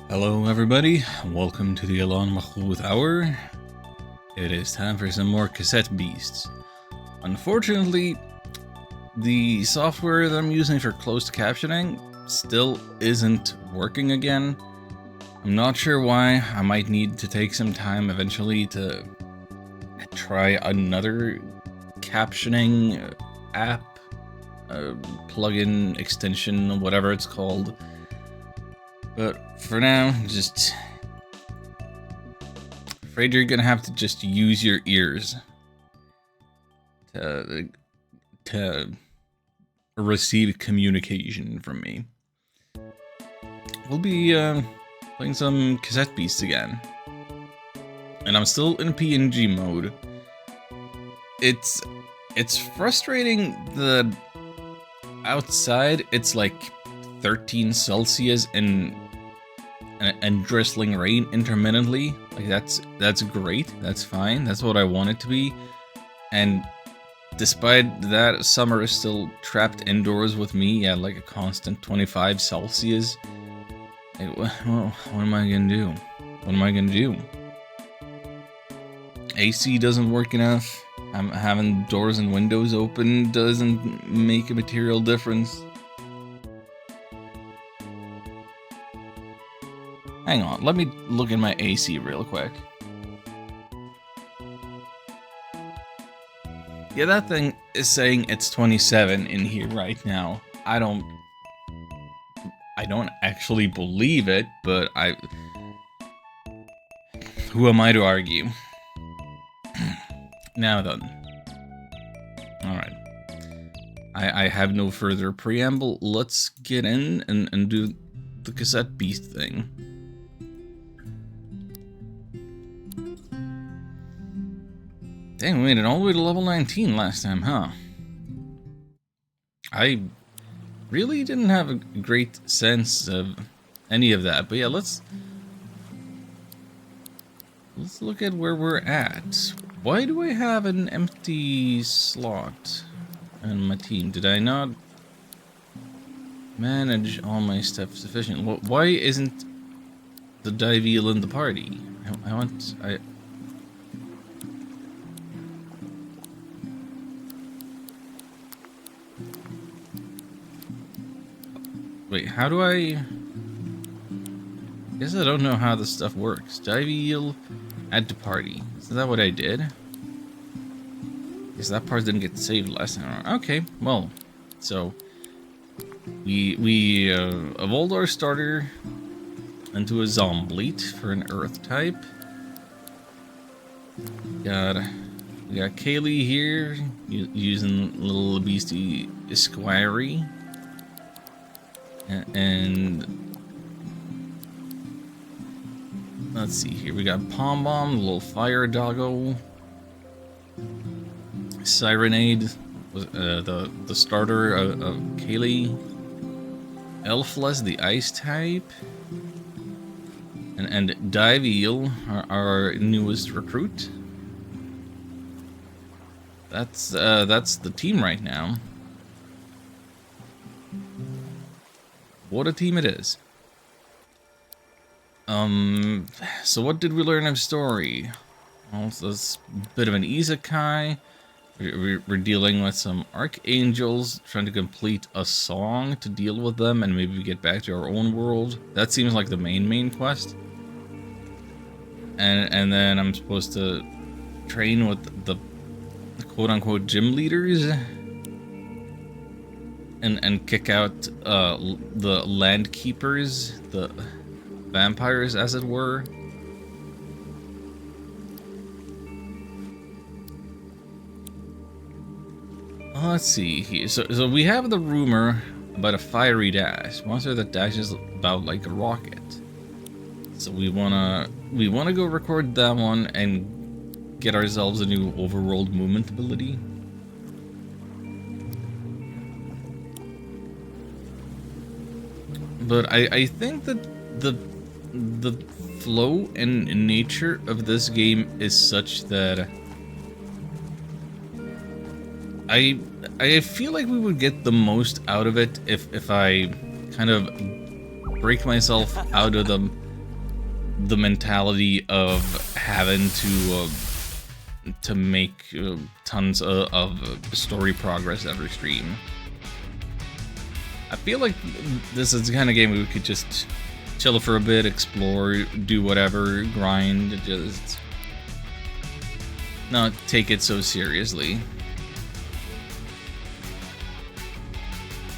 Hello everybody, welcome to the Elon Mahmoud Hour. It is time for some more Cassette Beasts. Unfortunately, the software that I'm using for closed captioning still isn't working again. I'm not sure why. I might need to take some time eventually to try another captioning app, plugin, extension, whatever it's called. But for now, just afraid you're gonna have to just use your ears to receive communication from me. We'll be playing some Cassette Beasts again, and I'm still in PNG mode. It's frustrating that outside it's like 13 Celsius and drizzling rain intermittently. Like that's great. That's fine. That's what I want it to be. And despite that, summer is still trapped indoors with me at like a constant 25 Celsius. Like, well, what am I gonna do? What am I gonna do? AC doesn't work enough. I'm having doors and windows open doesn't make a material difference. Hang on, let me look at my AC real quick. Yeah, that thing is saying it's 27 in here right now. I don't actually believe it, but who am I to argue? Now then. Alright. I have no further preamble. Let's get in and do the Cassette Beast thing. Dang, we made it all the way to level 19 last time, huh? I really didn't have a great sense of any of that, but yeah, let's look at where we're at. Why do I have an empty slot in my team? Did I not manage all my stuff sufficiently? Why isn't the Diveal in the party? Wait, how do I guess I don't know how this stuff works. Diveal, add to party. Is that what I did? Guess that part didn't get saved last time. Okay, well, so we evolved our starter into a Zombleet for an Earth type. We got Kaylee here using little beastie Squirey. And let's see here. We got Pom Bomb, little fire doggo, Sirenade, the starter of Kaylee, Elfless, the ice type, and Diveal, our newest recruit. That's the team right now. What a team it is. So what did we learn of story? Well, it's a bit of an isekai. We're dealing with some archangels, trying to complete a song to deal with them and maybe get back to our own world. That seems like the main quest. And then I'm supposed to train with the quote-unquote gym leaders and kick out the land keepers, the vampires as it were. Let's see here. So we have the rumor about a fiery dash, monster that dashes about like a rocket. So we wanna go record that one and get ourselves a new overworld movement ability. But I think that the flow and nature of this game is such that I feel like we would get the most out of it if I kind of break myself out of the the mentality of having to make tons of story progress every stream. I feel like this is the kind of game we could just chill for a bit, explore, do whatever, grind, just not take it so seriously.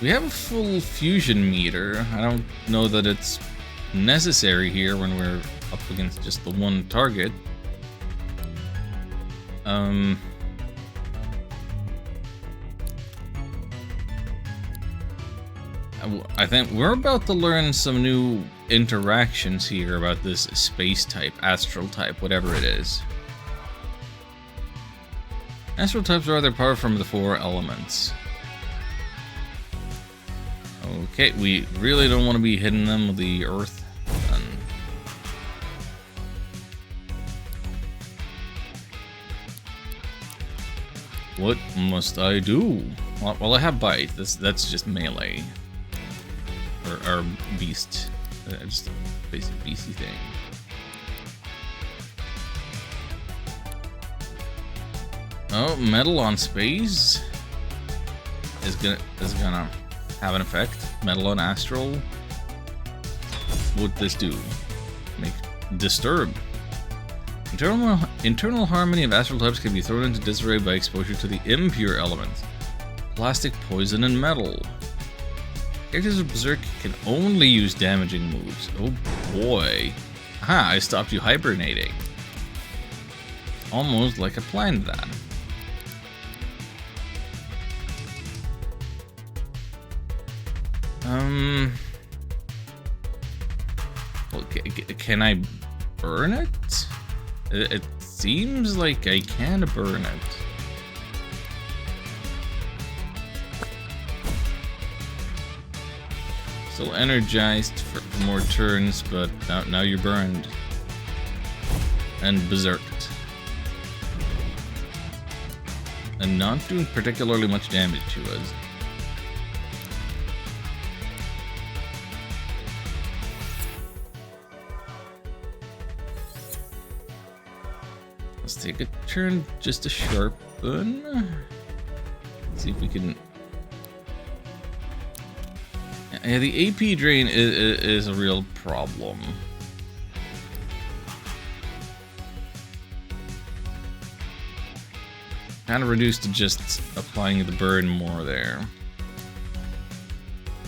We have a full fusion meter. I don't know that it's necessary here when we're up against just the one target. I think we're about to learn some new interactions here about this space type, astral type, whatever it is. Astral types are rather powerful from the 4 elements. Okay, we really don't want to be hitting them with the earth. What must I do? Well, I have bite. That's just melee. Or beast. Just a basic beastie thing. Oh, metal on space is gonna have an effect. Metal on astral. What this do? Make disturb. Internal harmony of astral types can be thrown into disarray by exposure to the impure elements. Plastic, poison, and metal. Characters of Berserk can only use damaging moves. Oh boy. Aha, I stopped you hibernating. Almost like I planned that. Can I burn it? It seems like I can burn it. Still energized for more turns, but now you're burned. And berserked. And not doing particularly much damage to us. Let's take a turn just to sharpen. Let's see if we can... Yeah, the AP drain is a real problem. Kind of reduced to just applying the burn more there.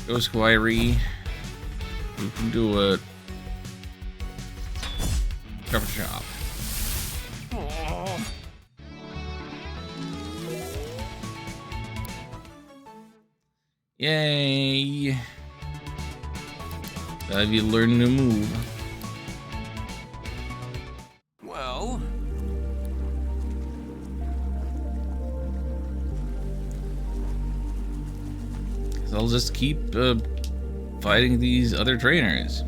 Go Squirey. We can do it. Cover chop. Yay! Have you learned a new move? Well, so I'll just keep fighting these other trainers.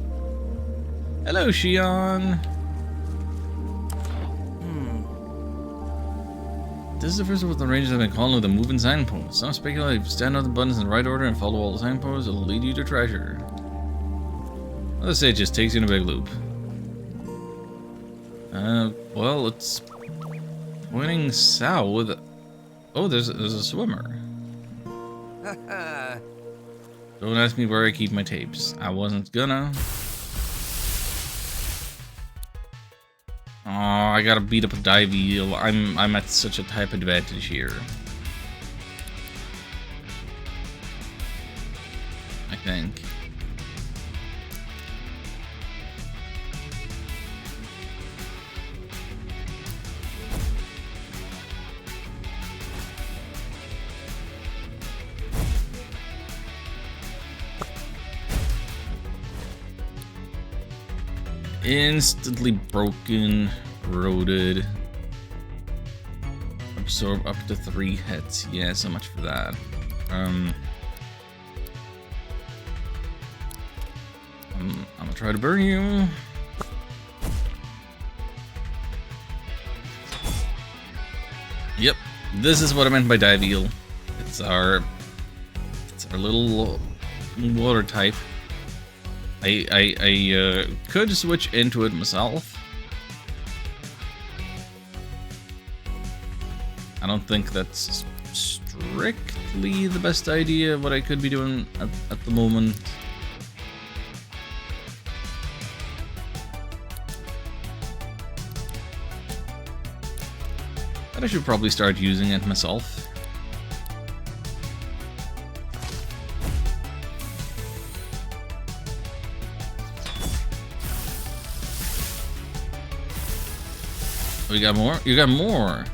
Hello, Shion. This is the first of what the Rangers have been calling with a moving signpost. Some speculate stand on the buttons in the right order and follow all the signposts. It'll lead you to treasure. Let's say it just takes you in a big loop. Well, it's pointing south. Oh, there's a swimmer. Don't ask me where I keep my tapes. I wasn't gonna. Oh, I gotta beat up a Diveal. I'm at such a type advantage here. I think. Instantly broken, corroded. Absorb up to 3 hits. Yeah, so much for that. I'm gonna try to burn you. Yep, this is what I meant by Diveal. It's our little water type. I could switch into it myself. I don't think that's strictly the best idea of what I could be doing at the moment. But I should probably start using it myself. We got more? You got more!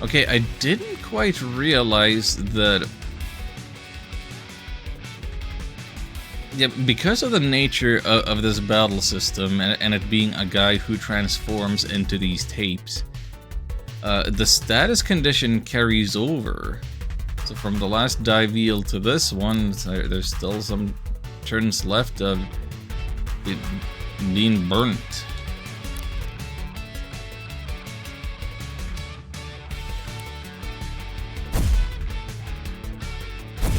Okay, I didn't quite realize that... Yeah, because of the nature of this battle system, and it being a guy who transforms into these tapes, the status condition carries over. So from the last Diveal to this one, there's still some turns left of it being burnt.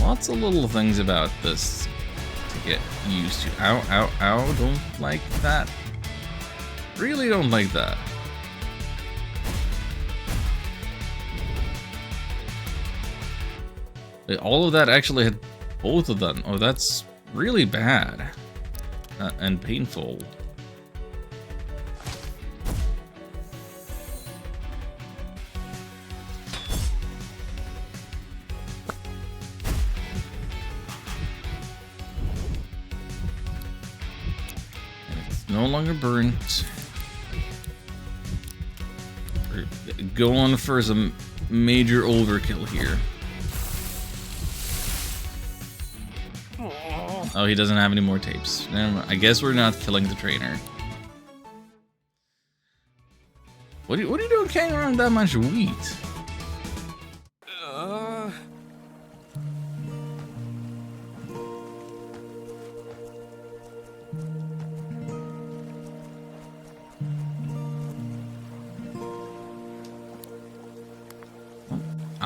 Lots of little things about this to get used to. Ow, ow, ow, don't like that. Really don't like that. All of that actually had both of them. Oh, that's really bad. And painful. No longer burnt. We're going for some major overkill here. Oh, he doesn't have any more tapes. I guess we're not killing the trainer. What are you doing carrying around that much wheat?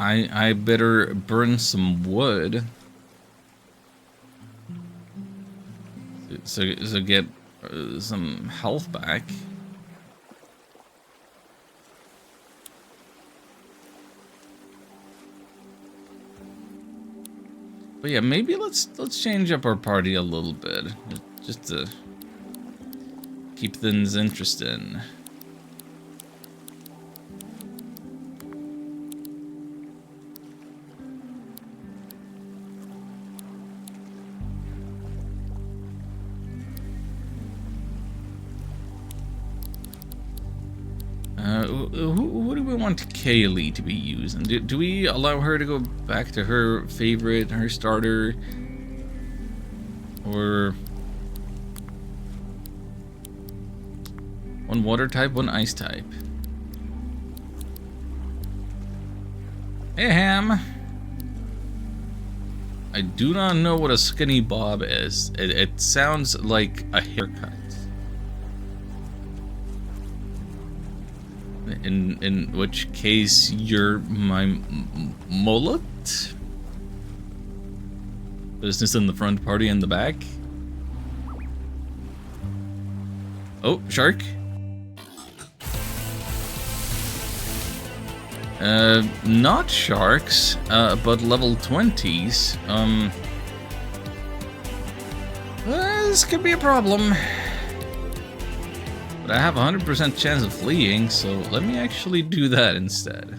I better burn some wood. So get some health back. But yeah, maybe let's change up our party a little bit, just to keep things interesting. Who do we want Kaylee to be using? Do we allow her to go back to her favorite, her starter? Or... one water type, one ice type. Hey, Ham! I do not know what a skinny bob is. It sounds like a haircut. In which case you're my mullet? Business in the front, party in the back. Oh, shark. Not sharks, but level 20s. This could be a problem. But I have a 100% chance of fleeing, so let me actually do that instead.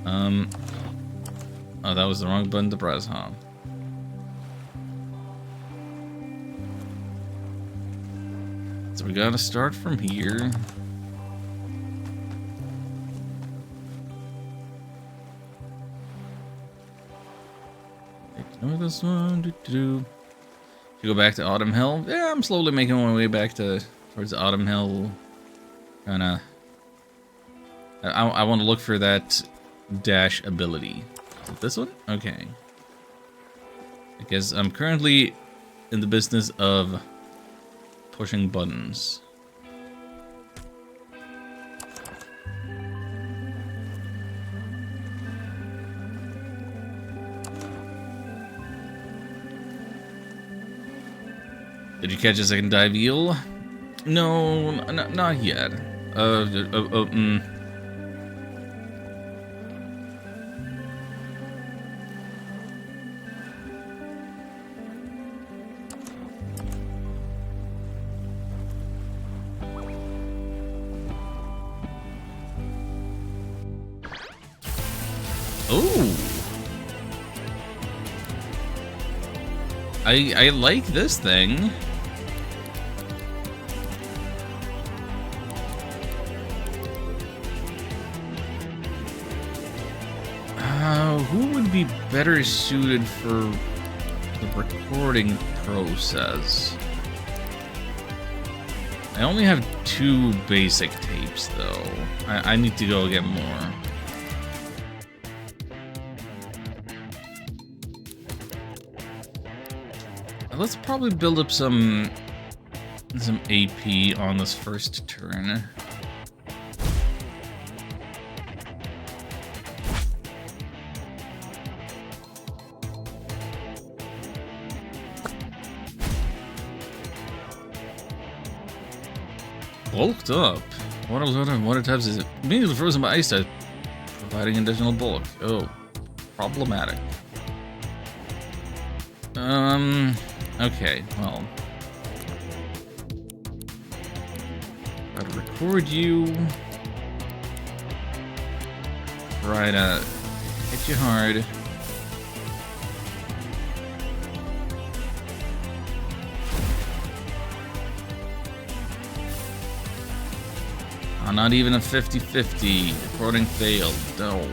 Oh, that was the wrong button to press, huh? So we gotta start from here. Ignore this one. You go back to Autumn Hill. Yeah, I'm slowly making my way back towards Autumn Hill. Kinda. I want to look for that dash ability. Is it this one? Okay. I guess I'm currently in the business of pushing buttons. Did you catch a second Diveal? No, not yet. Oh, I like this thing. Who would be better suited for the recording process? I only have 2 basic tapes, though. I need to go get more. Let's probably build up some AP on this first turn. Bulked up. Water types is immediately frozen by ice type, providing additional bulk. Oh, problematic. Okay, well. Gotta record you. Try to hit you hard. Oh, not even a 50-50. Recording failed. No.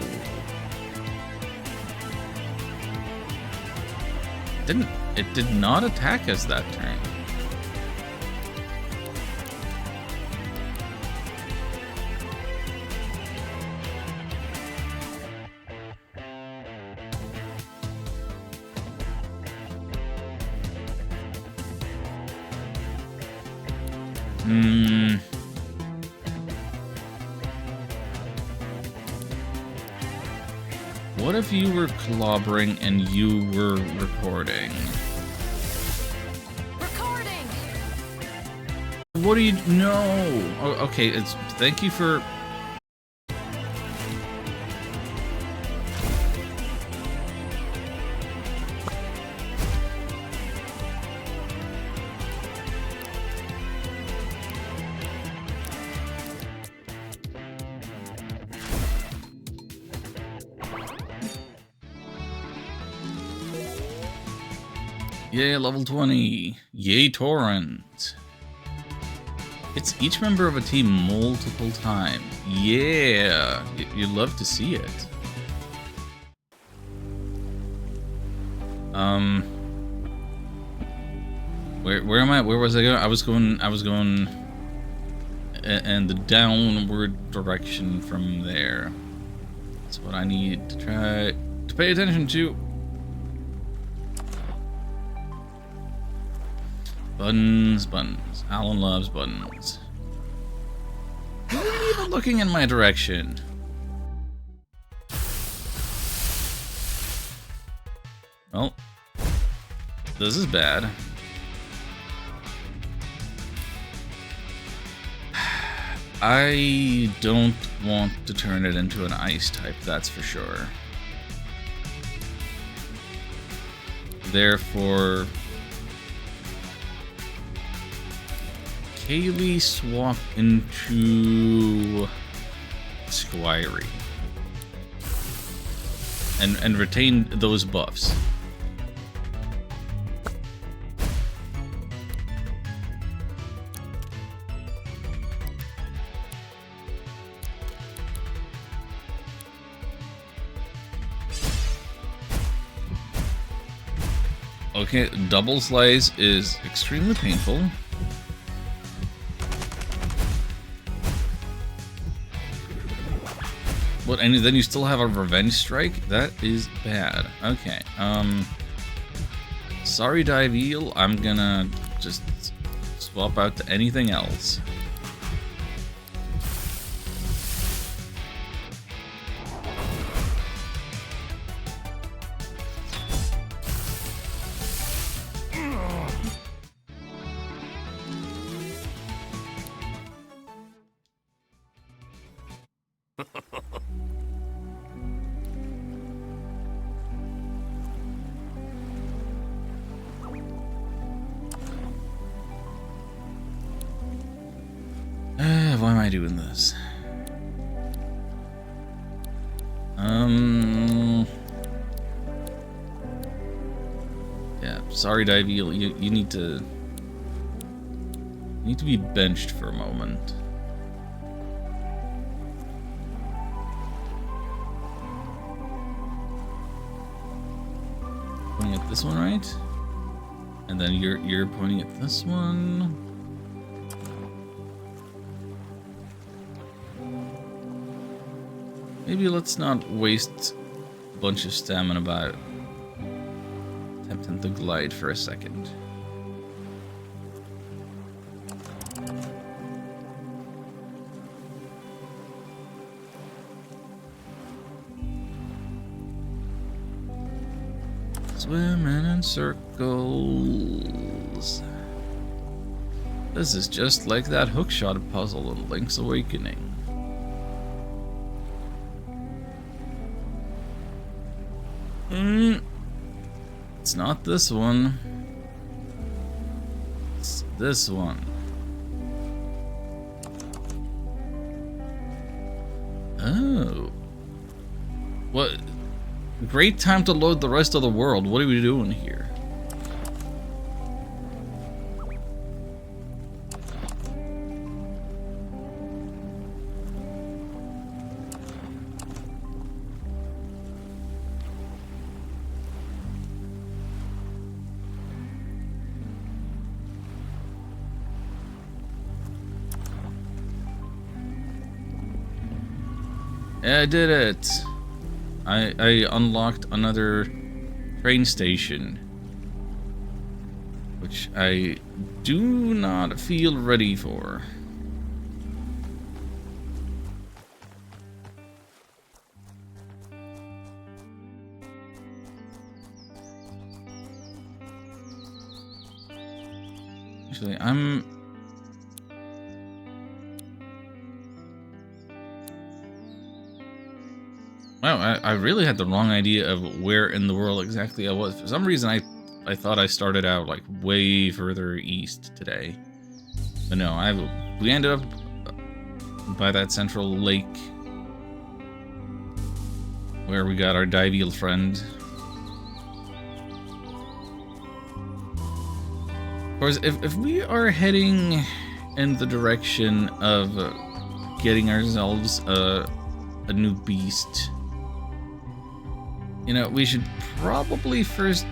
It did not attack us that turn. What if you were clobbering and you were recording? Recording. What do you... No! Oh, okay, thank you for... Yay, level 20. Yay, Torrent. It's each member of a team multiple times. Yeah, you'd love to see it. Where am I? Where was I going? I was going in the downward direction from there. That's what I need to try to pay attention to. Buttons. Alan loves buttons. Who are even looking in my direction? Well, this is bad. I don't want to turn it into an ice type, that's for sure. Therefore, Kaylee swap into Squirey and retain those buffs. Okay, double slice is extremely painful. What, and then you still have a revenge strike? That is bad. Okay, sorry, Diveal. I'm gonna just swap out to anything else. I doing this? Yeah, sorry, Diveal. You need to be benched for a moment. Pointing at this one, right? And then you're pointing at this one. Maybe let's not waste a bunch of stamina by attempting to glide for a second. Swimming in circles. This is just like that hookshot puzzle in Link's Awakening. It's not this one. It's this one. Oh. What? Great time to load the rest of the world. What are we doing here? Yeah, I did it. I unlocked another train station, which I do not feel ready for. Actually, wow, I really had the wrong idea of where in the world exactly I was. For some reason, I thought I started out like way further east today. But no, we ended up by that central lake where we got our Diveal friend. Of course, if we are heading in the direction of getting ourselves a new beast, you know, we should probably first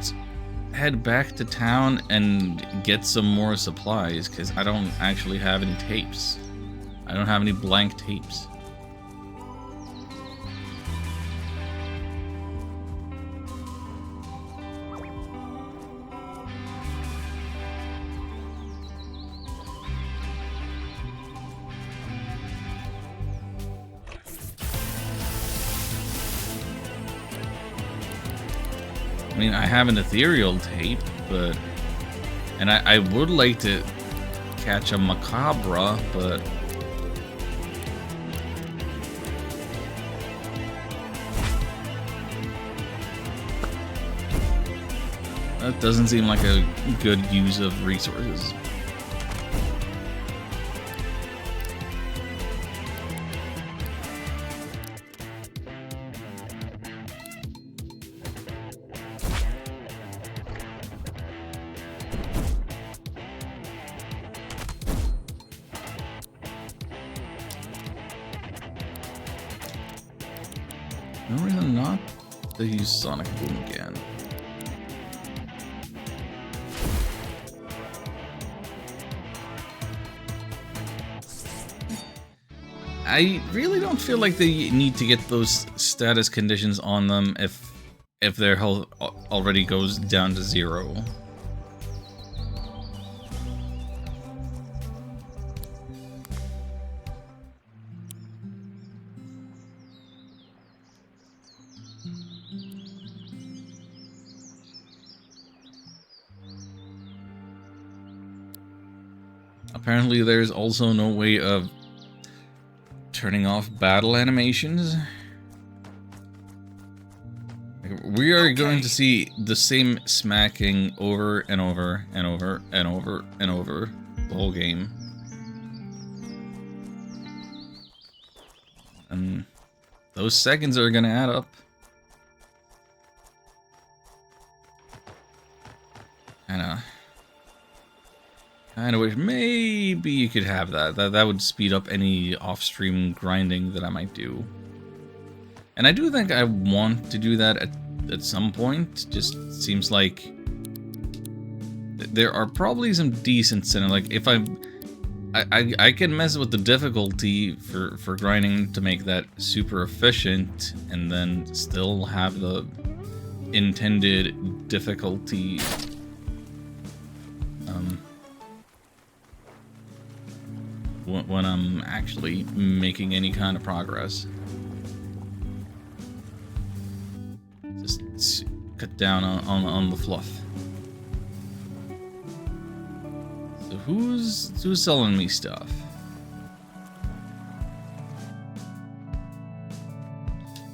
head back to town and get some more supplies, because I don't actually have any tapes. I don't have any blank tapes. I mean, I have an ethereal tape, but... And I would like to catch a macabre, but... That doesn't seem like a good use of resources. No reason not to use Sonic Boom again. I really don't feel like they need to get those status conditions on them if their health already goes down to 0. Apparently there's also no way of turning off battle animations. We are going to see the same smacking over and over and over and over and over the whole game. And those seconds are gonna add up. Kinda wish maybe you could have that. That would speed up any off-stream grinding that I might do. And I do think I want to do that at some point. Just seems like there are probably some decent cinema. Like if I can mess with the difficulty for grinding to make that super efficient, and then still have the intended difficulty. When I'm actually making any kind of progress. Just cut down on the fluff. So who's selling me stuff?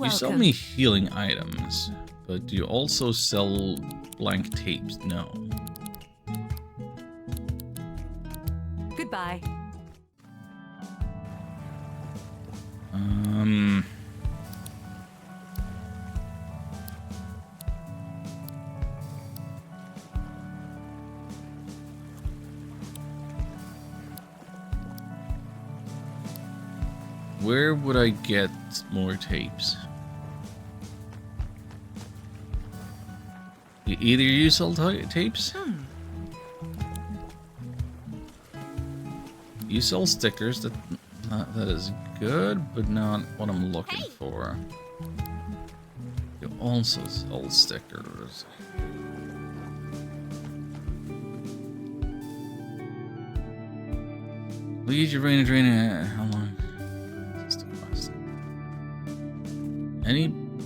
You sell me healing items, but do you also sell blank tapes? No. Goodbye. Where would I get more tapes? Either you sell tapes? You sell stickers. That is good, but not what I'm looking for. You also sell stickers. Lead your brain drain. How long?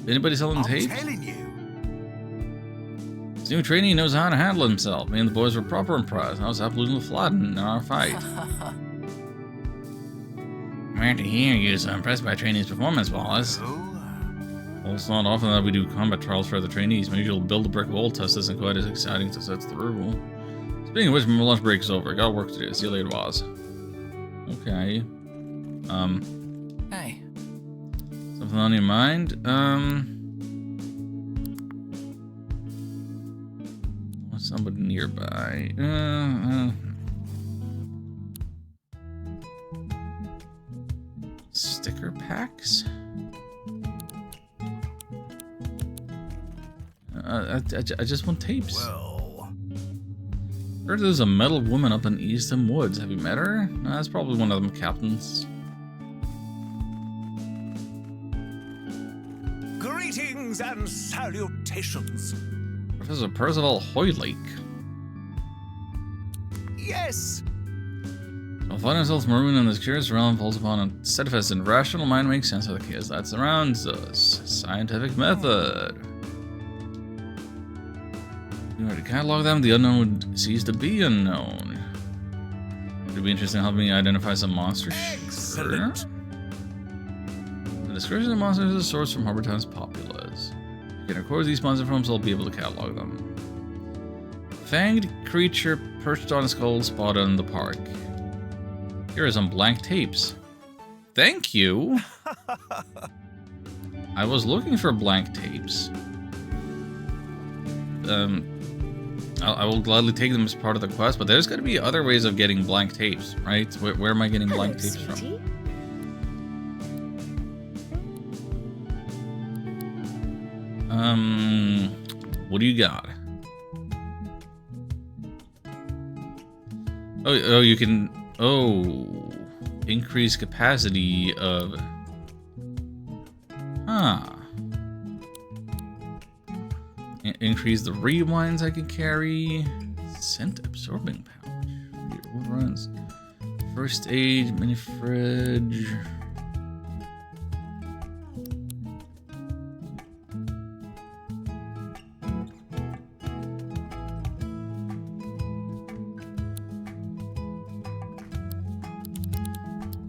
Anybody selling tapes? I'm telling you. This new trainee knows how to handle himself. Me and the boys were proper impressed. I was absolutely flattened in our fight. I'm glad to hear you so impressed by trainee's performance, Wallace. Well, it's not often that we do combat trials for other trainees. My usual build a brick wall test isn't quite as exciting as that's the rule. Speaking of which, my lunch break's over. Got work to do. See you later, Waz. Okay. Hey. Something on your mind? Somebody nearby. Sticker packs? I just want tapes. Well. Heard there's a metal woman up in Eastham Woods. Have you met her? That's probably one of them captains. Greetings and salutations. Professor Percival Hoylake. Yes. I'll find ourselves marooned in this curious realm falls upon a steadfast and rational mind makes sense of the chaos that surrounds us. Scientific method. If we were to catalog them, the unknown would cease to be unknown. Would it be interesting helping me identify some monsters? Excellent. Sure. The description of monsters is a source from Harbor Town's populace. If you can record these monster forms, I'll be able to catalog them. Fanged creature perched on a skull spotted in the park. Here are some blank tapes. Thank you. I was looking for blank tapes. I will gladly take them as part of the quest, but there's got to be other ways of getting blank tapes, right? Where am I getting blank tapes from? What do you got? Oh, you can. Oh, increase capacity of. Increase the rewinds I can carry. Scent absorbing pouch. What runs? First aid, mini fridge.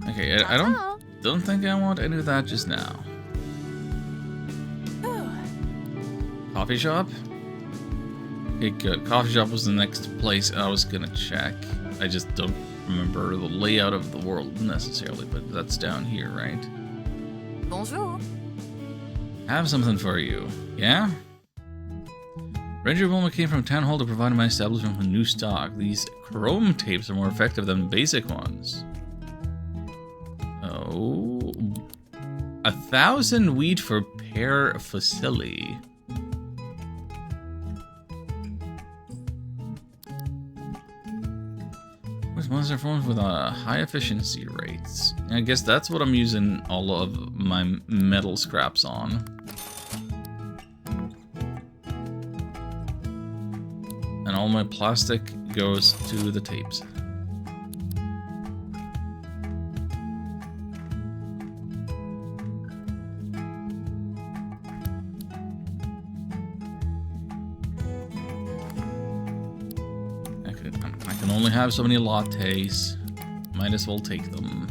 Okay, I don't think I want any of that just now. Coffee shop? Okay, good. Coffee shop was the next place I was gonna check. I just don't remember the layout of the world necessarily, but that's down here, right? Bonjour. Have something for you. Yeah? Ranger Wilma came from Town Hall to provide my establishment with new stock. These chrome tapes are more effective than basic ones. Oh. 1,000 wheat for pear facility. Where's monster forms with high efficiency rates? I guess that's what I'm using all of my metal scraps on. And all my plastic goes to the tapes. I can only have so many lattes. Might as well take them.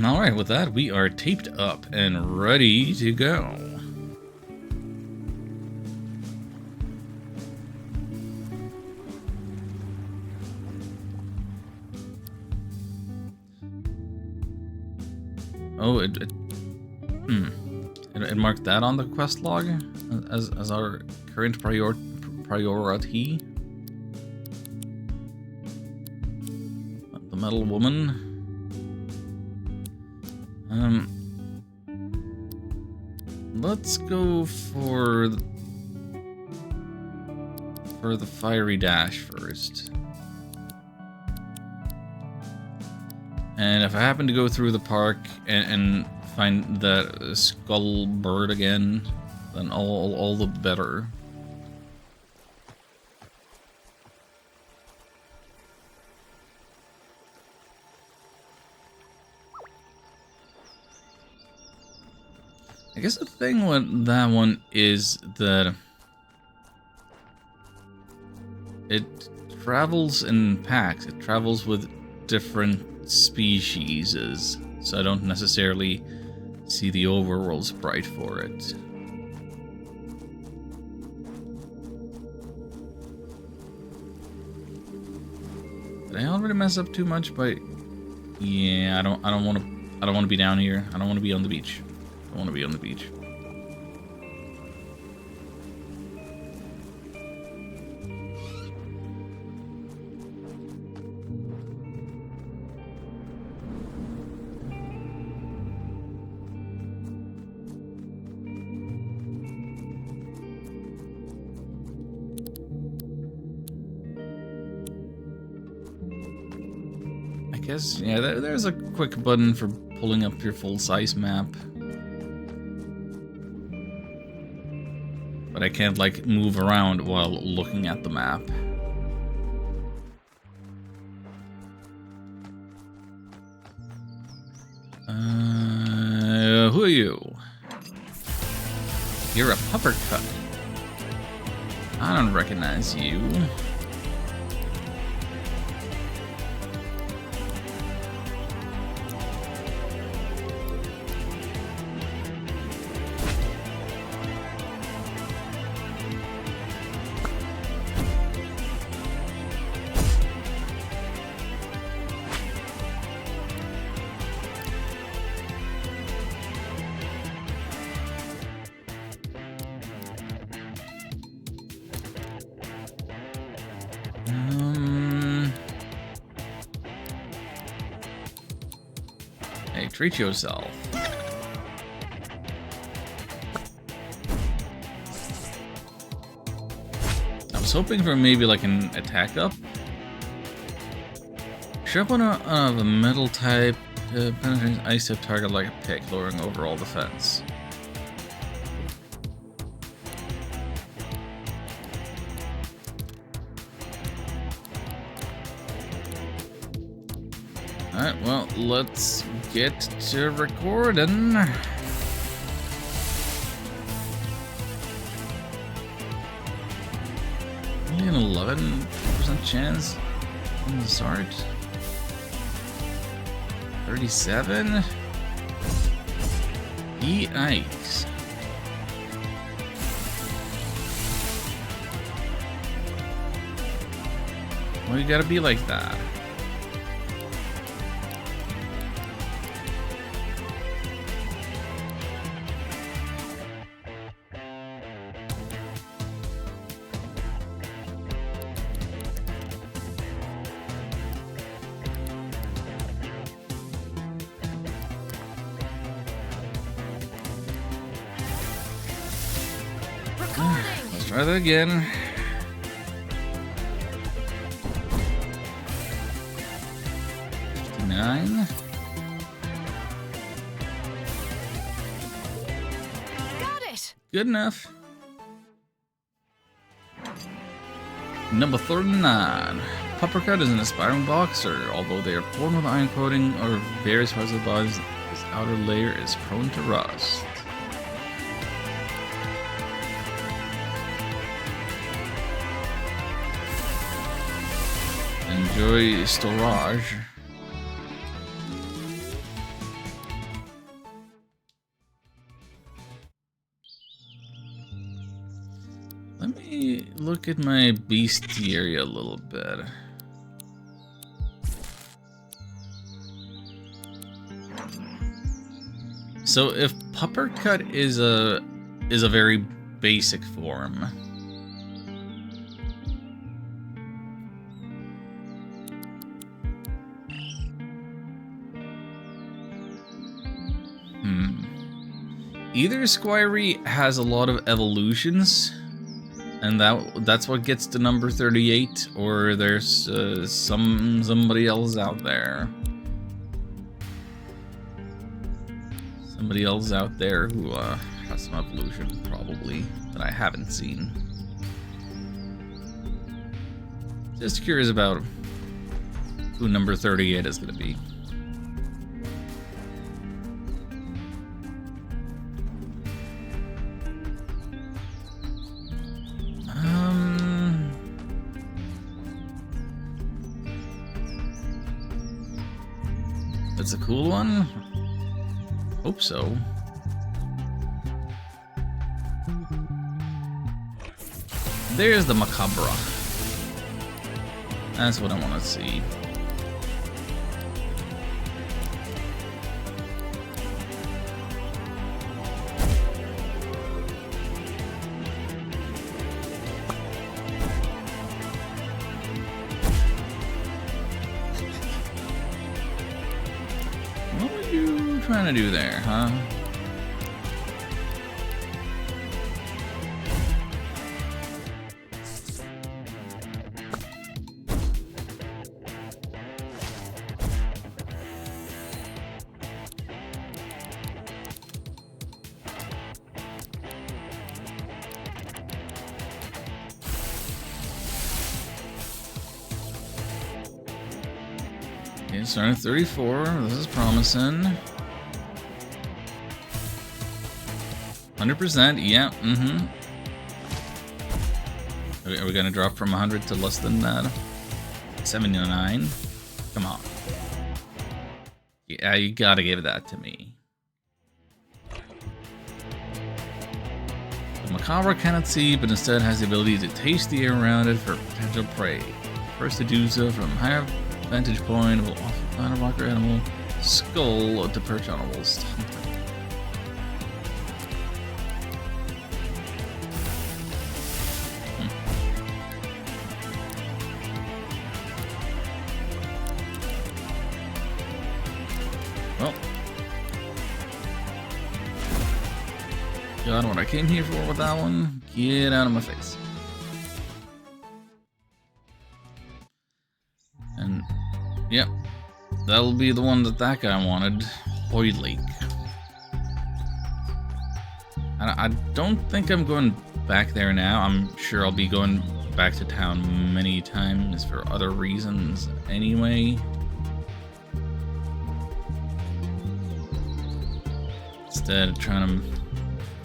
Alright, with that, we are taped up and ready to go. Oh, it marked that on the quest log as our current priority. The metal woman. Let's go for the fiery dash first. And if I happen to go through the park and find that skull bird again, then all the better. I guess the thing with that one is that it travels in packs. It travels with different species, so I don't necessarily see the overworld sprite for it. Did I already mess up too much? But yeah, I don't want to be down here. I don't want to be on the beach. I want to be on the beach. I guess, yeah, there's a quick button for pulling up your full-size map. But I can't, like, move around while looking at the map. Who are you? You're a puppercut. I don't recognize you. Hey, treat yourself. I was hoping for maybe like an attack up. Show up on a metal type, penetrating ice type target like a pick, lowering overall defense. Alright, well, let's get to recording. Only an 11% chance on the start. 37? Yikes. Well, you gotta be like that. Try that again. Nine. Got it. Good enough. Number 39. Puppercut is an aspiring boxer. Although they are formed with iron coating or various parts of the body, this outer layer is prone to rust. Enjoy storage. Let me look at my bestiary a little bit. So if Puppercut is a very basic form, either Squirey has a lot of evolutions, and that's what gets to number 38, or there's somebody else out there. Somebody else out there who has some evolution, probably, that I haven't seen. Just curious about who number 38 is going to be. That's a cool one. Hope so. There's the Macabre. That's what I want to see. What were you trying to do there, huh? Okay, starting at 34. This is promising. 100%. Yeah. Are we gonna drop from 100 to less than that? 79. Come on. Yeah, you gotta give that to me. The Macabre cannot see, but instead has the ability to taste the air around it for potential prey. First to do so from higher vantage point will often find a rock or animal skull to perch on a wall stump. Well, got what I came here for with that one. Get out of my face. And yep, that'll be the one that guy wanted. Hoylake. I don't think I'm going back there now. I'm sure I'll be going back to town many times for other reasons anyway. Instead of trying to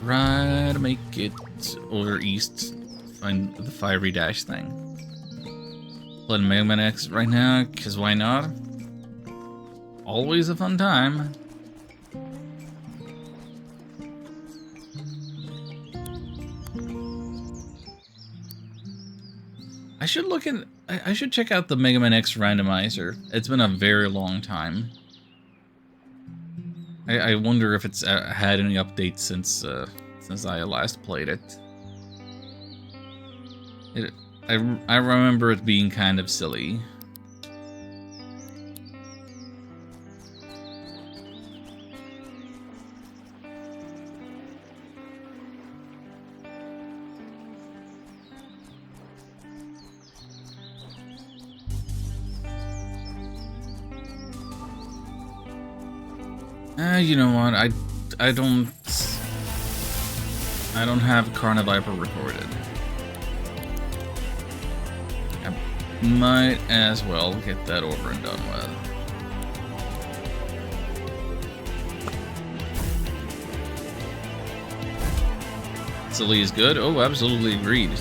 try to make it over east, find the fiery dash thing. Playing Mega Man X right now, because why not? Always a fun time. I should check out the Mega Man X randomizer. It's been a very long time. I wonder if it's had any updates since I last played it. I remember it being kind of silly. You know what? I don't have Carniviper recorded. I might as well get that over and done with. Silly is good? Oh, absolutely agreed.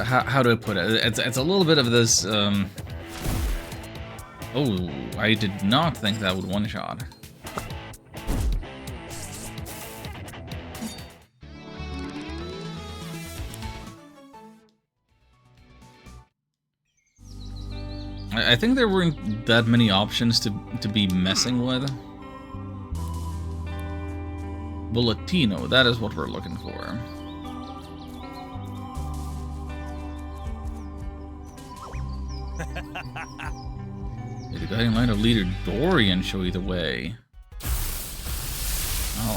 How do I put it? It's a little bit of this, Oh, I did not think that would one-shot. I think there weren't that many options to be messing with. Bulletino, that is what we're looking for. May the guiding light of leader Dorian show you the way.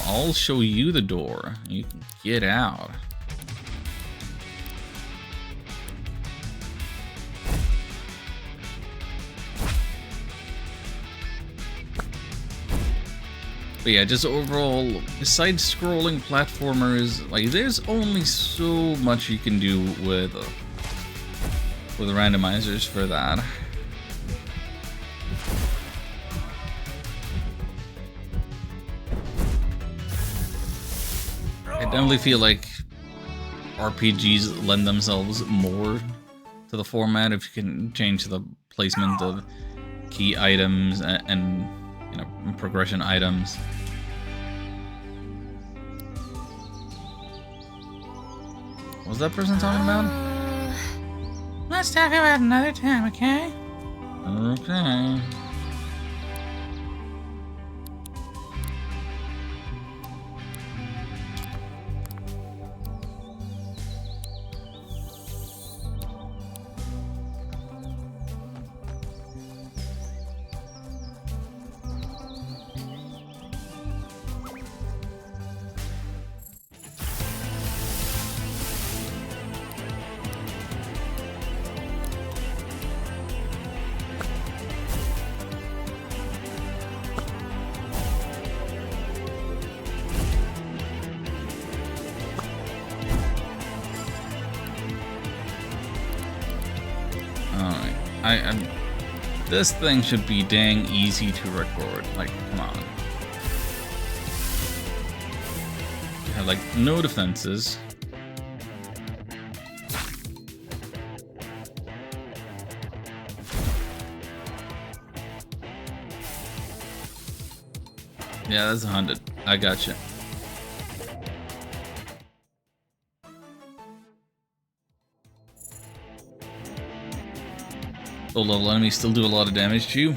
I'll show you the door. You can get out. But yeah, just overall, side-scrolling platformers, like, there's only so much you can do with randomizers for that. I definitely feel like RPGs lend themselves more to the format if you can change the placement of key items and you know, progression items. What was that person talking about? Let's talk about another time, okay? Okay. This thing should be dang easy to record. Like, come on. I have like no defenses. Yeah, that's 100. I gotcha. Low-level enemies still do a lot of damage to you.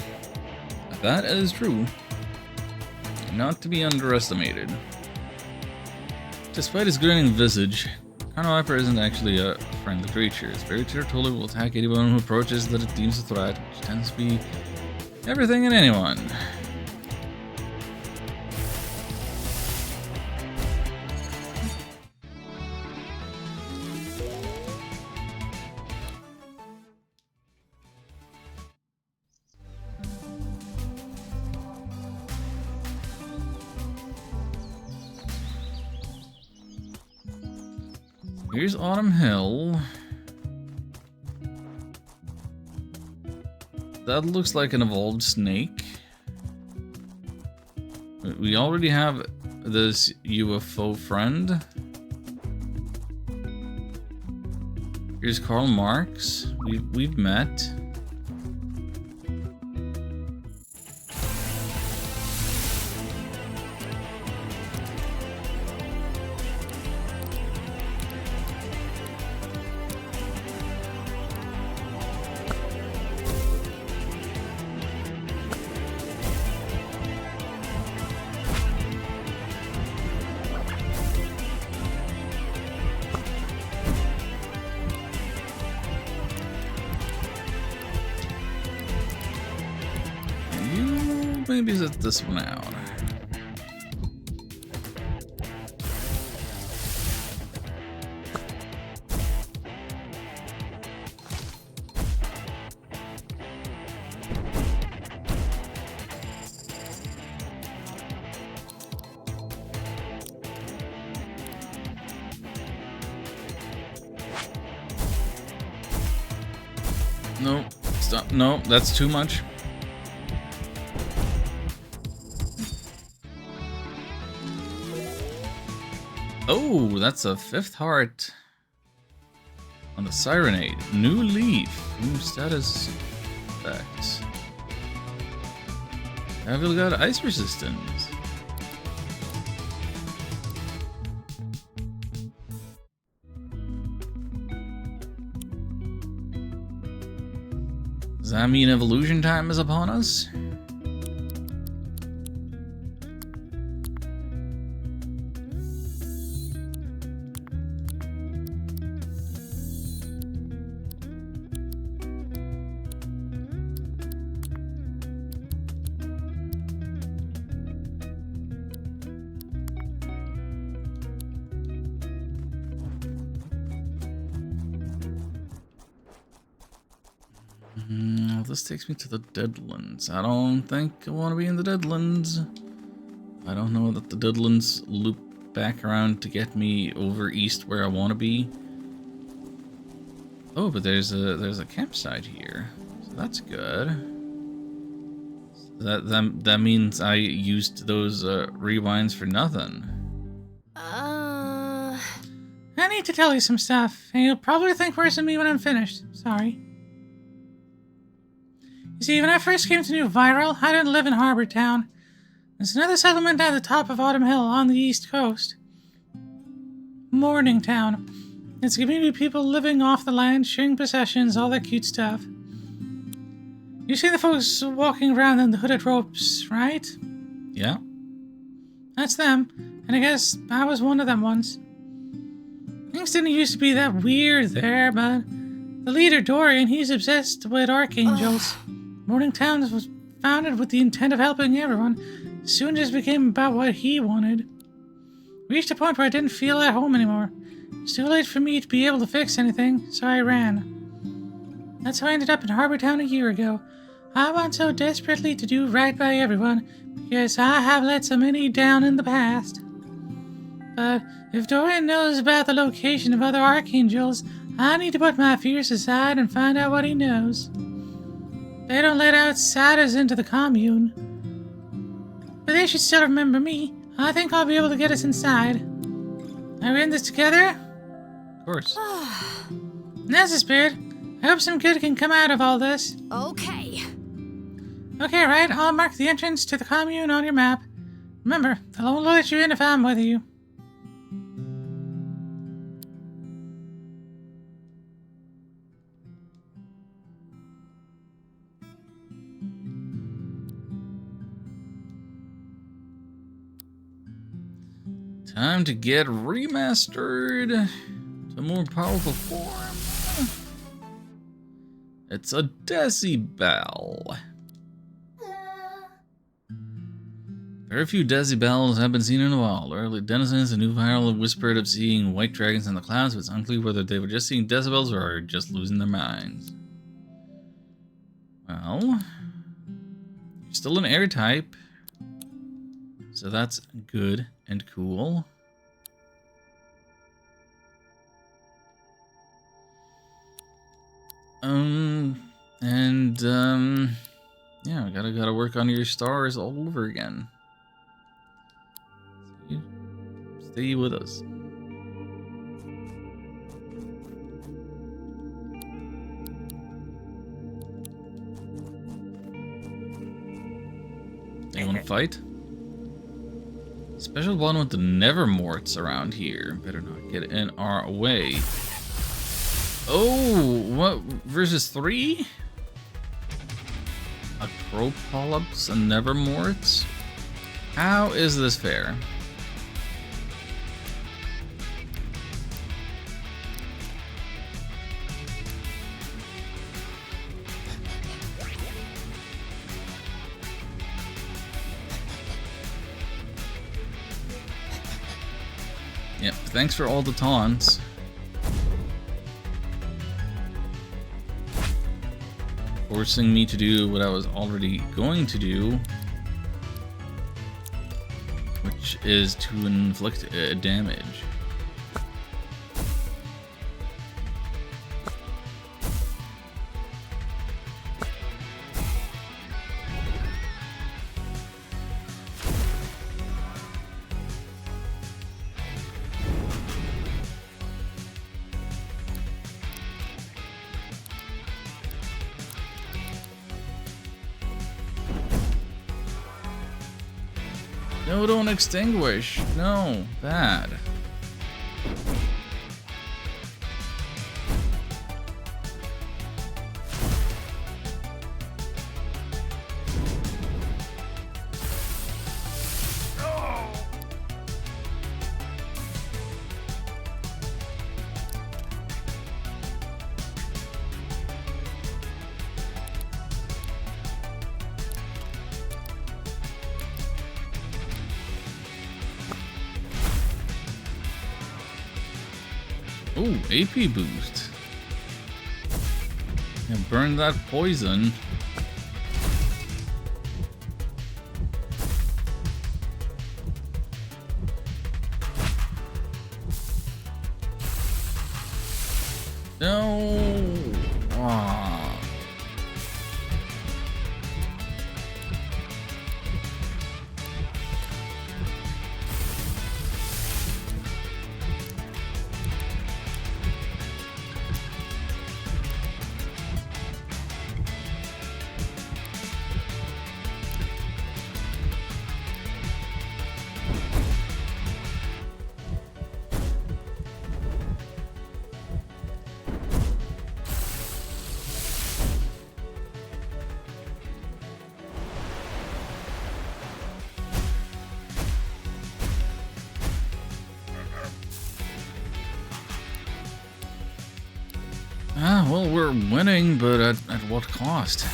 That is true. Not to be underestimated. Despite his grinning visage, Carniviper isn't actually a friendly creature. It's very territorial, will attack anyone who approaches that it deems a threat, which tends to be everything and anyone. Here's Autumn Hill. That looks like an evolved snake. We already have this UFO friend. Here's Karl Marx. We've met. Maybe set this one out. No, stop. No, that's too much. Oh, that's a 5th heart on the Sirenade. New leaf. New status effects. Diveal got ice resistance. Does that mean evolution time is upon us? This takes me to the Deadlands. I don't think I want to be in the Deadlands. I don't know that the Deadlands loop back around to get me over east where I want to be. Oh, but there's a campsite here, so that's good. That means I used those rewinds for nothing. I need to tell you some stuff, and you'll probably think worse of me when I'm finished. Sorry. You see, when I first came to New Viral, I didn't live in Harbor Town. There's another settlement at the top of Autumn Hill on the east coast. Morning Town. It's a community of people living off the land, sharing possessions, all that cute stuff. You see the folks walking around in the hooded ropes, right? Yeah. That's them, and I guess I was one of them once. Things didn't used to be that weird there, but the leader, Dorian, he's obsessed with archangels. Morningtown was founded with the intent of helping everyone. Soon just became about what he wanted. We reached a point where I didn't feel at home anymore. It's too late for me to be able to fix anything, so I ran. That's how I ended up in Harbor Town a year ago. I want so desperately to do right by everyone, because I have let so many down in the past. But if Dorian knows about the location of other archangels, I need to put my fears aside and find out what he knows. They don't let outsiders into the commune. But they should still remember me. I think I'll be able to get us inside. Are we in this together? Of course. That's the spirit. I hope some good can come out of all this. Okay. Okay, right. I'll mark the entrance to the commune on your map. Remember, they'll only let you in if I'm with you. Time to get remastered to more powerful form. It's a Decibel. Very few Decibels have been seen in a while. Early denizens of New Viral have whispered of seeing white dragons in the clouds, but it's unclear whether they were just seeing decibels or just losing their minds. Well, you're still an air type, so that's good and cool. Yeah, gotta work on your stars all over again. Stay with us. You wanna fight? Special bond with the Nevermorts around here. Better not get in our way. Oh, what? Versus 3? Acropolyps and Nevermorts? How is this fair? Yep, thanks for all the taunts. Forcing me to do what I was already going to do, which is to inflict damage. No, don't extinguish. No, bad. Ooh, AP boost. Yeah, burn that poison. No. Ah. Ah, well, we're winning, but at what cost?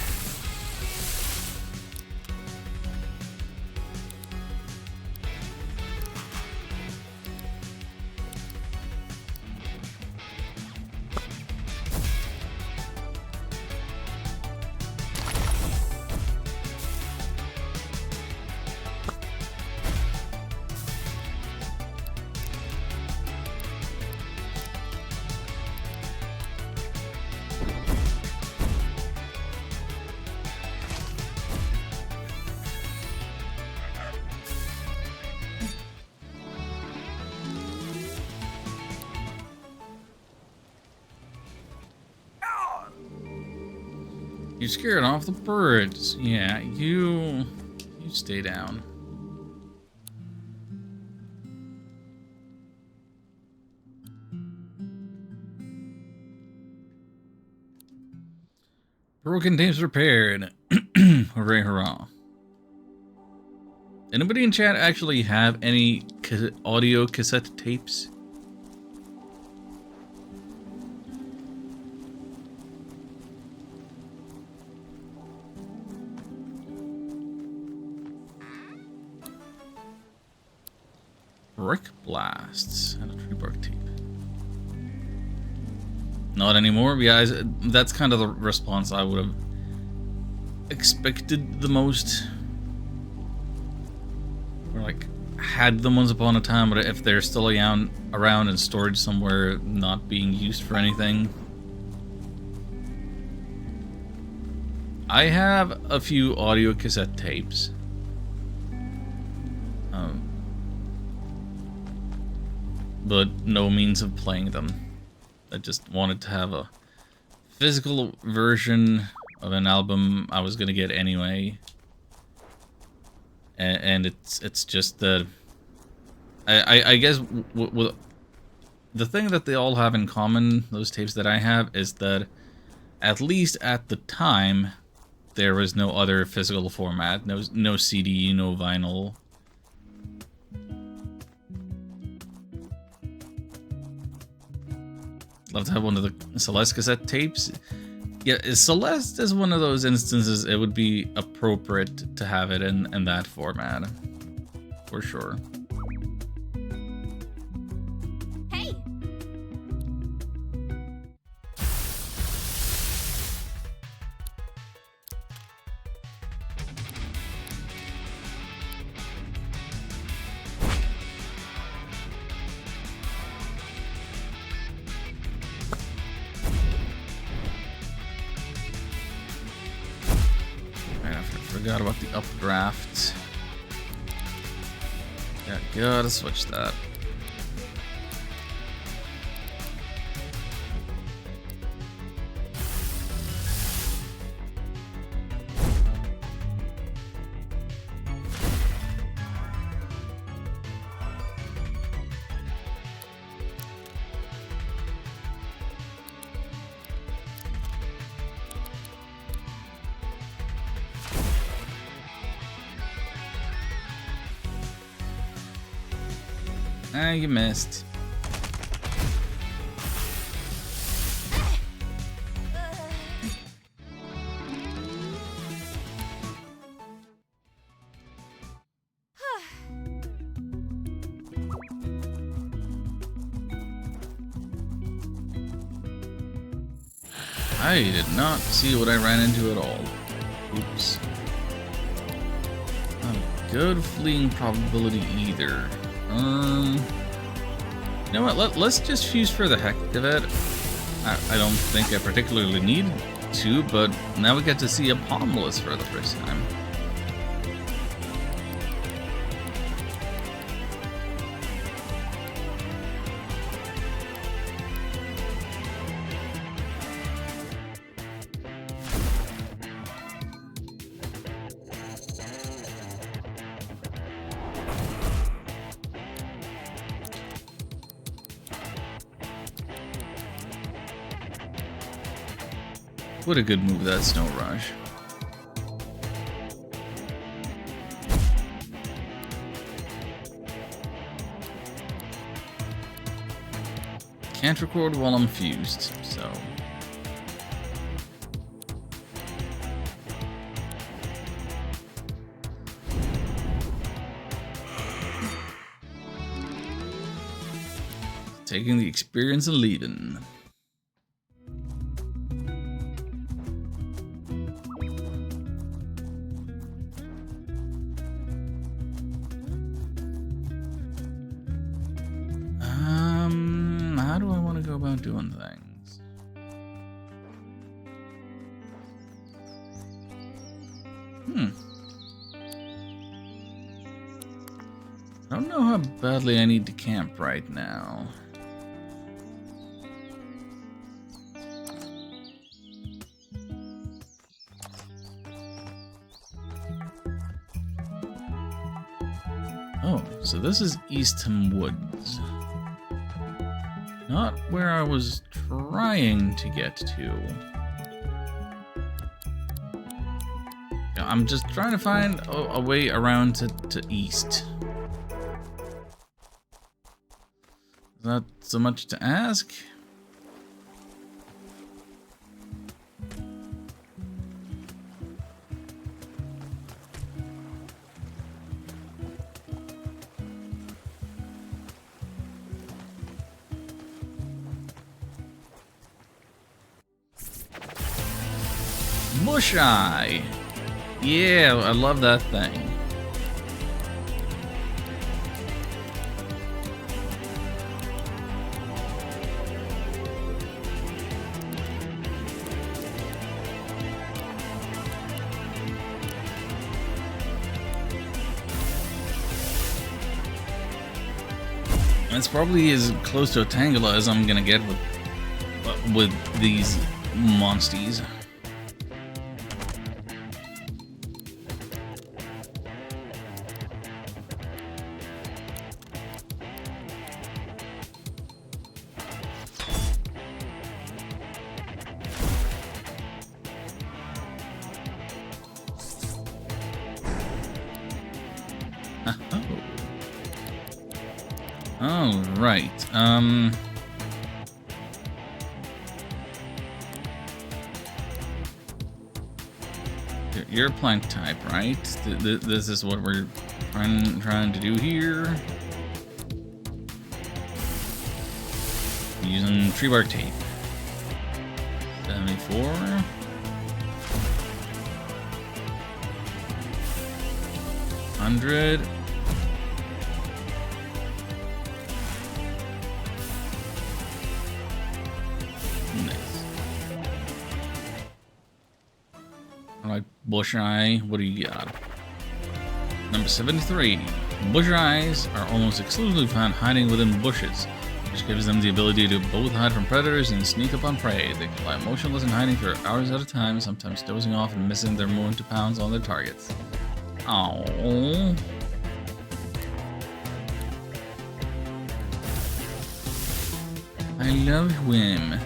You scared off the birds. Yeah, you stay down. Broken tapes repaired. Hooray, hurrah. Anybody in chat actually have any audio cassette tapes? Brick blasts and a tree bark tape. Not anymore, guys. That's kind of the response I would have expected the most. Or like had them once upon a time, but if they're still around in storage somewhere, not being used for anything. I have a few audio cassette tapes. But no means of playing them. I just wanted to have a physical version of an album I was gonna get anyway, and it's just that I guess the thing that they all have in common, those tapes that I have, is that at least at the time there was no other physical format, no CD, no vinyl. Love to have one of the Celeste cassette tapes. Yeah, Celeste is one of those instances it would be appropriate to have it in that format. For sure. Hey! Forgot about the updraft. Yeah, gotta switch that. Ah, you missed. I did not see what I ran into at all. Oops. Not a good fleeing probability either. You know what? Let's just fuse for the heck of it. I don't think I particularly need to, but now we get to see a Pommeless for the first time. What a good move, that Snow Rush. Can't record while I'm fused, so... Taking the experience and leaving. How do I want to go about doing things? I don't know how badly I need to camp right now. Oh, so this is Eastham Woods. Not where I was trying to get to. I'm just trying to find a way around to east. Is that so much to ask? Bush Eye! Yeah, I love that thing. It's probably as close to a Tangela as I'm gonna get with these monsties. All right. You're a plant type, right? This is what we're trying to do here. Using tree bark tape. 74. 100. Alright, Bush Eye, what do you got? Number 73. Bush Eyes are almost exclusively found hiding within bushes, which gives them the ability to both hide from predators and sneak up on prey. They can lie motionless and hiding for hours at a time, sometimes dozing off and missing their moment to pounce on their targets. Aww. I love him.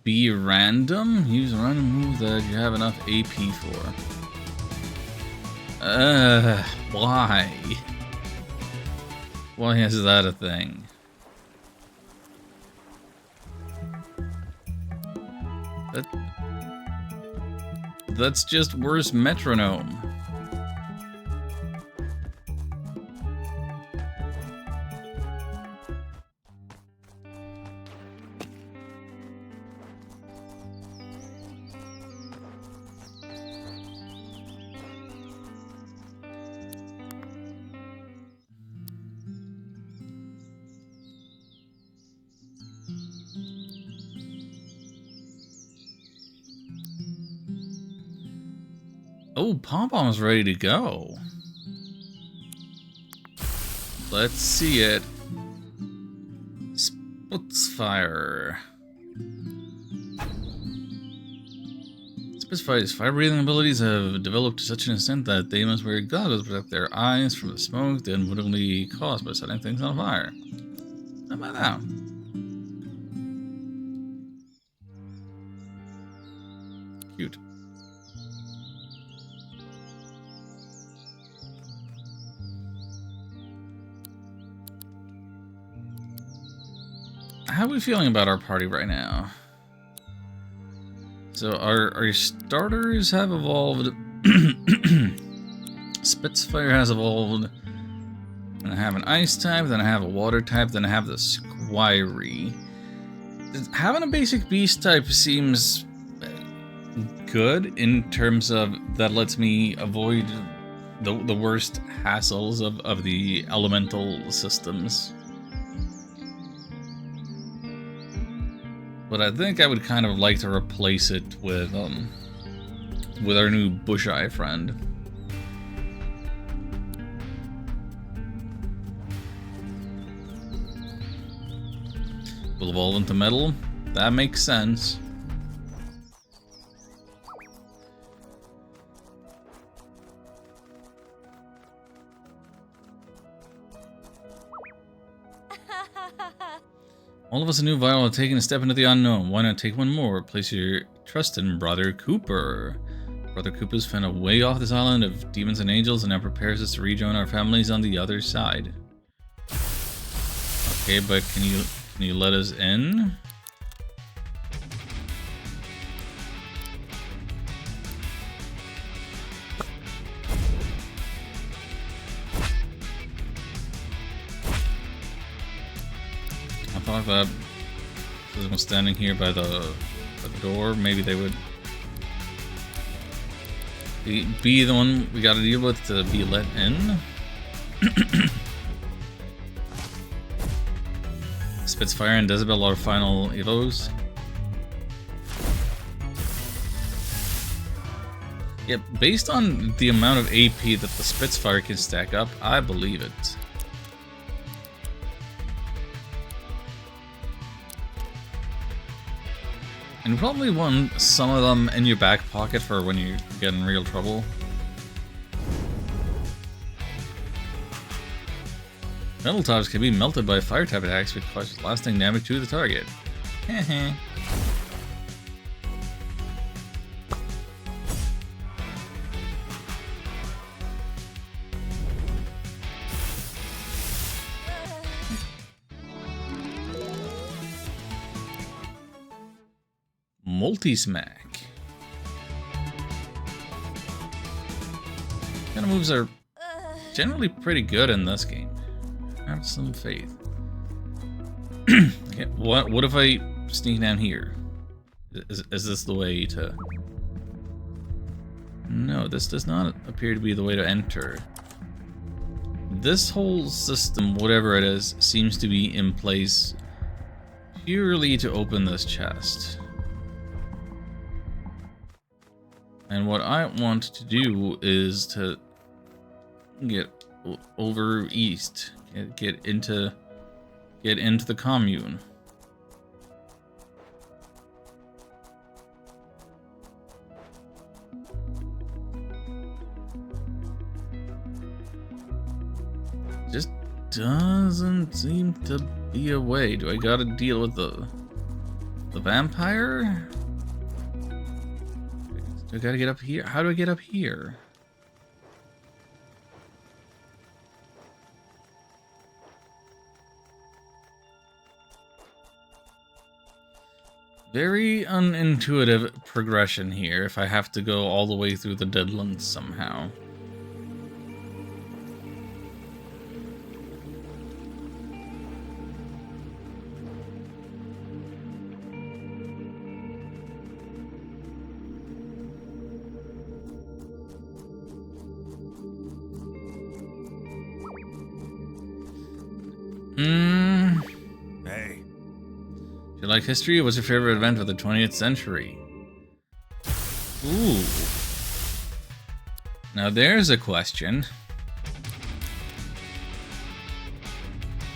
be random. Use a random move that you have enough AP for. Why? Why is that a thing? That's just worse metronome. Oh, Pom-Pom's ready to go. Let's see it. Spitfire. Spitfire's fire-breathing abilities have developed to such an extent that they must wear goggles to protect their eyes from the smoke they inevitably caused by setting things on fire. How about that? Cute. How are we feeling about our party right now? So our starters have evolved. Spitfire has evolved. And I have an ice type, then I have a water type, then I have the Squirey. Having a basic beast type seems good in terms of that lets me avoid the worst hassles of the elemental systems. But I think I would kind of like to replace it with our new Bush Eye friend. Will evolve into metal. That makes sense. All of us in New Vial have taken a step into the unknown. Why not take one more? Place your trust in Brother Cooper. Brother Cooper's found a way off this island of demons and angels and now prepares us to rejoin our families on the other side. Okay, but can you let us in? I thought that if someone was standing here by the door, maybe they would be the one we gotta deal with to be let in. Spitfire and Diveal are final evos. Yeah, based on the amount of AP that the Spitfire can stack up, I believe it. And you probably want some of them in your back pocket for when you get in real trouble. Metal tops can be melted by fire type attacks, which causes lasting damage to the target. Heh. Multi-smack. Kind of moves are generally pretty good in this game. Have some faith. Okay, what if I sneak down here? Is this the way to... No, this does not appear to be the way to enter. This whole system, whatever it is, seems to be in place purely to open this chest. And what I want to do is to get over east, get into the commune. Just doesn't seem to be a way. Do I gotta deal with the the vampire? Do I gotta get up here? How do I get up here? Very unintuitive progression here if I have to go all the way through the Deadlands somehow. Hey. Do you like history? What's your favorite event of the 20th century? Ooh. Now there's a question.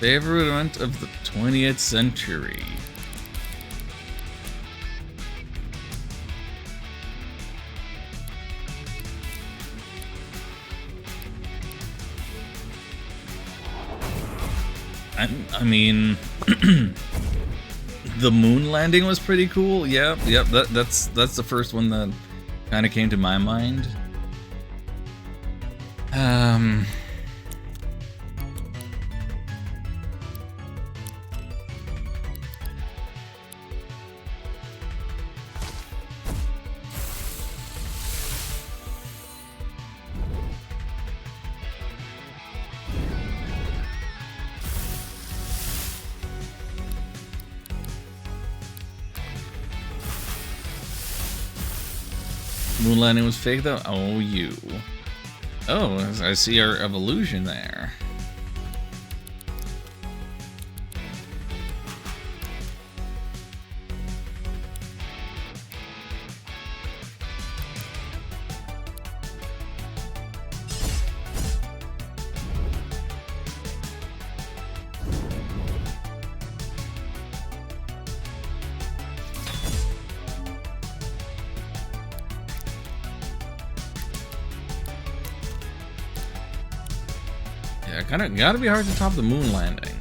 Favorite event of the 20th century. I mean, the moon landing was pretty cool. Yep. That's the first one that kind of came to my mind. Moon landing was fake though? Oh, you. Oh, I see our evolution there. Yeah, gotta be hard to top the moon landing.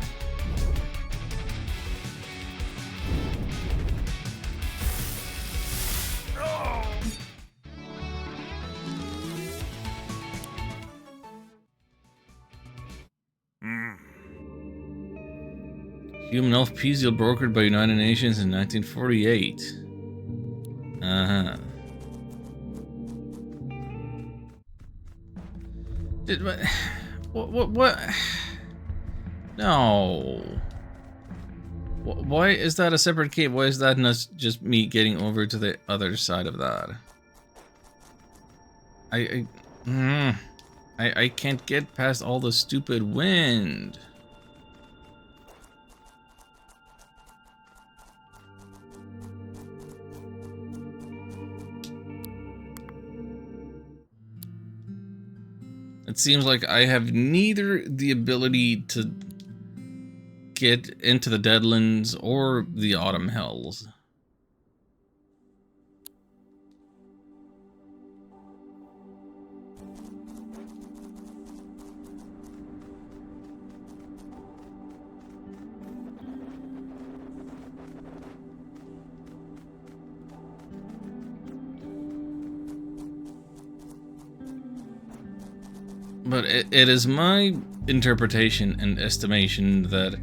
Human elf peace deal brokered by United Nations in 1948. Uh-huh. What? No. Why is that a separate cave? Why is that not just me getting over to the other side of that? I can't get past all the stupid wind. It seems like I have neither the ability to get into the Deadlands or the Autumn Hells. But it is my interpretation and estimation that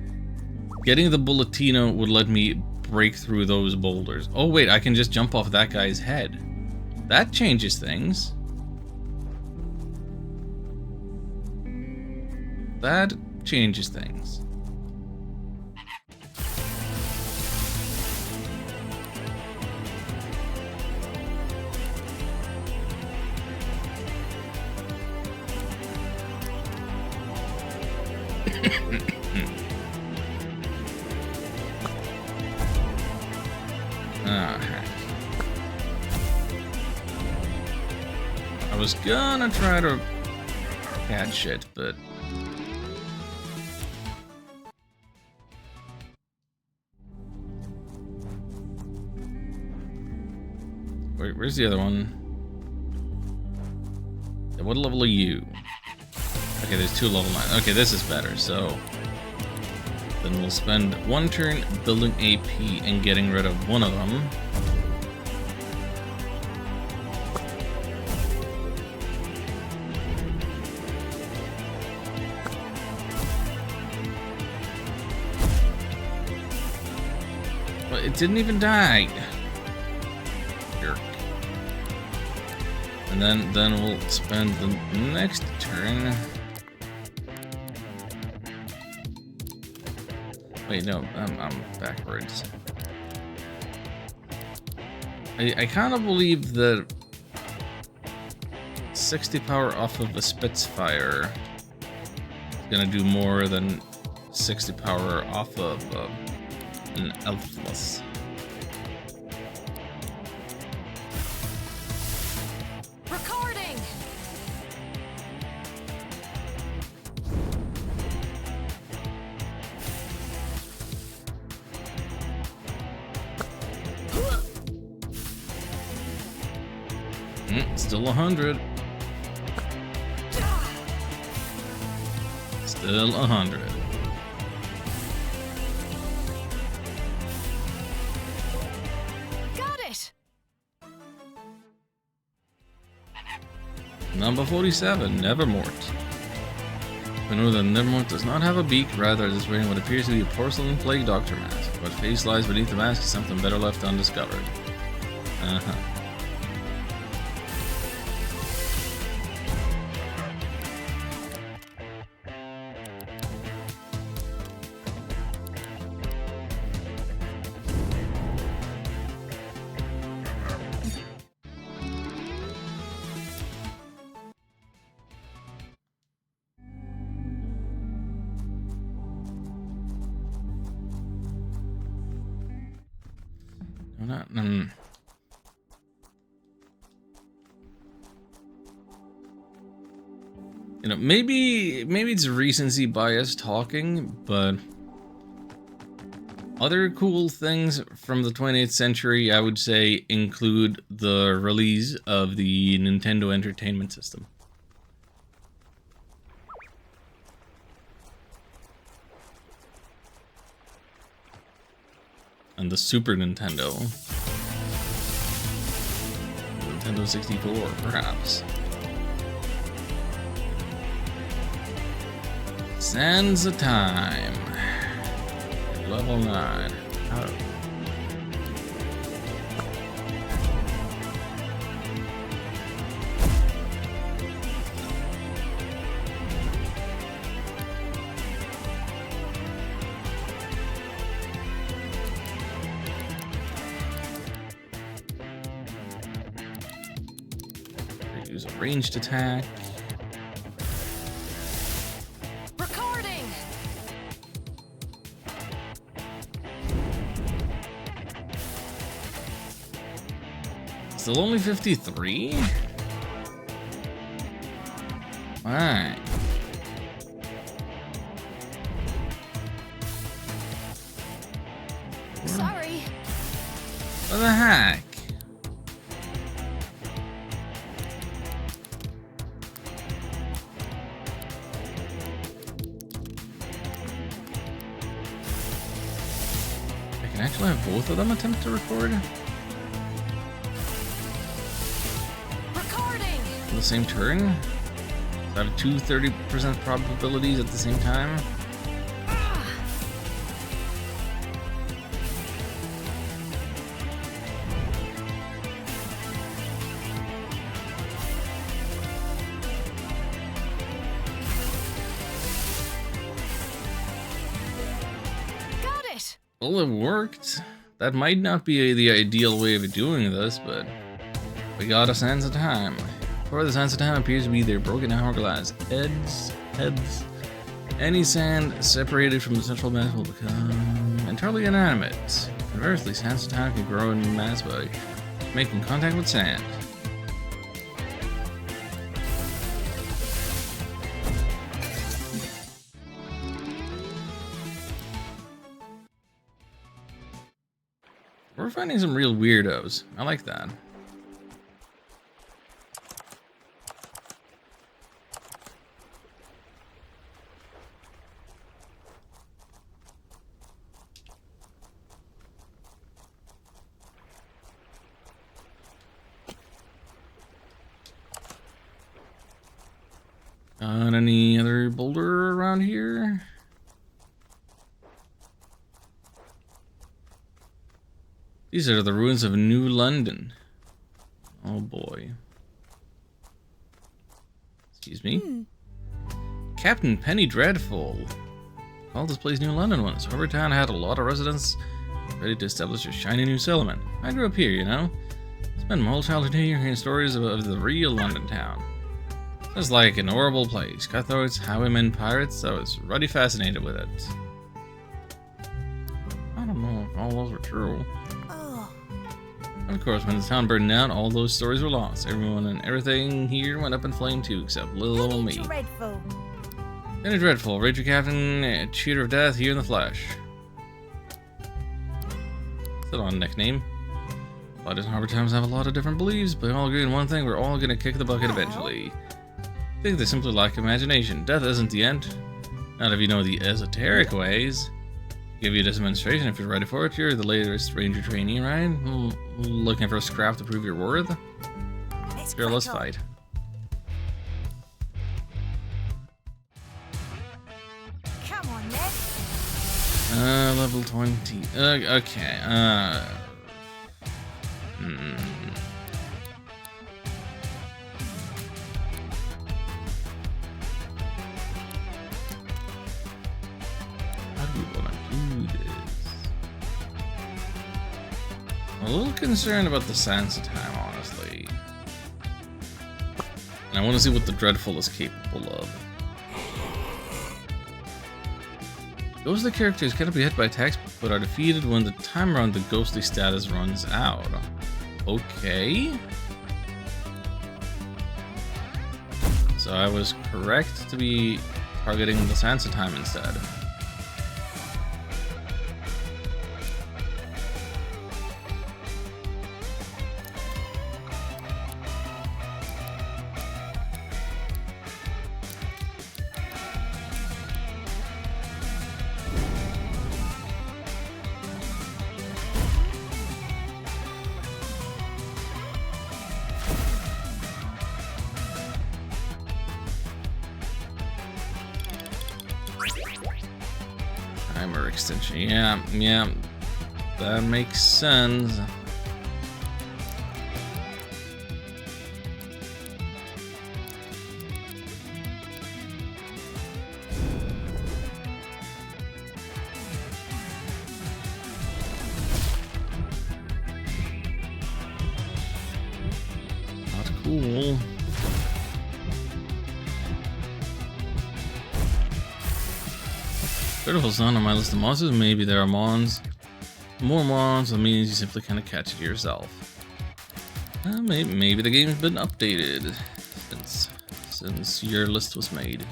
getting the Bulletino would let me break through those boulders. Oh wait, I can just jump off that guy's head. That changes things. That changes things. I was gonna try to catch it, but wait, where's the other one? Yeah, what level are you? Okay, there's 2 level 9. Okay, this is better, so Then we'll spend one turn building AP and getting rid of one of them. Well, it didn't even die. Jerk. And then we'll spend the next turn. Wait, no, I'm backwards. I kind of believe that 60 power off of a Spitfire is gonna do more than 60 power off of an Elfless. Recording. Still 100. Still 100. Got it. Number 47, Nevermort. We know that Nevermort does not have a beak, rather it is wearing what appears to be a porcelain plague doctor mask. What face lies beneath the mask is something better left undiscovered. Uh-huh. No, not, You know, maybe it's recency bias talking, but other cool things from the 20th century, I would say, include the release of the Nintendo Entertainment System. And the Super Nintendo. Nintendo 64, perhaps. Sands of Time. Level 9. Oh. Use a ranged attack. Recording. Still only 53? Why? Sorry. What the heck? I can actually have both of them attempt to record Recording. on the same turn? So I have two 30% probabilities at the same time? Got it. Well, it worked. That might not be the ideal way of doing this, but we got a Sands of Time. For the Sands of Time appears to be their broken hourglass heads. Any sand separated from the central mass will become entirely inanimate. Conversely, Sands of Time can grow in mass by making contact with sand. We're finding some real weirdos. I like that. Any other boulder around here? These are the ruins of New London. Oh boy. Excuse me. Captain Penny Dreadful called this place New London once. Every town had a lot of residents ready to establish a shiny new settlement. I grew up here, you know. Spent my whole childhood here hearing stories of the real London town. It's like an horrible place. Cutthroats, highwaymen, pirates. I was really fascinated with it. I don't know if all those were true. And of course, when the town burned down, all those stories were lost. Everyone and everything here went up in flame too, except little old me. Dreadful. Penny Dreadful, Ranger Captain, Cheater of Death, here in the flesh. Still on nickname. But in Harbor Towns have a lot of different beliefs, but all agree on one thing: we're all gonna kick the bucket eventually. I think they simply lack imagination. Death isn't the end. Not if you know the esoteric ways. Give you this demonstration if you're ready for it. You're the latest ranger trainee, right? Looking for a scrap to prove your worth? Sure, let's fight. Come on, then. Level 20. Okay. How do we want to do this? I'm a little concerned about the Sansa time, honestly. And I want to see what the Dreadful is capable of. Ghostly characters cannot be hit by attacks, but are defeated when the time around the ghostly status runs out. Okay. So I was correct to be targeting the Sansa time instead. Timer extension. Yeah. That makes sense. Not cool. Dreadful's not on my list of monsters. Maybe there are mons. More mons, that means you simply kind of catch it yourself. Maybe the game's been updated since your list was made.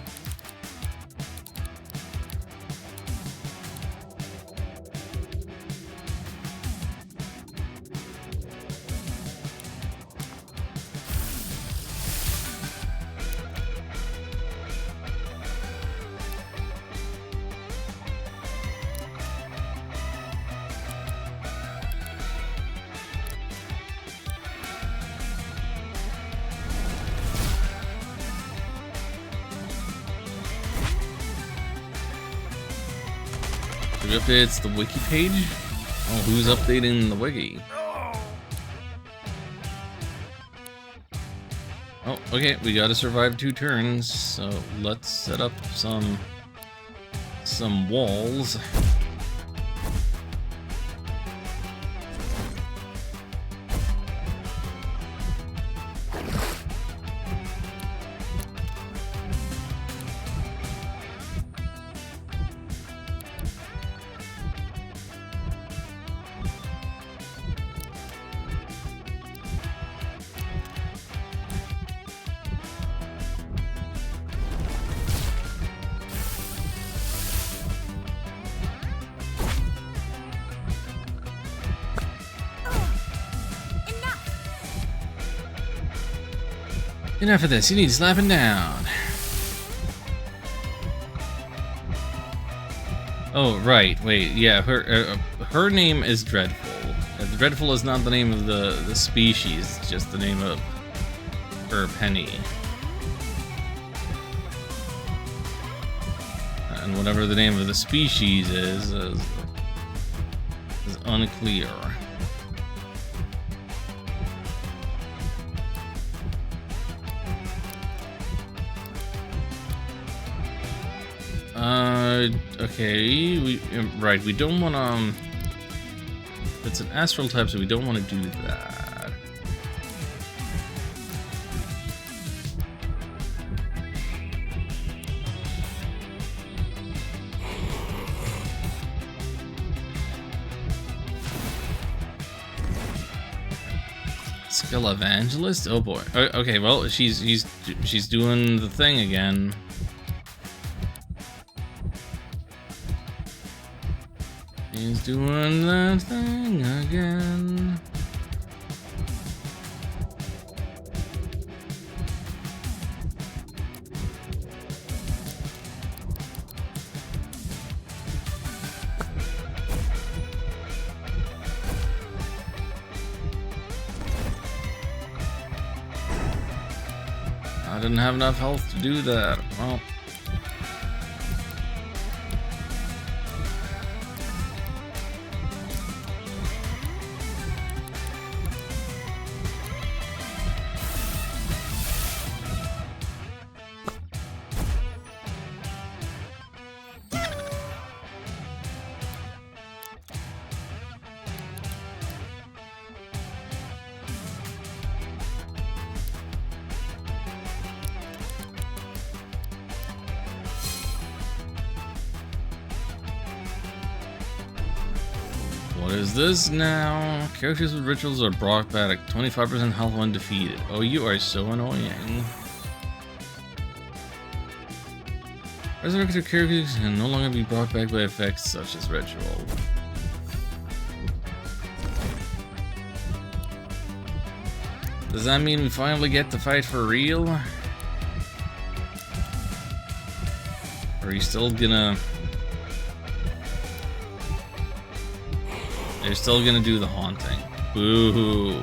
It updates the wiki page. Oh, who's updating the wiki? Oh, okay, we gotta survive 2 turns, so let's set up some walls. Enough of this, you need slapping down. Oh, right, wait, yeah, her name is Dreadful. Dreadful is not the name of the species, it's just the name of her Penny. and whatever the name of the species is unclear. Okay, we don't want to. It's an astral type, so we don't want to do that. Skill Evangelist? Oh boy. Okay, well, she's doing the thing again. He's doing that thing again. I didn't have enough health to do that. Well. What is this now? Characters with rituals are brought back at 25% health when defeated. Oh, you are so annoying. Resurrected characters can no longer be brought back by effects such as ritual. Does that mean we finally get to fight for real? Or are you still gonna... They're still gonna do the haunting. Boo-hoo.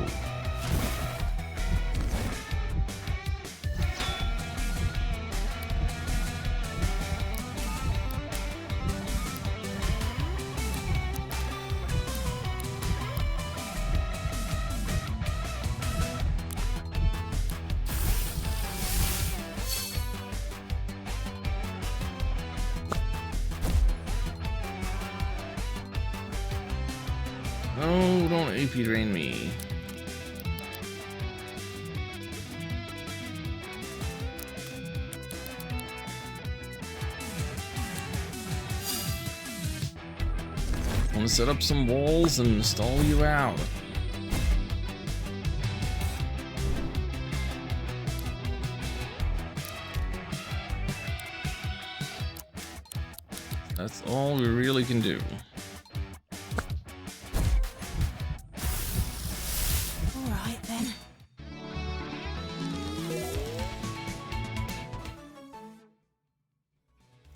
No, don't AP drain me. I'm gonna set up some walls and stall you out. That's all we really can do.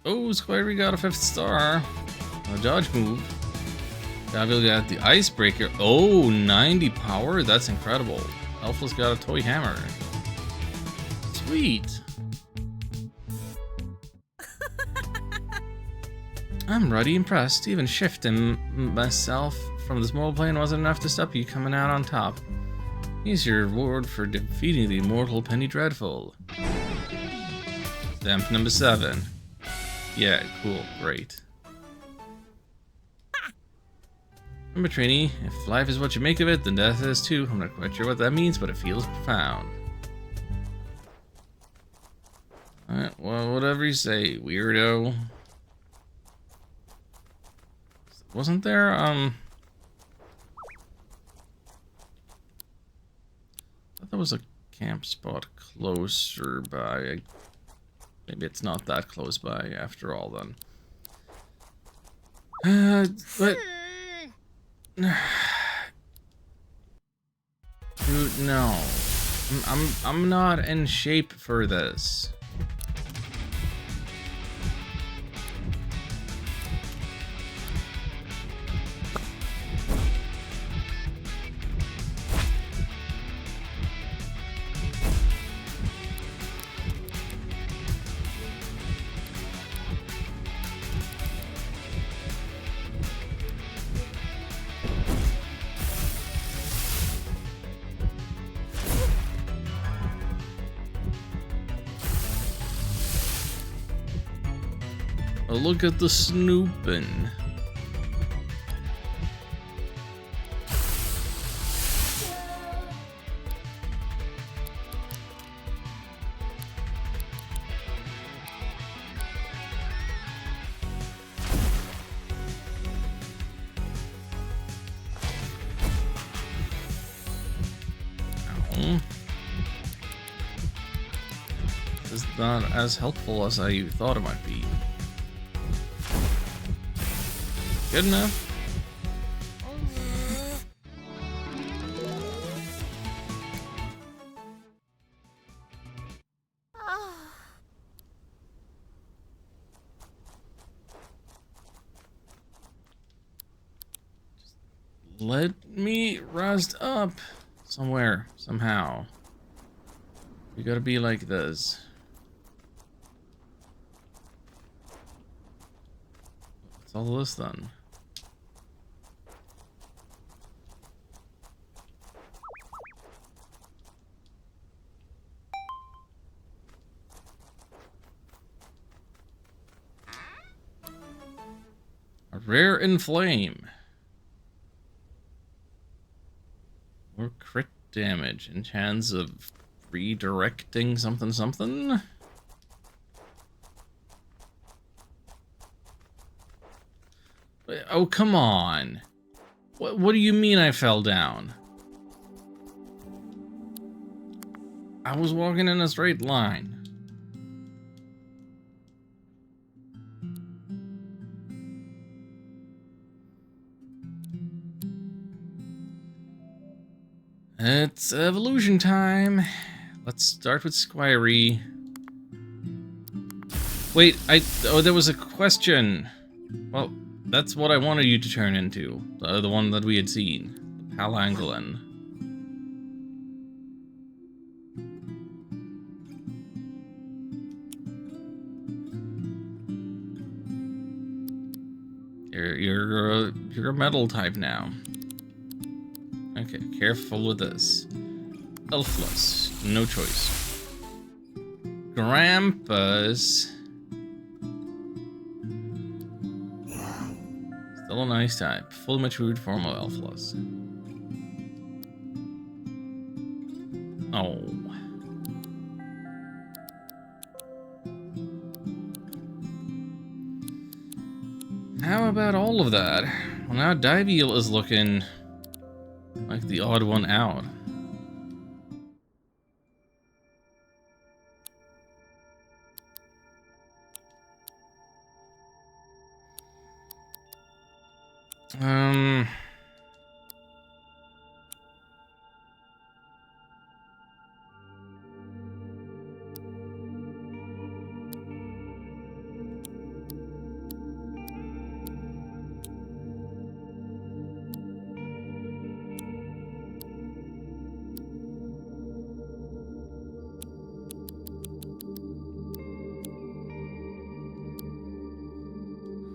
Oh, Squirey got a 5th star. A dodge move. Diveal got the icebreaker. Oh, 90 power? That's incredible. Alpha's got a toy hammer. Sweet. I'm really impressed. Even shifting myself from the small plane wasn't enough to stop you coming out on top. Here's your reward for defeating the immortal Penny Dreadful. Stamp number 7. Yeah, cool, great. Remember, trainee, if life is what you make of it, then death is too. I'm not quite sure what that means, but it feels profound. Alright, well, whatever you say, weirdo. Wasn't there, I thought there was a camp spot closer by. Maybe it's not that close by after all, then. But... Dude, no. I'm not in shape for this. look at the snooping. Is not as helpful as I thought it might be. Good enough. Let me rest up somewhere, somehow. We gotta be like this. What's all this then? A rare inflame. Or crit damage and chance of redirecting something something. Oh, come on. What do you mean I fell down? I was walking in a straight line. It's evolution time. Let's start with Squirey. Wait, oh, there was a question. Well, that's what I wanted you to turn into. The one that we had seen. The Palangolin. You're a metal type now. Okay, careful with this. Elfless, no choice. Grampus. Still a nice type. Full matured form of Elfless. Oh. How about all of that? Well, now Diveal is looking like the odd one out.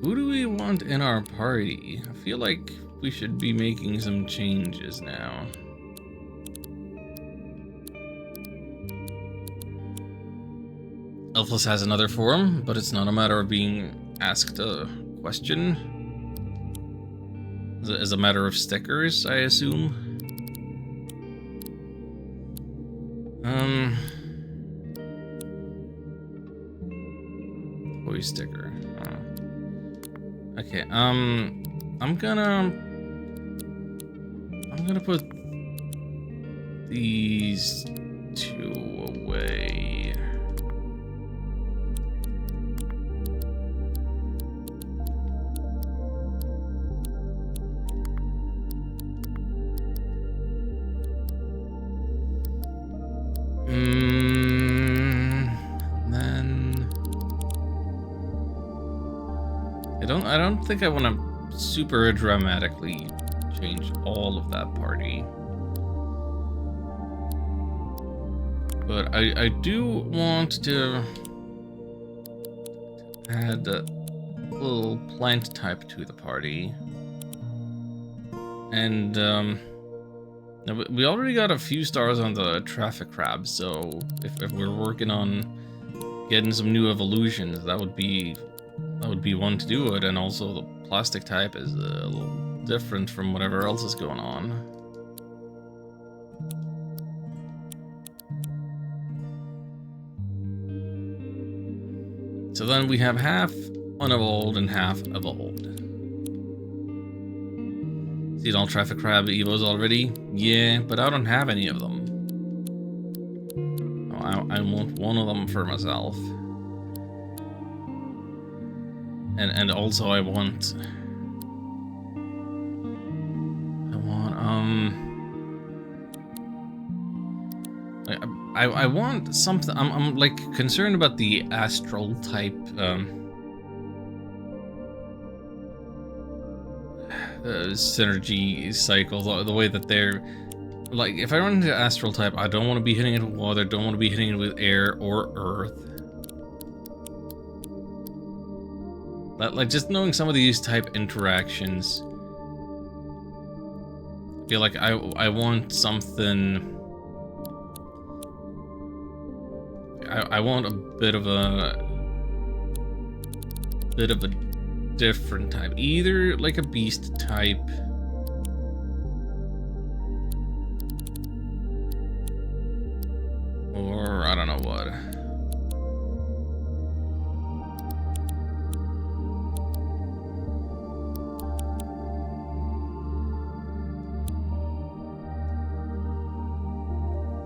Who do we want in our party? I feel like we should be making some changes now. Elfless has another form, but it's not a matter of being asked a question. As a matter of stickers, I assume. Toy sticker. Okay, I'm gonna put these two away. Then I don't think I want to super dramatically change all of that party. But I do want to add a little plant type to the party. And we already got a few stars on the traffic crab, so if we're working on getting some new evolutions, that would be that would be one to do it, and also the plastic type is a little different from whatever else is going on. So then we have half unevolved and half evolved. See all traffic crab evos already? Yeah, but I don't have any of them. Oh, I want one of them for myself. And also I want I want something. I'm like concerned about the astral type synergy cycle, the way that they're like. If I run into astral type, I don't want to be hitting it with water, don't want to be hitting it with air or earth. Like just knowing some of these type interactions, I feel like I want something. I want a bit of a different type, either like a beast type, or I don't know what.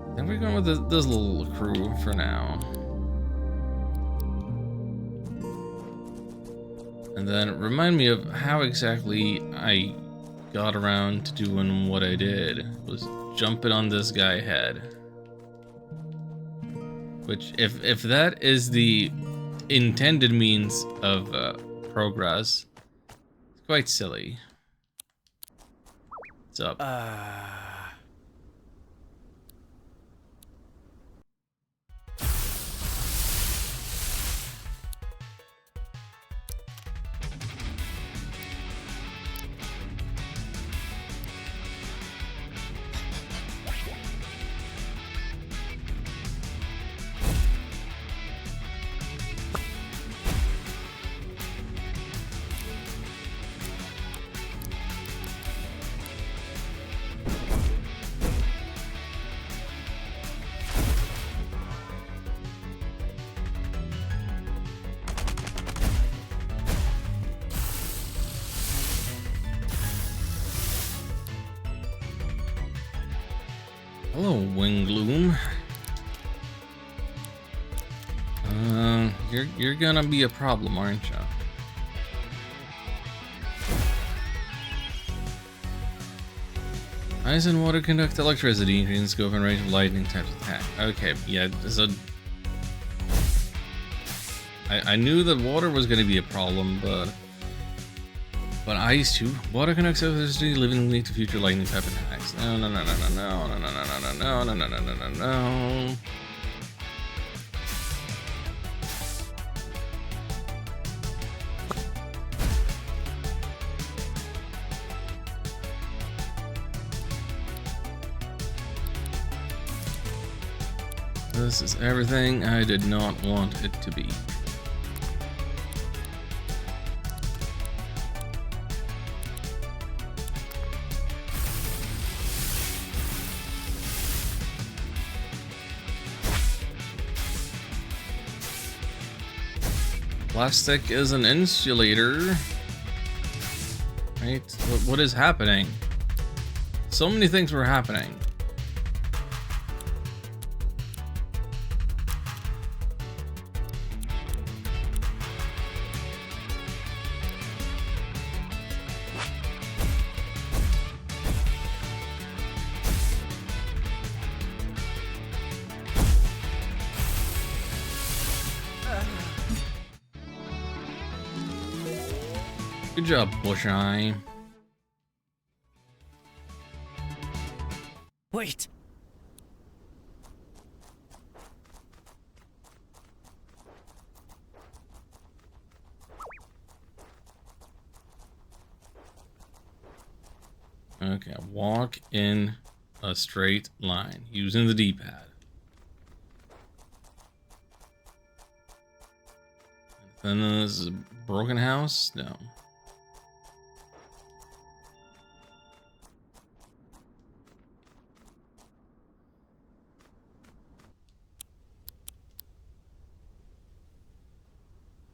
I think we're going with this little crew for now. And then remind me of how exactly I got around to doing what I did. Was jumping on this guy head. Which, if that is the intended means of progress, it's quite silly. What's up? Hello, Wingloom. You're gonna be a problem, aren't you? Ice and water conduct electricity, increasing scope and range of lightning types of attack. Okay, yeah, so I knew that water was gonna be a problem, but ice too. Water conducts electricity, living link to future lightning type attacks. No. This is everything I did not want it to be. Plastic is an insulator. Right? What is happening? So many things were happening. Good job, Busheye. Wait. Okay, walk in a straight line using the D-pad. And then this is broken house? No.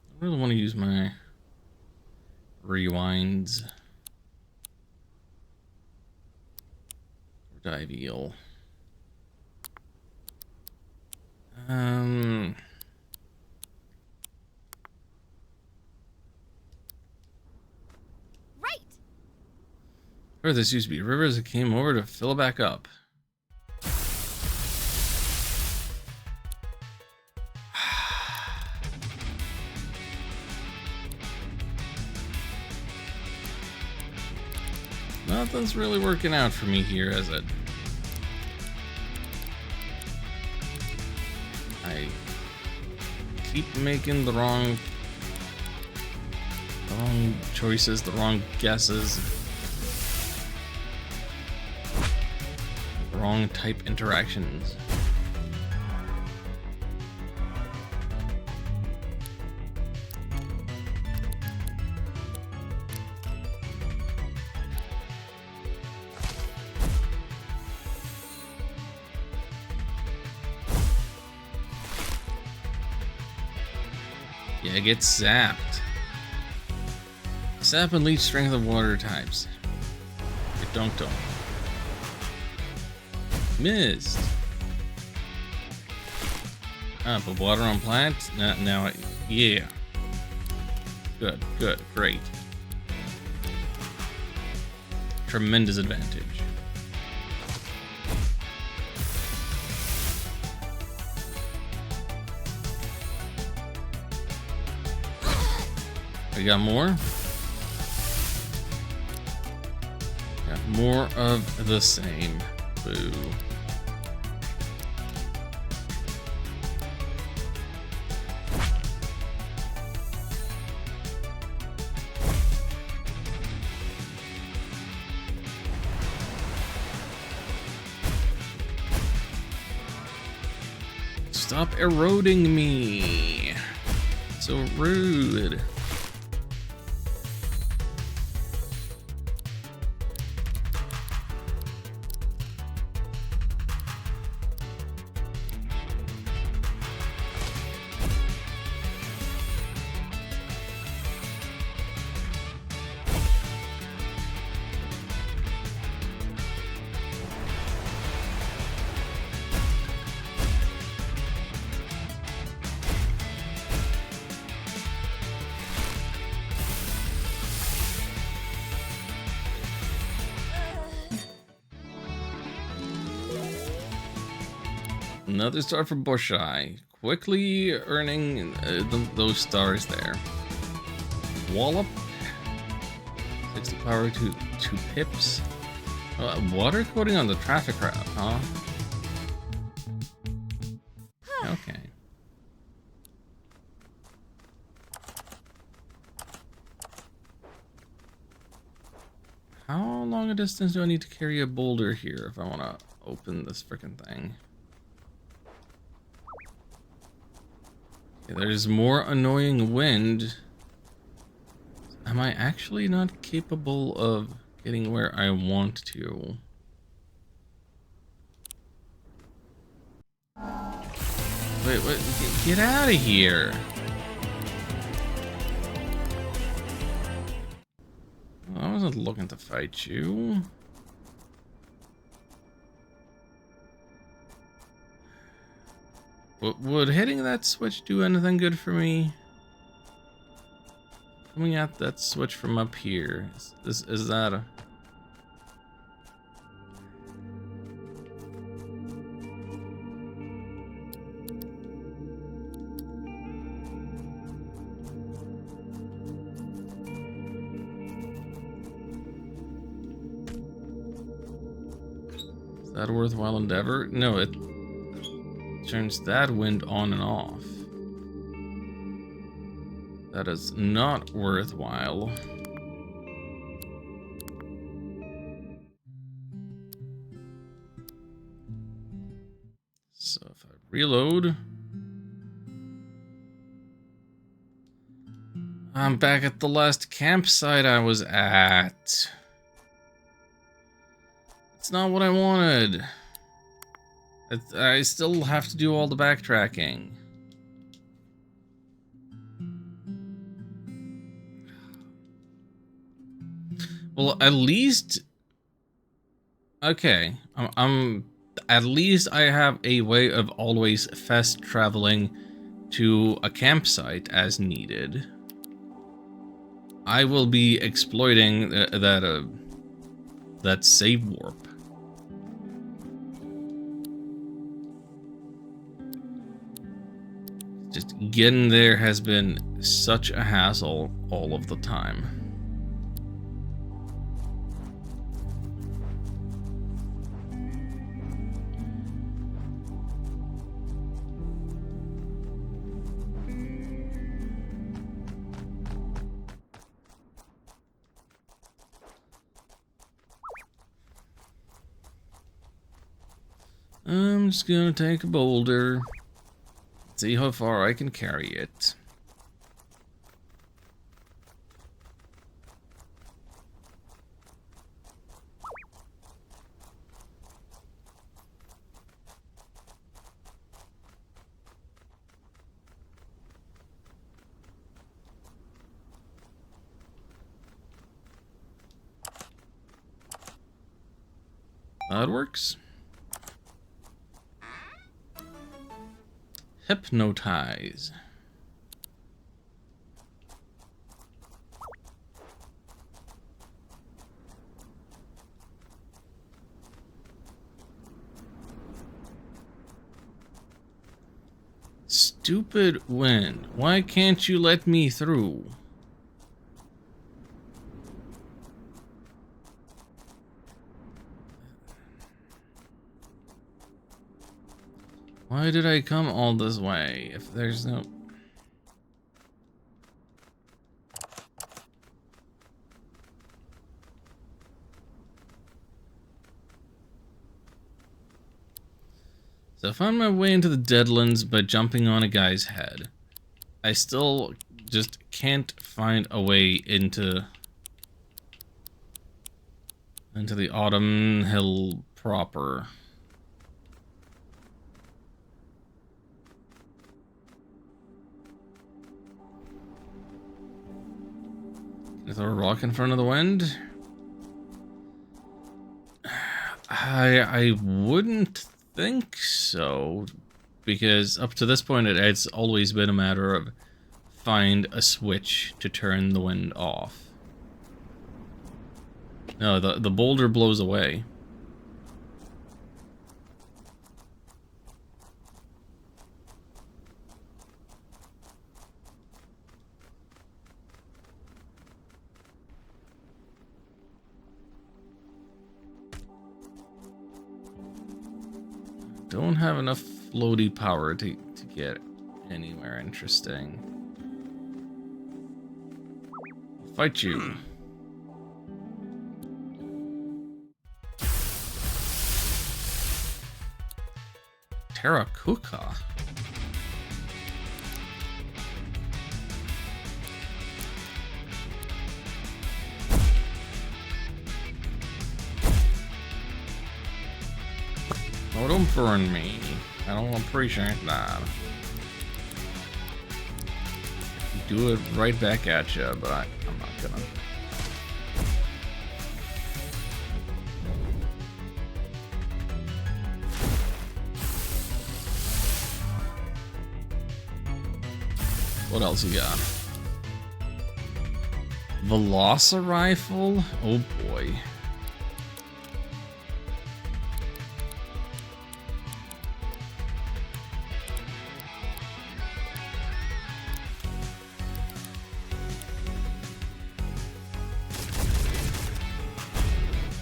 I really want to use my rewinds. Diveal. Right. Where this used to be rivers that came over to fill it back up. Nothing's really working out for me here, is it? I keep making the wrong choices, the wrong guesses, the wrong type interactions. Yeah, get zapped. Sap and leech strength of water types. Don't. Missed. Ah, but water on plants? Now, yeah. Good, great. Tremendous advantage. We got more? Got more of the same. Boo. Stop eroding me. So rude. Another star for Busheye. Quickly earning those stars there. Wallop. 60 power to 2 pips. Water coating on the traffic route, huh? Okay. How long a distance do I need to carry a boulder here if I want to open this frickin' thing? Okay, there's more annoying wind. Am I actually not capable of getting where I want to? Wait, get out of here. I wasn't looking to fight you. Would hitting that switch do anything good for me? Coming at that switch from up here, is that a... Is that a worthwhile endeavor? No, it turns that wind on and off. That is not worthwhile. So if I reload... I'm back at the last campsite I was at. It's not what I wanted. I still have to do all the backtracking. Well, at least... Okay, I'm at least I have a way of always fast traveling to a campsite as needed. I will be exploiting that save warp. Just getting there has been such a hassle all of the time. I'm just gonna take a boulder, see how far I can carry it. That works. Hypnotize. Stupid wind. Why can't you let me through? Why did I come all this way if there's no... So I found my way into the Deadlands by jumping on a guy's head. I still just can't find a way into the Autumn Hill proper. Is there a rock in front of the wind? I wouldn't think so, because up to this point it's always been a matter of find a switch to turn the wind off. No, the boulder blows away. Don't have enough floaty power to get anywhere interesting. I'll fight you. Terrakuka. Oh, don't burn me. I don't appreciate that. Do it right back at you, but I'm not gonna. What else you got? Velocirifle? Oh boy.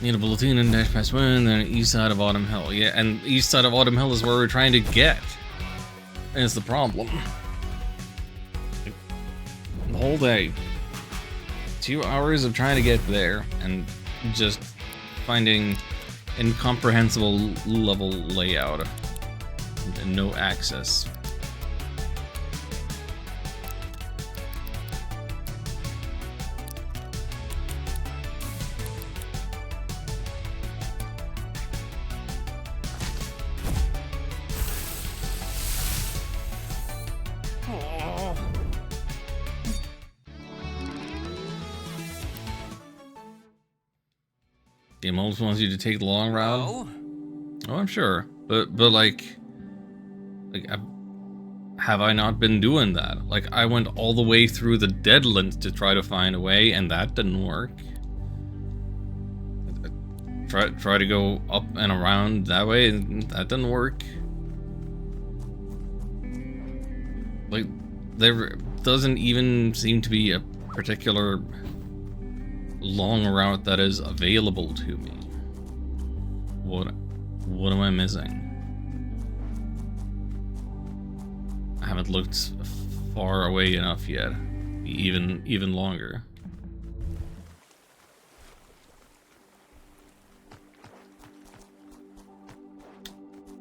Need a bulletin and dash past wind, then east side of Autumn Hill. Yeah, and east side of Autumn Hill is where we're trying to get. And it's the problem. The whole day. 2 hours of trying to get there and just finding incomprehensible level layout and no access. Game always wants you to take the long route. Oh? Oh, I'm sure. But like, have I not been doing that? Like, I went all the way through the Deadlands to try to find a way, and that didn't work. Try to go up and around that way, and that didn't work. Like, there doesn't even seem to be a particular long route that is available to me. What am I missing? I haven't looked far away enough yet. Even longer.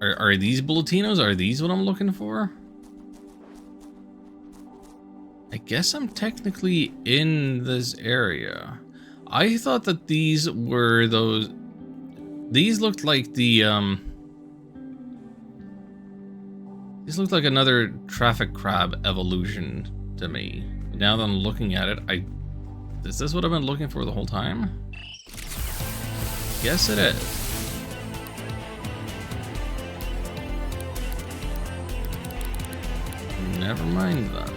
Are these Bulletinos? Are these what I'm looking for? I guess I'm technically in this area. I thought that these were those... These looked like the, These looked like another traffic crab evolution to me. Now that I'm looking at it, is this what I've been looking for the whole time? Yes, it is. Never mind that.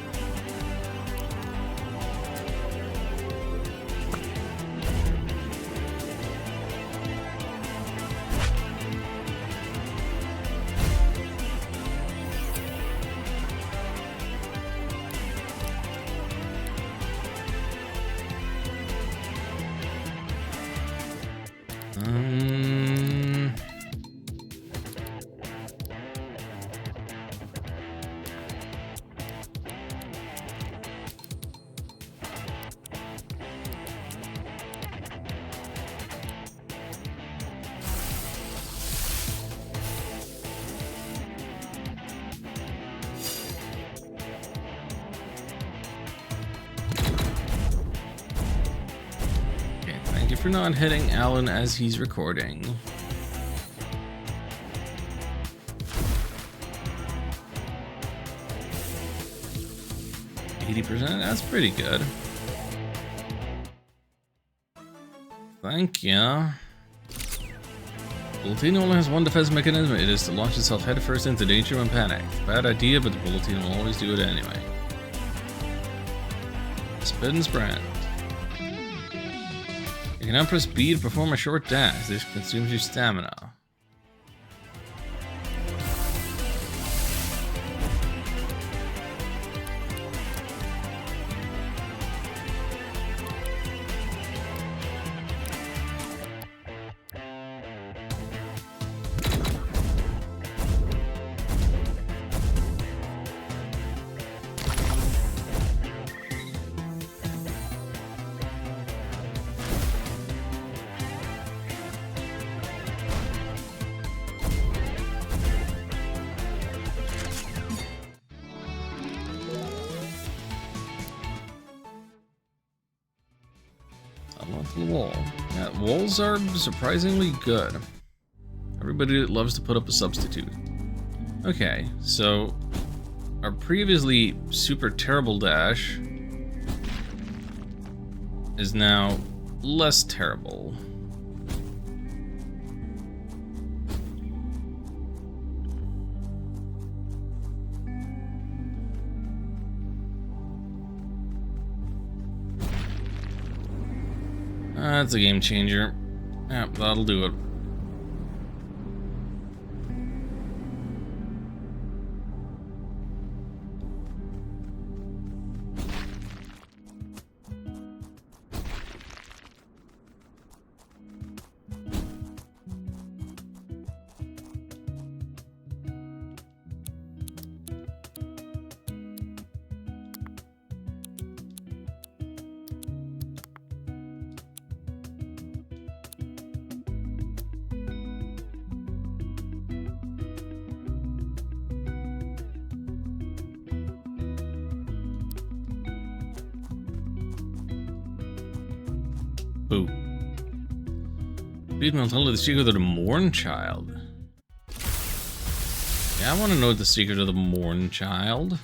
For not hitting Alan as he's recording. 80%, that's pretty good. Thank you. Bulletin only has one defense mechanism. It is to launch itself headfirst into danger when panicked. Bad idea, but the Bulletin will always do it anyway. Spit and sprint. You can now press B to perform a short dash. This consumes your stamina. The wall. Yeah, walls are surprisingly good. Everybody loves to put up a substitute. Okay, so our previously super terrible dash is now less terrible. That's a game changer. Yep, that'll do it. Boo. Please tell the secret of the Morn Child. Yeah, I want to know the secret of the Morn Child.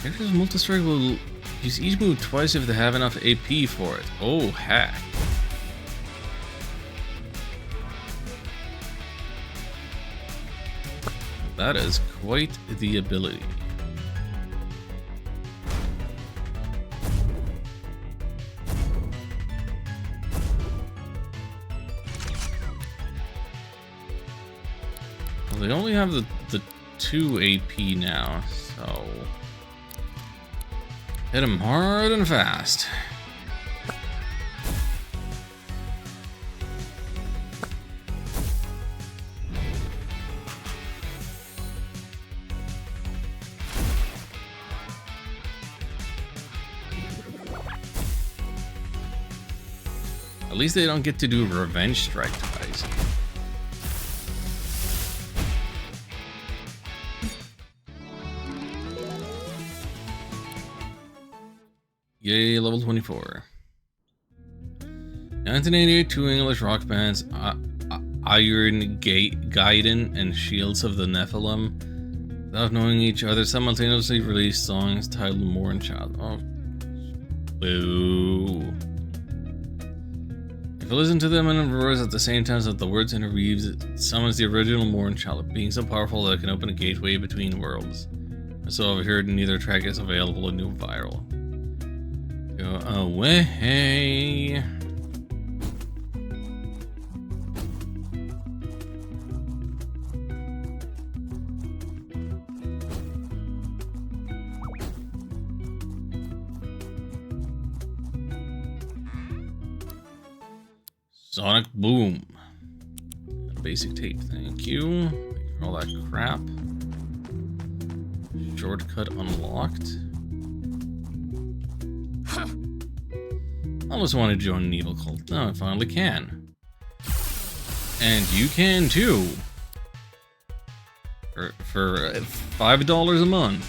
Characters with multi-strike will use each move twice if they have enough AP for it. Oh, heck. That is quite the ability. Well, they only have the 2 AP now, so hit him hard and fast. At least they don't get to do Revenge Strike twice. Yay, level 24. 1988, 2 English rock bands, Iron Gaiden and Shields of the Nephilim, without knowing each other, simultaneously released songs titled Mourn Child. Oh, boo. If you listen to them in reverse at the same time as the words interweaves, it summons the original Mourn Child, being so powerful that it can open a gateway between worlds. So I've heard neither track is available in new viral. Go away. Sonic Boom. Basic tape, thank you. Thank you for all that crap. Shortcut unlocked. I almost want to join an evil cult. Now I finally can. And you can too. For $5 a month.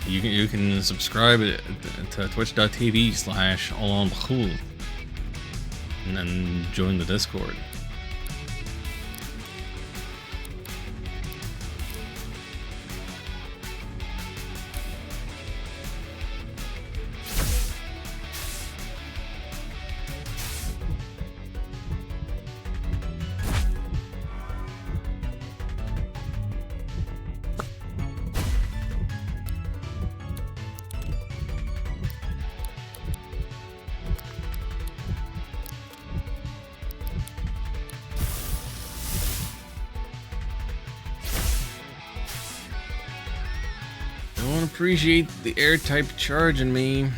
You can subscribe to twitch.tv/alloncool and then join the Discord. Appreciate the air type charging me.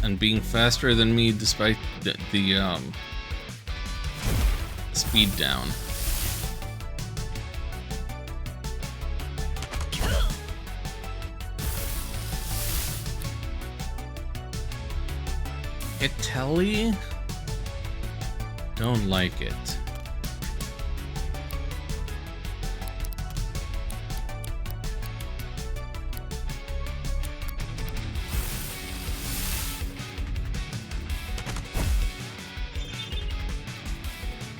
And being faster than me despite the speed down. Italy? Don't like it.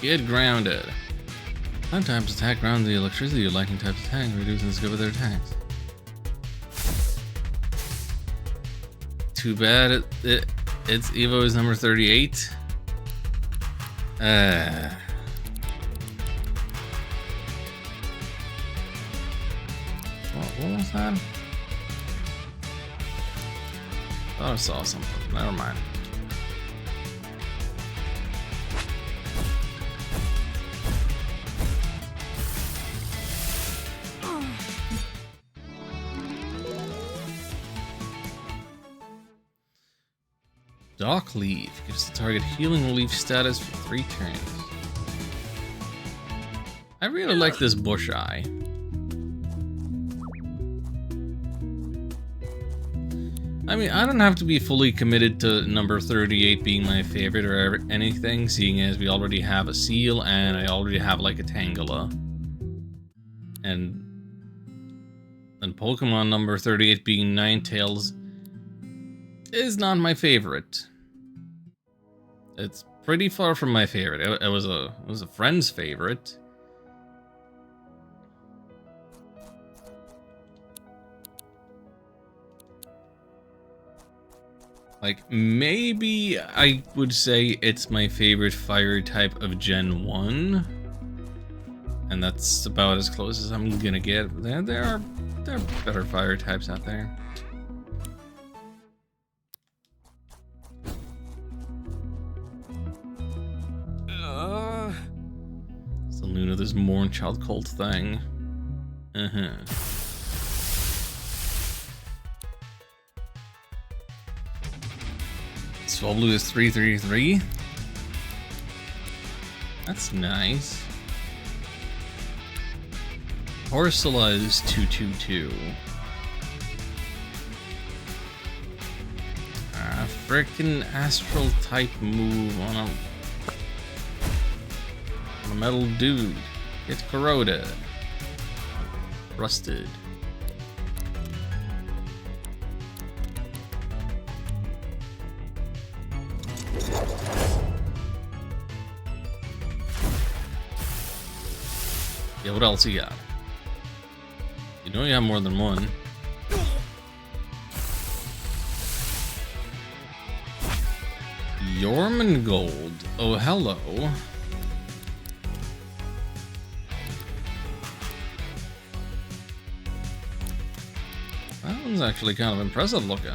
Get grounded. Sometimes attack ground the electricity of liking types of attacks, reducing the scope of their attacks. Too bad it's Evo is number 38. What was that? Thought I saw something. Never mind. Dock Leaf gives the target healing relief status for 3 turns. I really like this bush eye. I mean, I don't have to be fully committed to number 38 being my favorite or anything, seeing as we already have a seal and I already have like a Tangela. And And Pokemon number 38 being Ninetales is not my favorite. It's pretty far from my favorite. It was a friend's favorite. Like, maybe I would say it's my favorite fire type of Gen 1. And that's about as close as I'm gonna get. There are better fire types out there. Still new to this Mournchild cult thing. Swablu is 333. That's nice. Horsula is 222. Frickin' astral type move on a metal dude. It's corroded. Rusted. Yeah, what else you got? You know you have more than one. Jormungand. Oh, hello. That one's actually kind of impressive looking.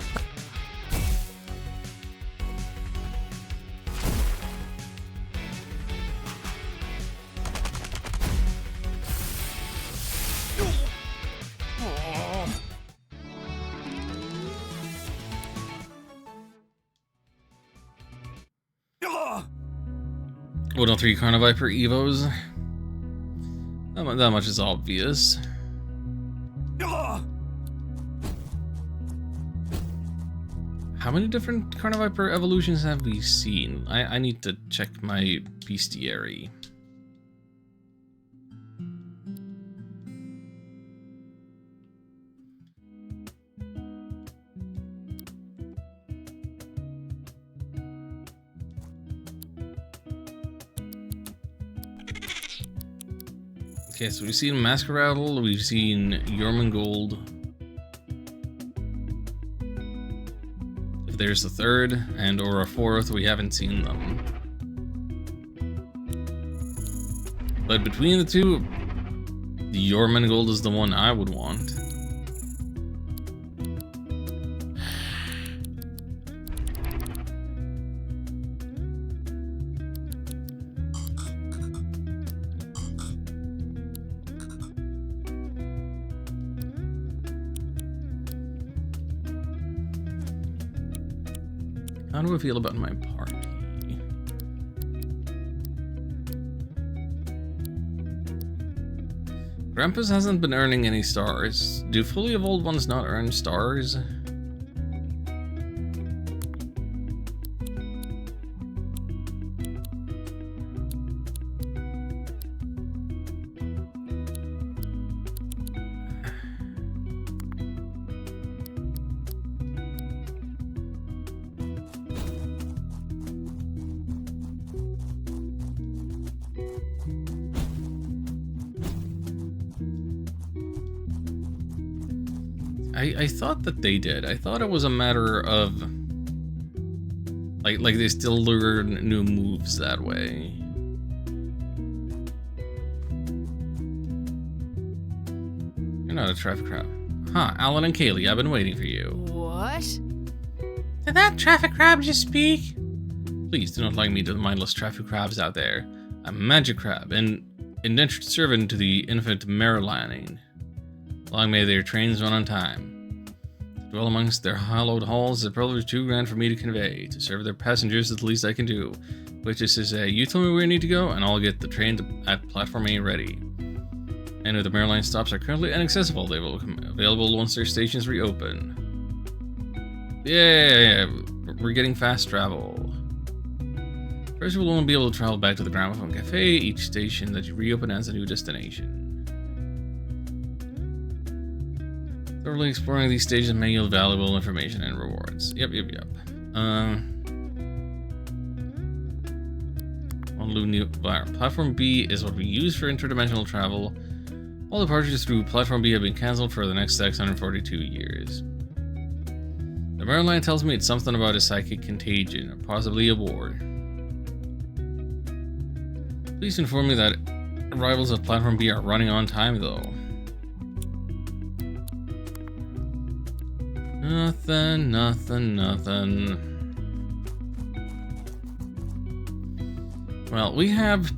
What on 3 Carniviper Evos? That much is obvious. How many different Carniviper evolutions have we seen? I need to check my bestiary. Okay, so we've seen Masqueraddle, we've seen Jormungand. If there's a third and or a fourth, we haven't seen them. But between the two, the Jormungand is the one I would want. How do I feel about my party? Grampus hasn't been earning any stars. Do fully evolved ones not earn stars? I thought that they did. I thought it was a matter of like they still learn new moves that way. You're not a traffic crab. Huh, Alan and Kaylee, I've been waiting for you. What? Did that traffic crab just speak? Please do not like me to the mindless traffic crabs out there. I'm a magic crab, and indentured servant to the infant Mariline. Long may their trains run on time. To dwell amongst their hallowed halls is a privilege too grand for me to convey. To serve their passengers is the least I can do. Which is to say, you tell me where I need to go, and I'll get the train at platform A ready. And if the Mariline stops are currently inaccessible, they will become available once their stations reopen. Yeah, we're getting fast travel. First, we'll only be able to travel back to the Gramophone Cafe. Each station that you reopen has a new destination. Thoroughly exploring these stages may yield valuable information and rewards. Yep. Platform B is what we use for interdimensional travel. All departures through Platform B have been cancelled for the next 642 years. The mirror line tells me it's something about a psychic contagion, or possibly a ward. Please inform me that arrivals at Platform B are running on time, though. Nothing. Well, we have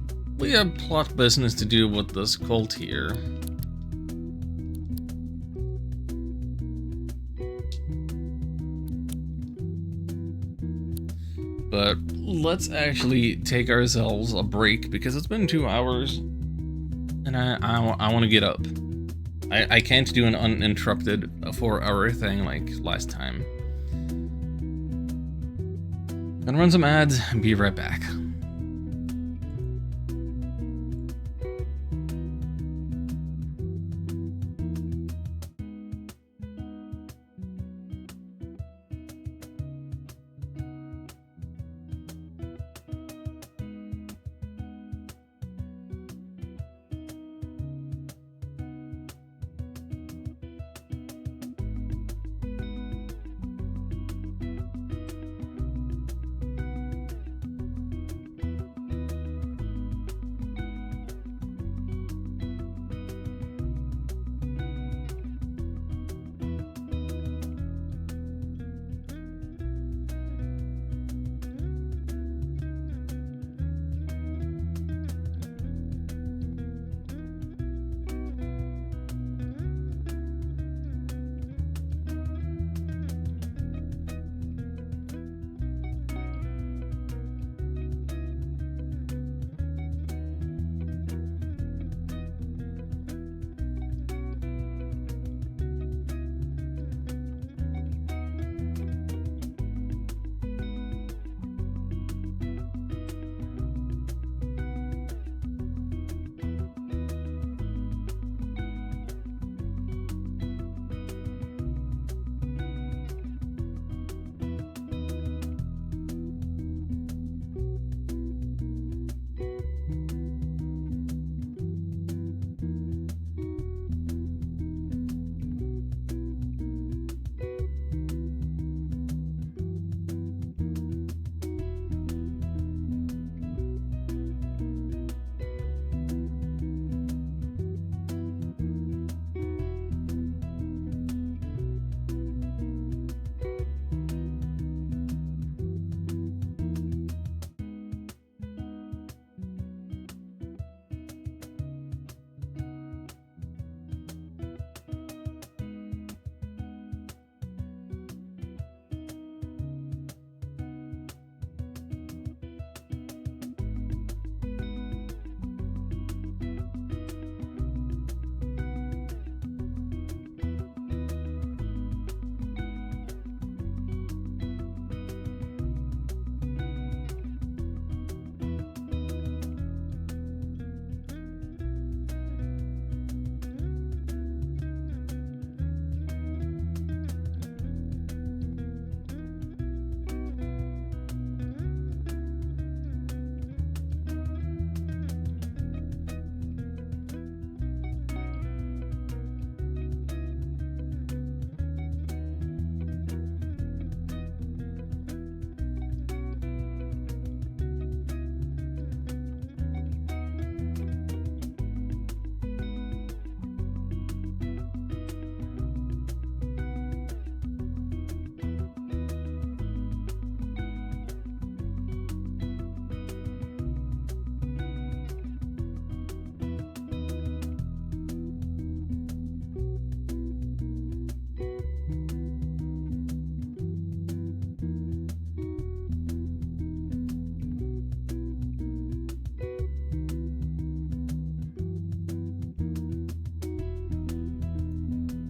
plot business to do with this cult here. But let's actually take ourselves a break because it's been 2 hours and I want to get up. I can't do an uninterrupted 4-hour thing like last time. Gonna run some ads and be right back.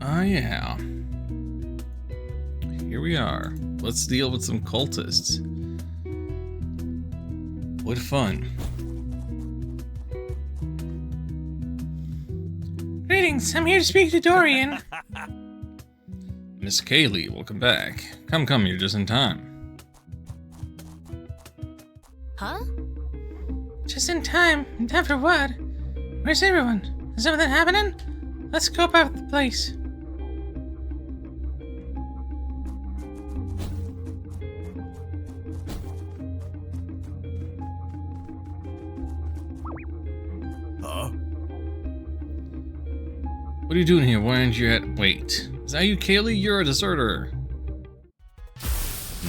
Oh yeah. Here we are. Let's deal with some cultists. What fun. Greetings, I'm here to speak to Dorian. Miss Kaylee, welcome back. Come, you're just in time. Huh? Just in time. In time for what? Where's everyone? Is something happening? Let's scope out the place. Huh? What are you doing here? Why aren't you at... Wait. Is that you, Kaylee? You're a deserter.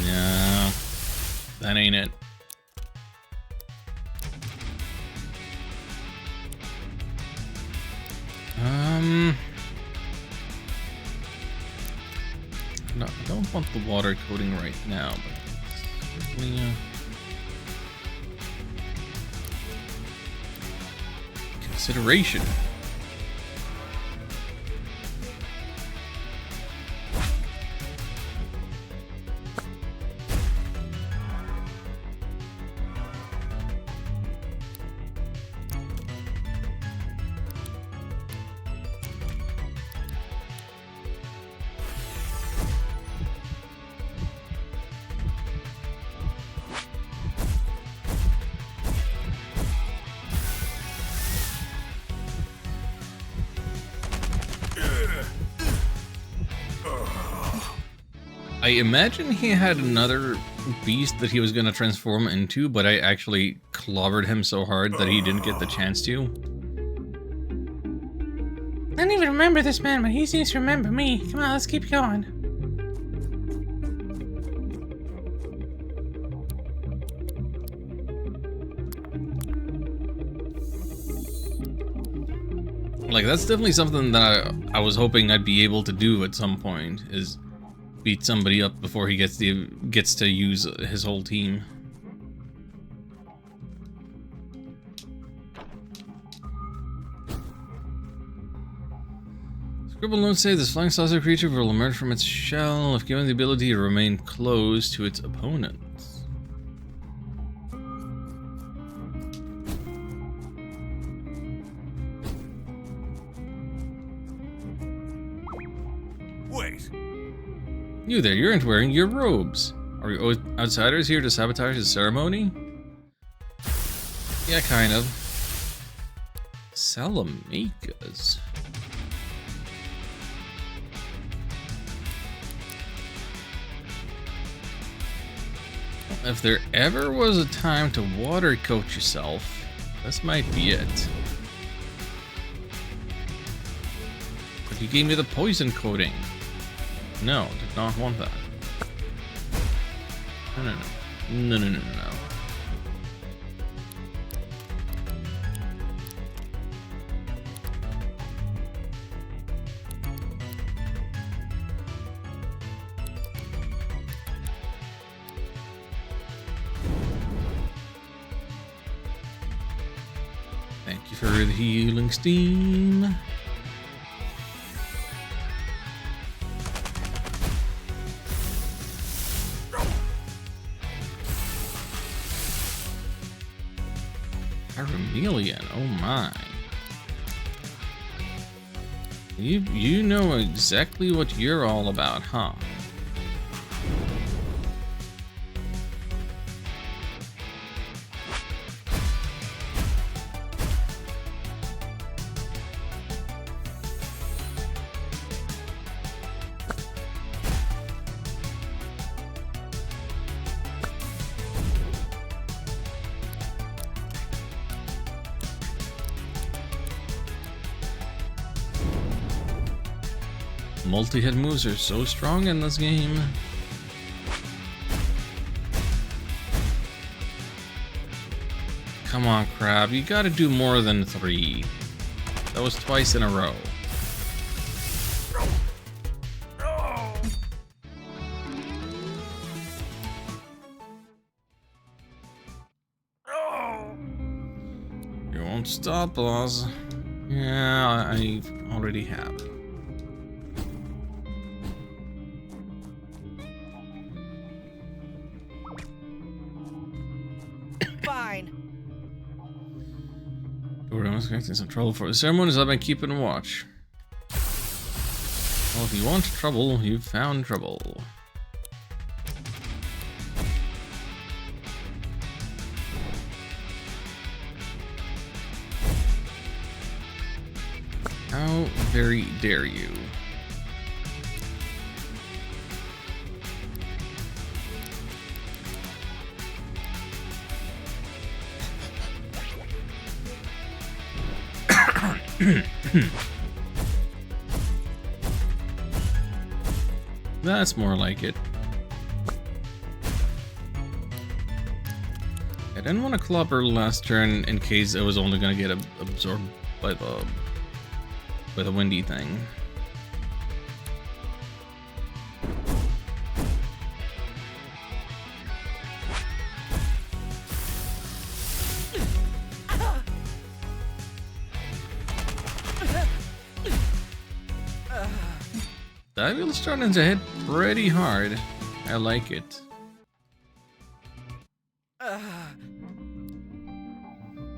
No. That ain't it. No, I don't want the water coating right now, but certainly, consideration. I imagine he had another beast that he was going to transform into, but I actually clobbered him so hard that he didn't get the chance to. I don't even remember this man, but he seems to remember me. Come on, let's keep going. Like, that's definitely something that I was hoping I'd be able to do at some point, is beat somebody up before he gets to use his whole team. Scribble notes say this flying saucer creature will emerge from its shell if given the ability to remain close to its opponents. Wait. You there, you aren't wearing your robes. Are you outsiders here to sabotage the ceremony? Yeah, kind of. Salamakas. If there ever was a time to water coat yourself, this might be it. But you gave me the poison coating. No, did not want that. No. Thank you for the healing steam. Paramelian, oh my. You know exactly what you're all about, huh? Multi-hit moves are so strong in this game. Come on, Crab, you gotta do more than 3. That was twice in a row. You won't stop us. Yeah, I already have. Fine. We're expecting some trouble for the ceremonies. I've been keeping watch. Well, if you want trouble, you've found trouble. How very dare you? That's more like it. I didn't want to clobber last turn in case it was only going to get absorbed by the windy thing. Diveal's starting to hit pretty hard. I like it.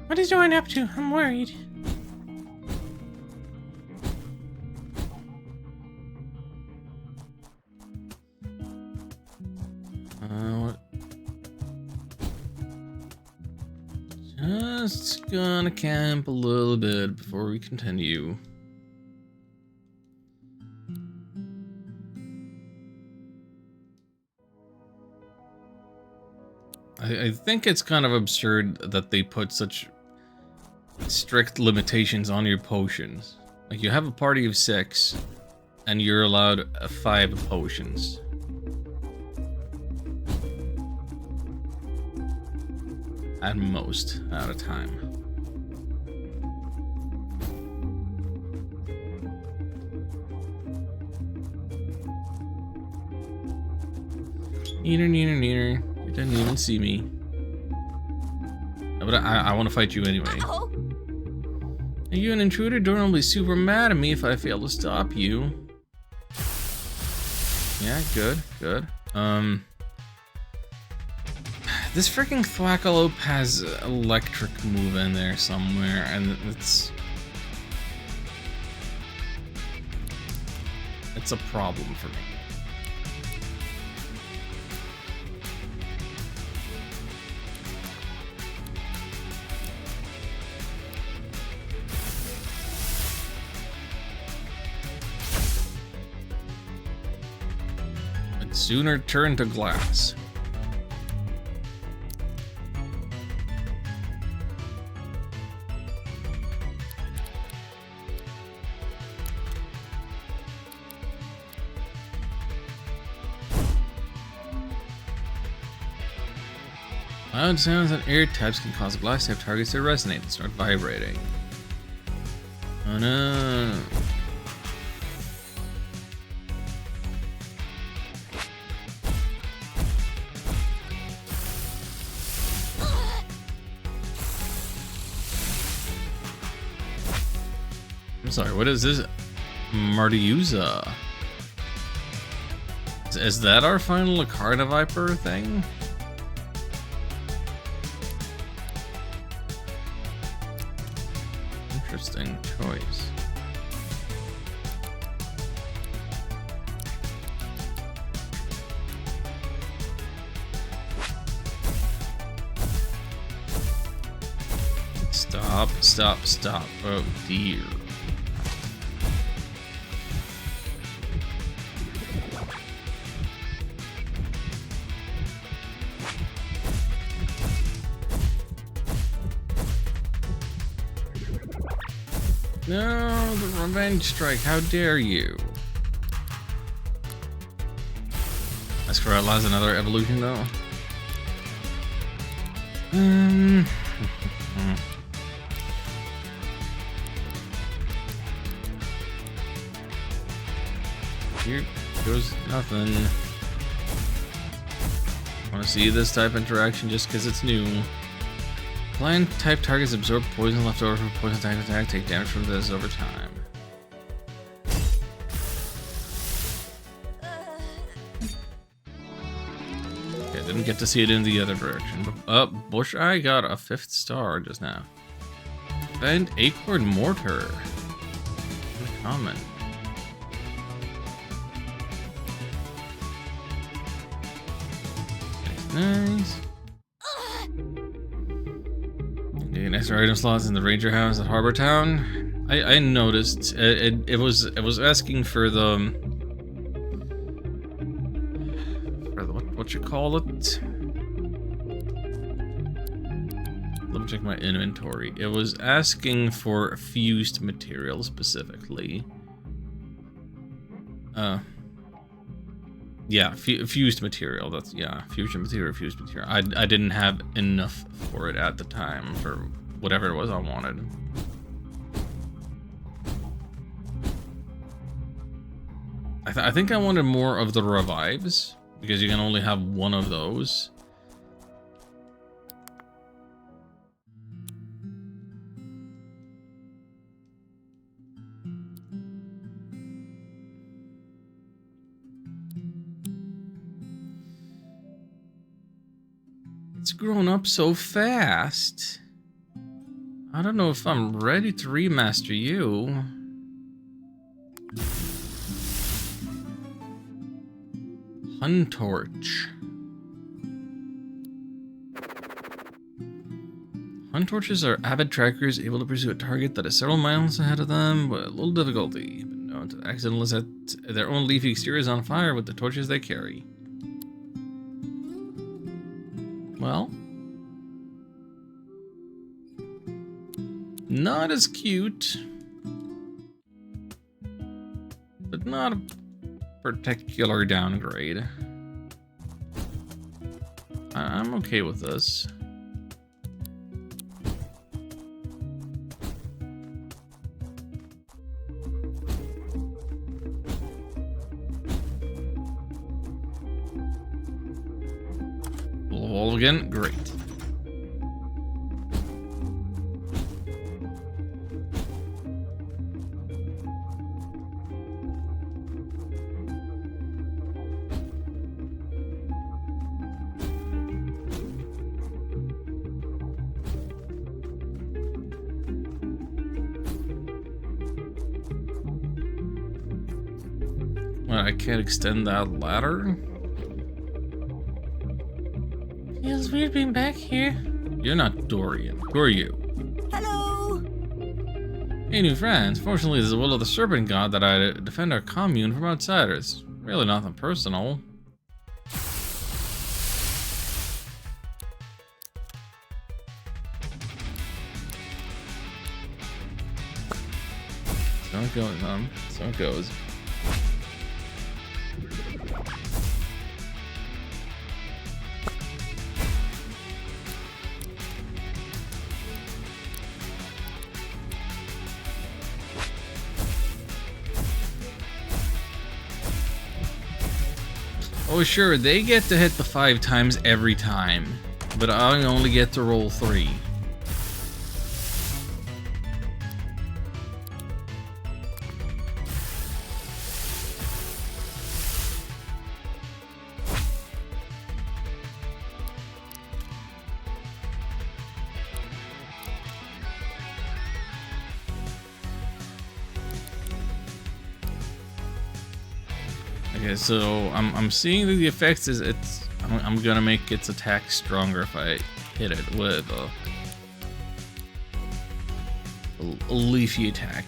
What is Joanne up to? I'm worried. What? Just gonna camp a little bit before we continue. I think it's kind of absurd that they put such strict limitations on your potions. Like, you have a party of 6, and you're allowed 5 potions. At most, at a time. Neener, neener, neener. You didn't even see me. But I want to fight you anyway. Uh-oh. Are you an intruder? Doran will be super mad at me if I fail to stop you. Yeah, good, good. This freaking Thwackalope has electric move in there somewhere, and it's a problem for me. I'd sooner turn to glass. Loud sounds and air types can cause glass type targets to resonate and start vibrating. Oh no. I'm sorry, what is this? Martiuza. Is that our final Lacarda Viper thing? Interesting choice. Stop, stop, stop. Oh dear. No, the revenge strike, how dare you? Escarella has another evolution though. Here goes nothing. Want to see this type interaction just because it's new. Blind type targets absorb poison left over from poison type attack, take damage from this over time. Okay, didn't get to see it in the other direction. Bush Eye got a 5th star just now. And Acorn Mortar. Common. Nice. Getting extra item slots in the Ranger House at Harbor Town. I noticed it was asking for the what you call it. Let me check my inventory. It was asking for fused material specifically. Yeah, fused material. That's, yeah, fusion material, fused material. I didn't have enough for it at the time for whatever it was I wanted. I think I wanted more of the revives because you can only have one of those. It's grown up so fast. I don't know if I'm ready to remaster you. Huntorch. Huntorches are avid trackers able to pursue a target that is several miles ahead of them with little difficulty, but known to accidentally set their own leafy exteriors on fire with the torches they carry. Well, not as cute, but not a particular downgrade. I'm okay with this. Evolve again, great. Well, I can't extend that ladder. Feels weird being back here. You're not Dorian. Who are you? Hello. Hey, new friends. Fortunately, it is the will of the Serpent God that I defend our commune from outsiders. Really nothing personal. So it goes, so it goes. Oh sure, they get to hit the 5 times every time, but I only get to roll 3. Okay, so I'm seeing that the effects is I'm gonna make its attack stronger if I hit it with a leafy attack.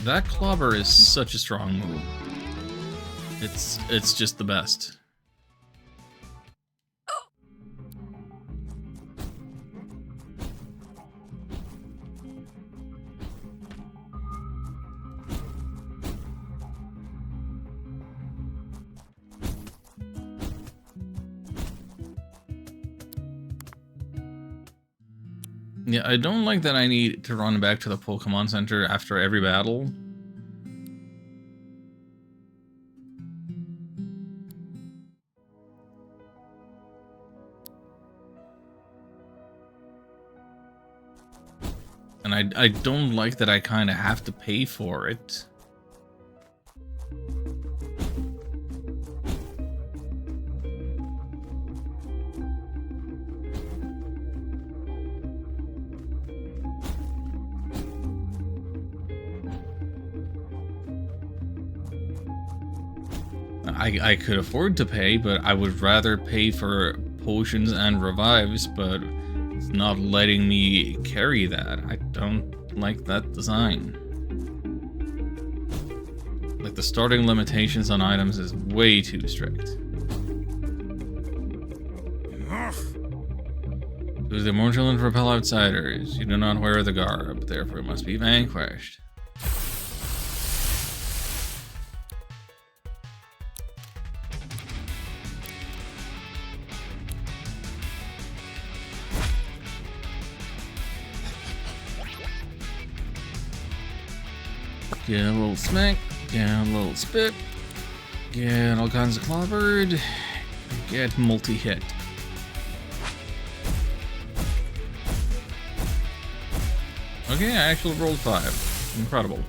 That clobber is such a strong move. It's just the best. Yeah, I don't like that I need to run back to the Pokemon Center after every battle. And I don't like that I kind of have to pay for it. I could afford to pay, but I would rather pay for potions and revives, but it's not letting me carry that. I don't like that design. Like, the starting limitations on items is way too strict. Use the immortal and repel outsiders. You do not wear the garb, therefore must be vanquished. Get a little smack, get a little spit, get all kinds of clobbered, get multi-hit. Okay, I actually rolled 5. Incredible.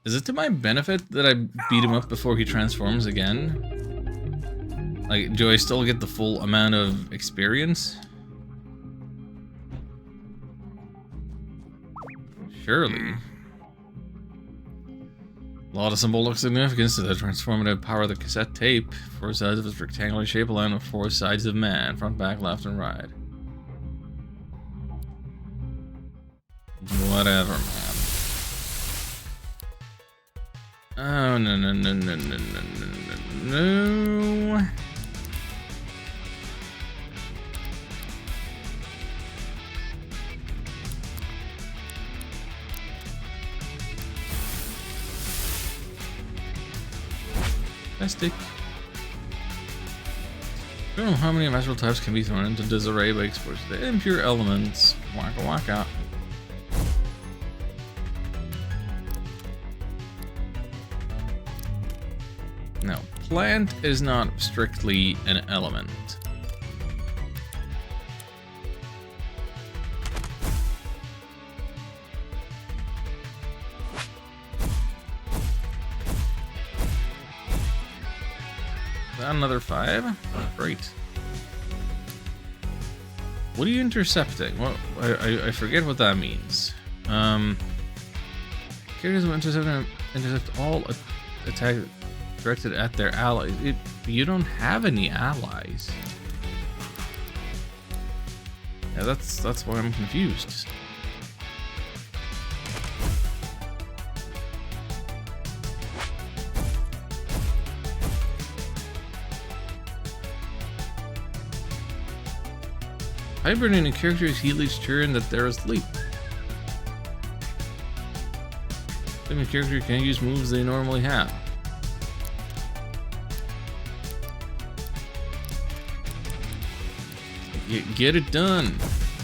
Is it to my benefit that I beat him up before he transforms again? Like, do I still get the full amount of experience? Surely. A lot of symbolic significance to the transformative power of the cassette tape. 4 sides of its rectangular shape align with 4 sides of man. Front, back, left, and right. Whatever, man. Oh, no, no, no, no, no, no, no, no. Plastic. I don't know how many magical types can be thrown into disarray by exposure to the impure elements. Waka waka. Now, plant is not strictly an element. Another 5? Great. What are you intercepting? What? I forget what that means. Characters will intercept all attacks directed at their allies. You don't have any allies. Yeah, that's why I'm confused. Hibernating characters heal each turn that they're asleep. Sleeping character can use moves they normally have. Get it done.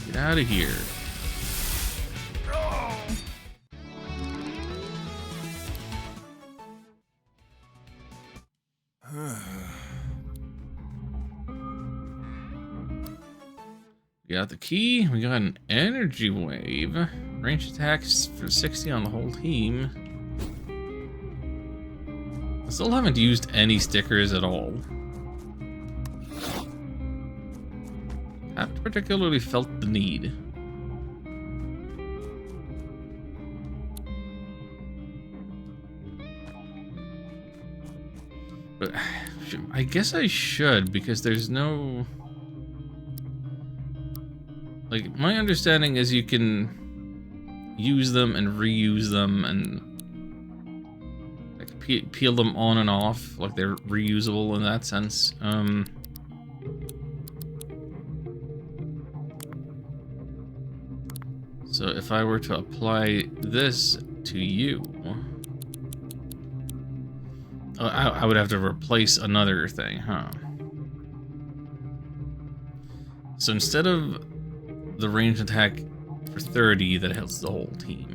Get out of here. We got the key, we got an energy wave, range attacks for 60 on the whole team. I still haven't used any stickers at all. Haven't particularly felt the need. But I guess I should, because there's no... Like, my understanding is you can use them and reuse them and like peel them on and off, like they're reusable in that sense. So if I were to apply this to you, I would have to replace another thing, huh? So instead of the ranged attack for 30, that helps the whole team.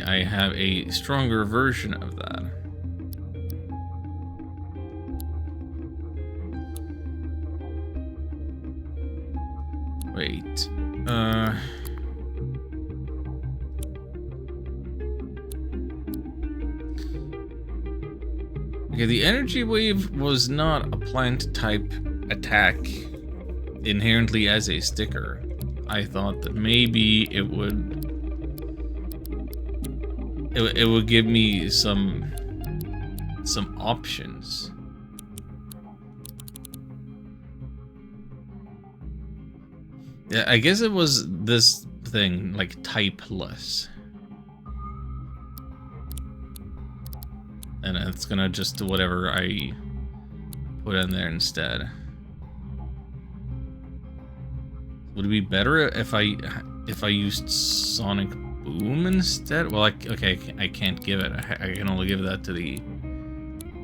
I have a stronger version of that. Wait, okay, the energy wave was not a plant type attack inherently as a sticker. I thought that maybe it would give me some options. Yeah, I guess it was this thing, like typeless. And it's gonna just do whatever I put in there instead. Would it be better if I used Sonic Boom instead? Well, okay, I can't give it. I can only give that to the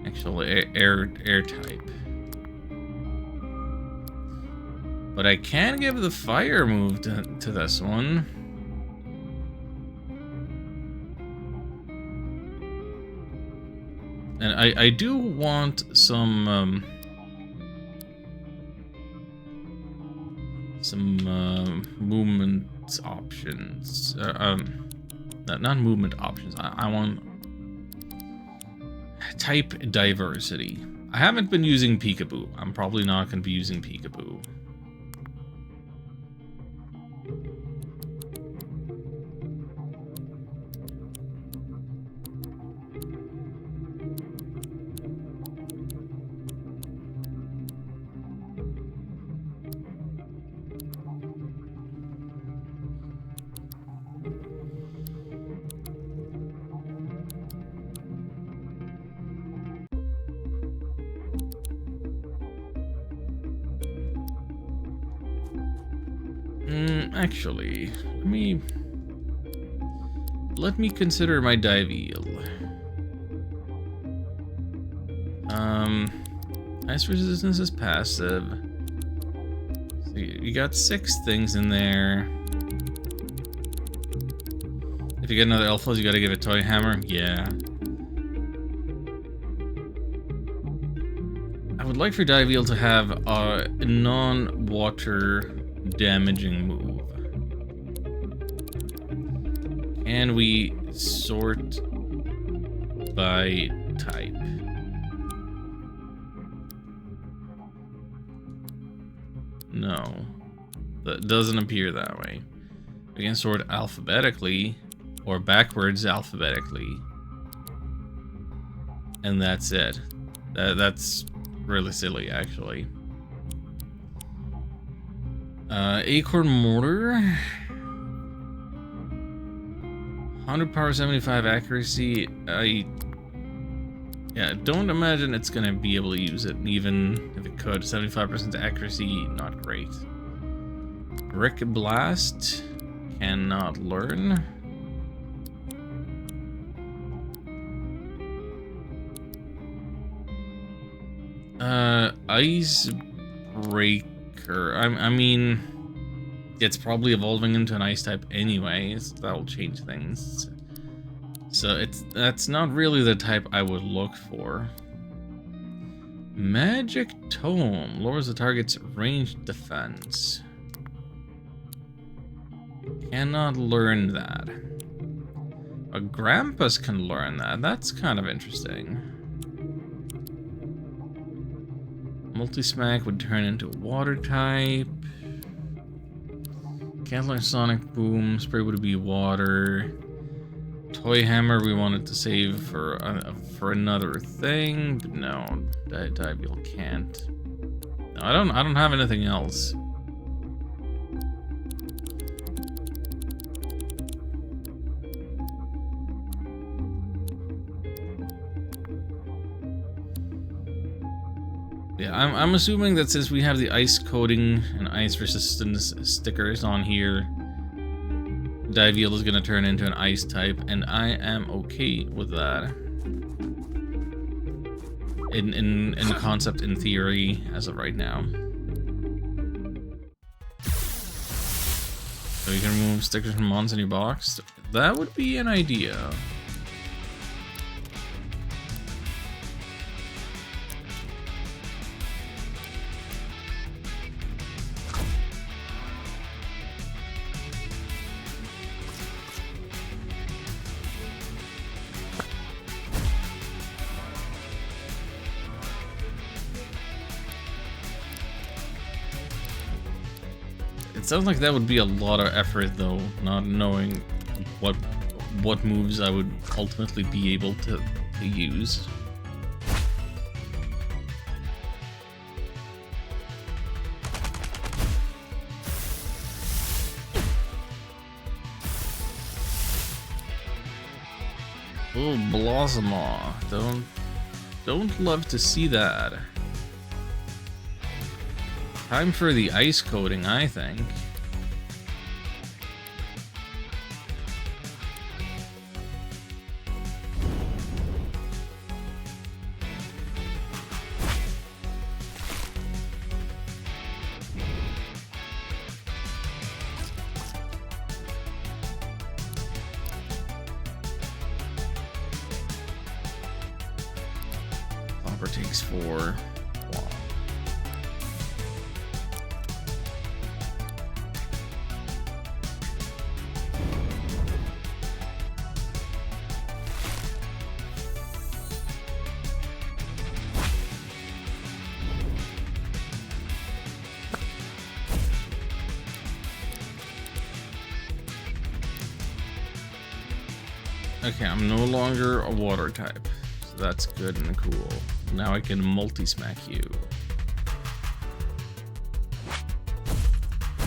actual air type. But I can give the fire move to this one. And I do want some movement options. Not movement options. I want type diversity. I haven't been using Peekaboo. I'm probably not going to be using Peekaboo. Actually, let me consider my Diveal. Ice resistance is passive. So you got 6 things in there. If you get another Elfos, you gotta give it Toy Hammer. Yeah. I would like for Diveal to have a non-water damaging move. Can we sort by type? No, that doesn't appear that way. We can sort alphabetically or backwards alphabetically, and that's it. That's really silly, actually. Acorn Mortar, 100 power, 75 accuracy. Yeah, don't imagine it's gonna be able to use it, even if it could. 75% accuracy, not great. Brick Blast, cannot learn. Ice Breaker. I mean, it's probably evolving into an ice type anyways. That'll change things. So that's not really the type I would look for. Magic Tome lowers the target's ranged defense. Cannot learn that. A Grampus can learn that. That's kind of interesting. Multi-Smack would turn into a water type. Can't learn Sonic Boom. Spray would be water. Toy Hammer we wanted to save for another thing, but no, Diveal can't. No, I don't have anything else. Yeah, I'm assuming that since we have the ice coating and ice resistance stickers on here, Diveal is going to turn into an ice type, and I am okay with that. In concept, in theory, as of right now. So you can remove stickers from mons in your box. That would be an idea. It sounds like that would be a lot of effort, though, not knowing what moves I would ultimately be able to use. Oh, Blossomaw. Don't love to see that. Time for the ice coating, I think. Plumper takes 4. Okay, I'm no longer a water type, so that's good and cool. Now I can multi-smack you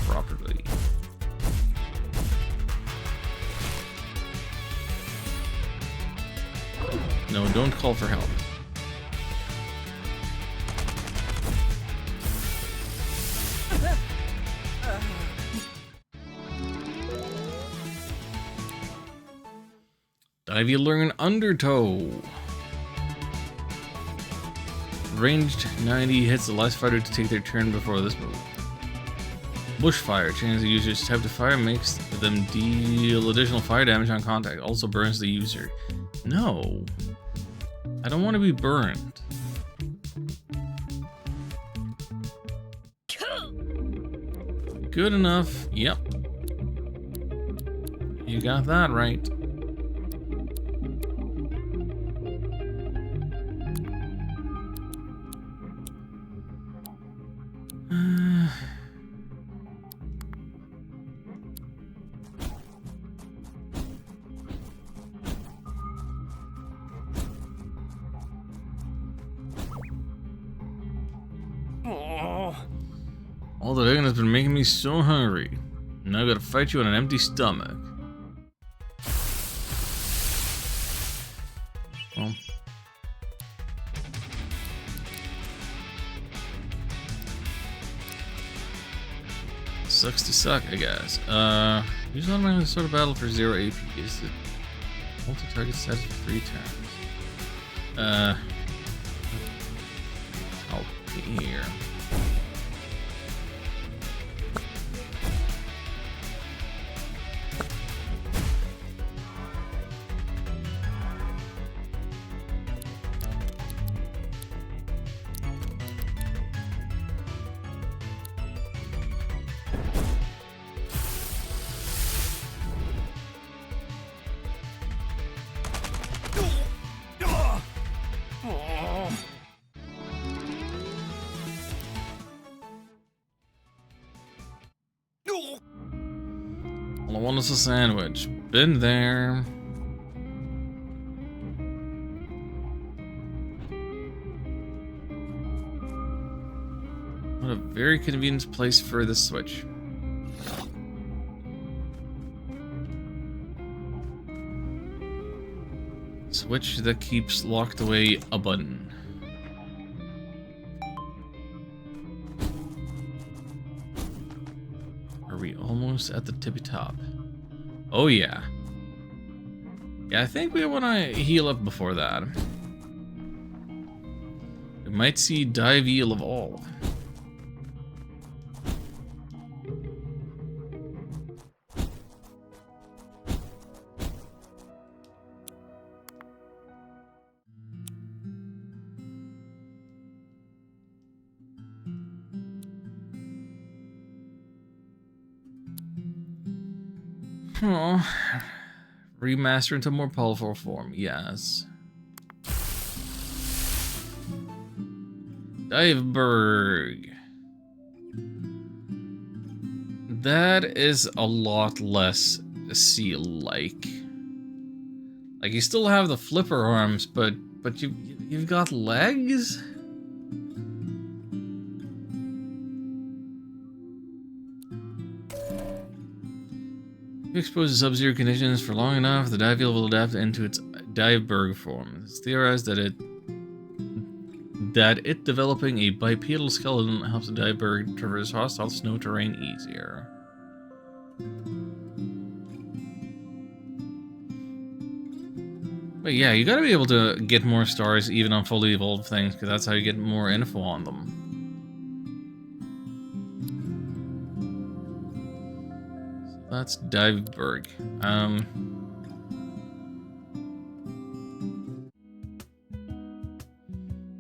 properly. No, don't call for help. Diveal learn Undertow. Ranged 90 hits the last fighter to take their turn before this move. Bushfire changes the user's type to fire, makes them deal additional fire damage on contact. Also burns the user. No, I don't want to be burned. Good enough. Yep. You got that right. All the digging has been making me so hungry. Now I gotta fight you on an empty stomach. Well. Sucks to suck, I guess. Use automatically sort of battle for 0 AP. Is it multi-target sets for 3 turns? I'll be here. All I want is a sandwich. Been there. What a very convenient place for the switch. Switch that keeps locked away a button. almost at the tippy top. Oh yeah. Yeah, I think we want to heal up before that. We might see Diveal evolve. Oh, remaster into more powerful form, yes. Diveberg. That is a lot less seal-like. Like you still have the flipper arms, but you've got legs? If exposed to sub-zero conditions for long enough, the Diveal will adapt into its Diveberg form. It's theorized that it developing a bipedal skeleton helps the Diveberg traverse hostile snow terrain easier. But yeah, you gotta be able to get more stars even on fully evolved things, because that's how you get more info on them. That's Diveberg.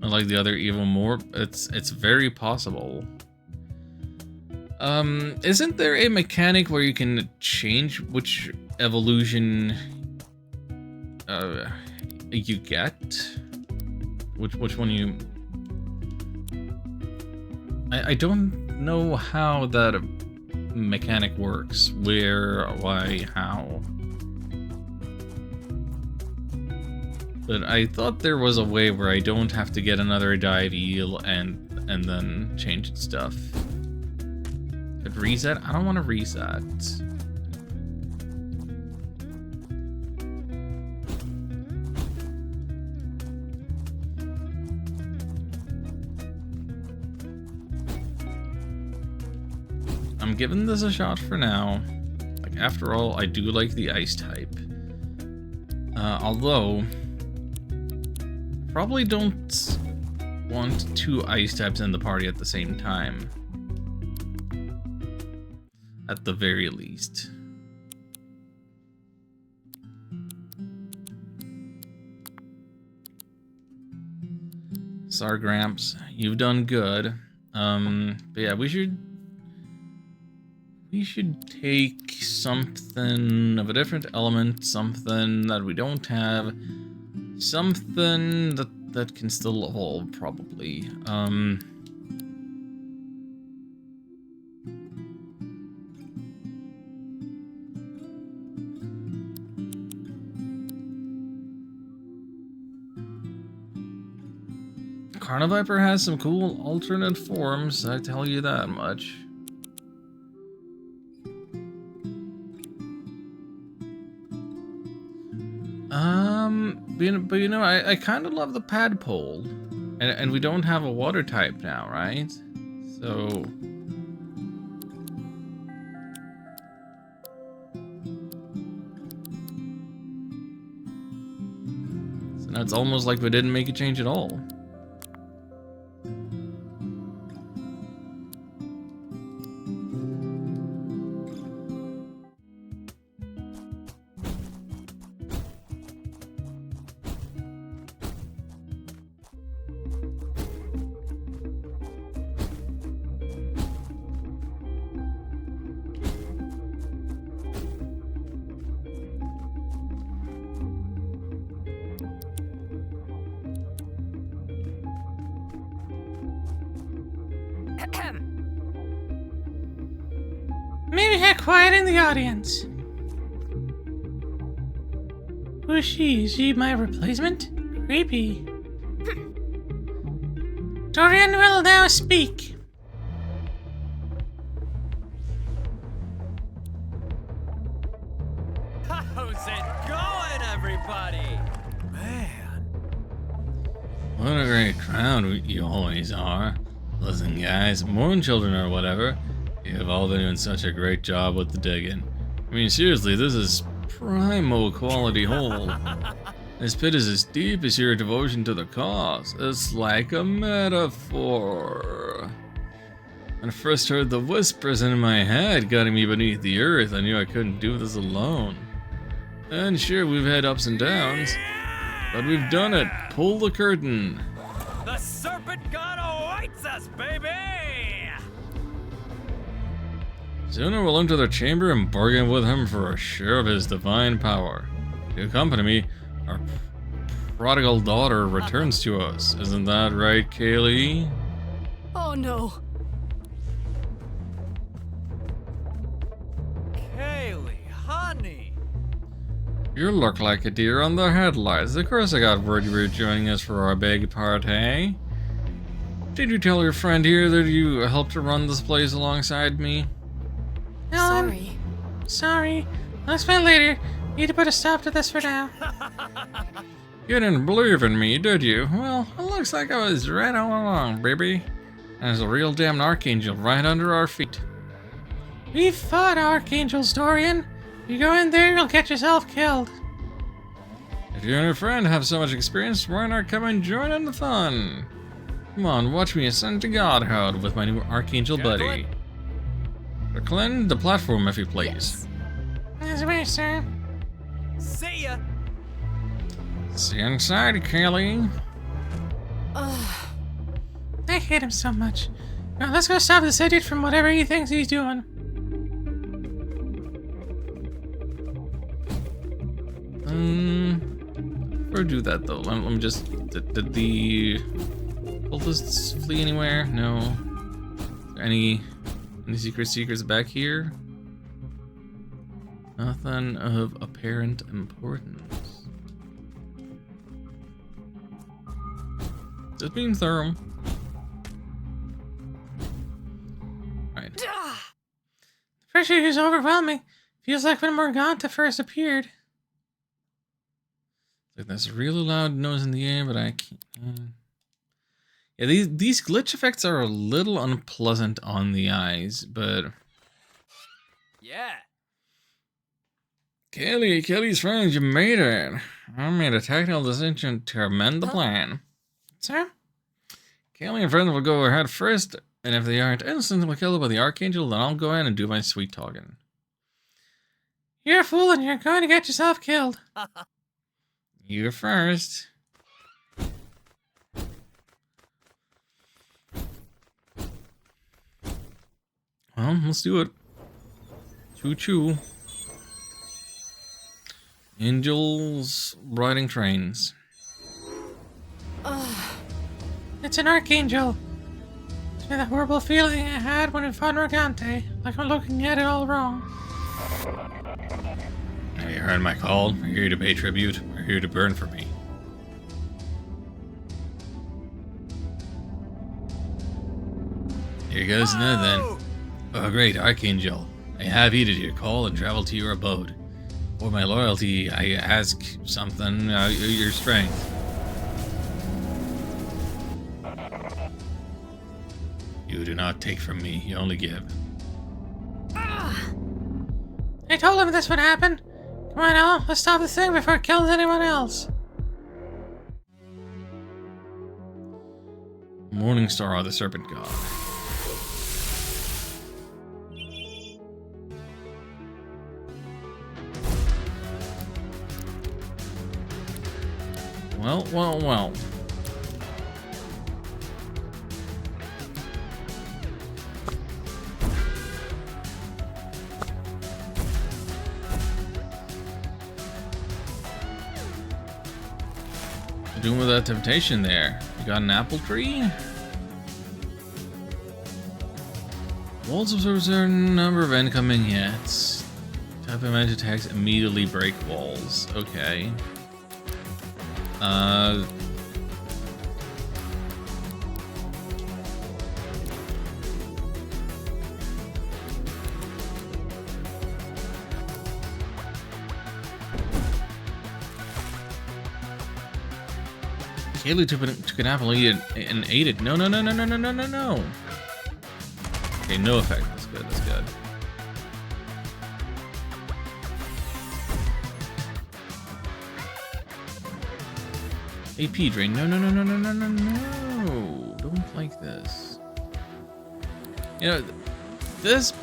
I like the other evil more. It's very possible. Isn't there a mechanic where you can change which evolution you get? Which one you? I don't know how that mechanic works. Where, why, how? But I thought there was a way where I don't have to get another Diveal and then change its stuff. Could reset? I don't want to reset. I'm giving this a shot for now. Like, after all, I do like the ice type. Although, probably don't want two ice types in the party at the same time. At the very least. Sargramps, you've done good. But yeah, we should take something of a different element, something that we don't have, something that can still evolve, probably. Carniviper has some cool alternate forms, I tell you that much. But you know, I kind of love the Padpole, and we don't have a water type now, right? So now it's almost like we didn't make a change at all. Maybe get quiet in the audience. Who is she? Is she my replacement? Creepy. Dorian will now speak. How's it going, everybody? Man. What a great crowd you always are. Listen, guys, moon children or whatever, have all been doing such a great job with the digging. I mean, seriously, this is primo quality hole. This pit is as deep as your devotion to the cause. It's like a metaphor. When I first heard the whispers in my head guiding me beneath the earth, I knew I couldn't do this alone. And sure, we've had ups and downs, but we've done it. Pull the curtain. The serpent god awaits us, baby! Sooner we'll enter the chamber and bargain with him for a share of his divine power. To accompany me, our prodigal daughter returns to us. Isn't that right, Kaylee? Oh no. Kaylee, honey! You look like a deer on the headlights. Of course I got word you were joining us for our big party. Did you tell your friend here that you helped to run this place alongside me? No, Sorry. Sorry. I'll explain later. Need to put a stop to this for now. You didn't believe in me, did you? Well, it looks like I was right all along, baby. There's a real damn archangel right under our feet. We've fought archangels, Dorian. You go in there, you'll get yourself killed. If you and your friend have so much experience, why not come and join in the fun? Come on, watch me ascend to godhood with my new archangel buddy. Cleanse the platform, if you please. This way, sir. See ya! See you inside, Kaylee. Ugh. I hate him so much. Now let's go stop this idiot from whatever he thinks he's doing. Or do that though. Let me just. Did the cultists flee anywhere? No. Any secrets back here? Nothing of apparent importance. Just being thorough. Right. The pressure is overwhelming. Feels like when Morganta first appeared. Like that's a really loud noise in the air, but I can't. Yeah, these glitch effects are a little unpleasant on the eyes, but Yeah! Kelly's friends, you made it. I made a technical decision to amend the plan. Sir? Kelly and friends will go ahead first, and if they aren't instantly killed by the Archangel, then I'll go in and do my sweet talking. You're a fool and you're going to get yourself killed. You first. Well, let's do it. Choo-choo. Angels riding trains. It's an archangel. It's that horrible feeling I had when we fought Morgante. Like I'm looking at it all wrong. Have you heard my call? We're here to pay tribute. We're here to burn for me. Here goes none then. Oh great, Archangel. I have heeded your call and traveled to your abode. For my loyalty, I ask something, your strength. You do not take from me, you only give. I told him this would happen. Come on now, let's stop this thing before it kills anyone else. Morningstar, the serpent god. Well. What you doing with that temptation there? You got an apple tree? Walls observe a certain number of incoming hits. Type of magic attacks immediately break walls. Okay. Kaylee took an apple and ate it. No. Okay, no effect. That's good, that's good. AP drain. No, no, no, no, no, no, no, no. Don't like this. You know, this...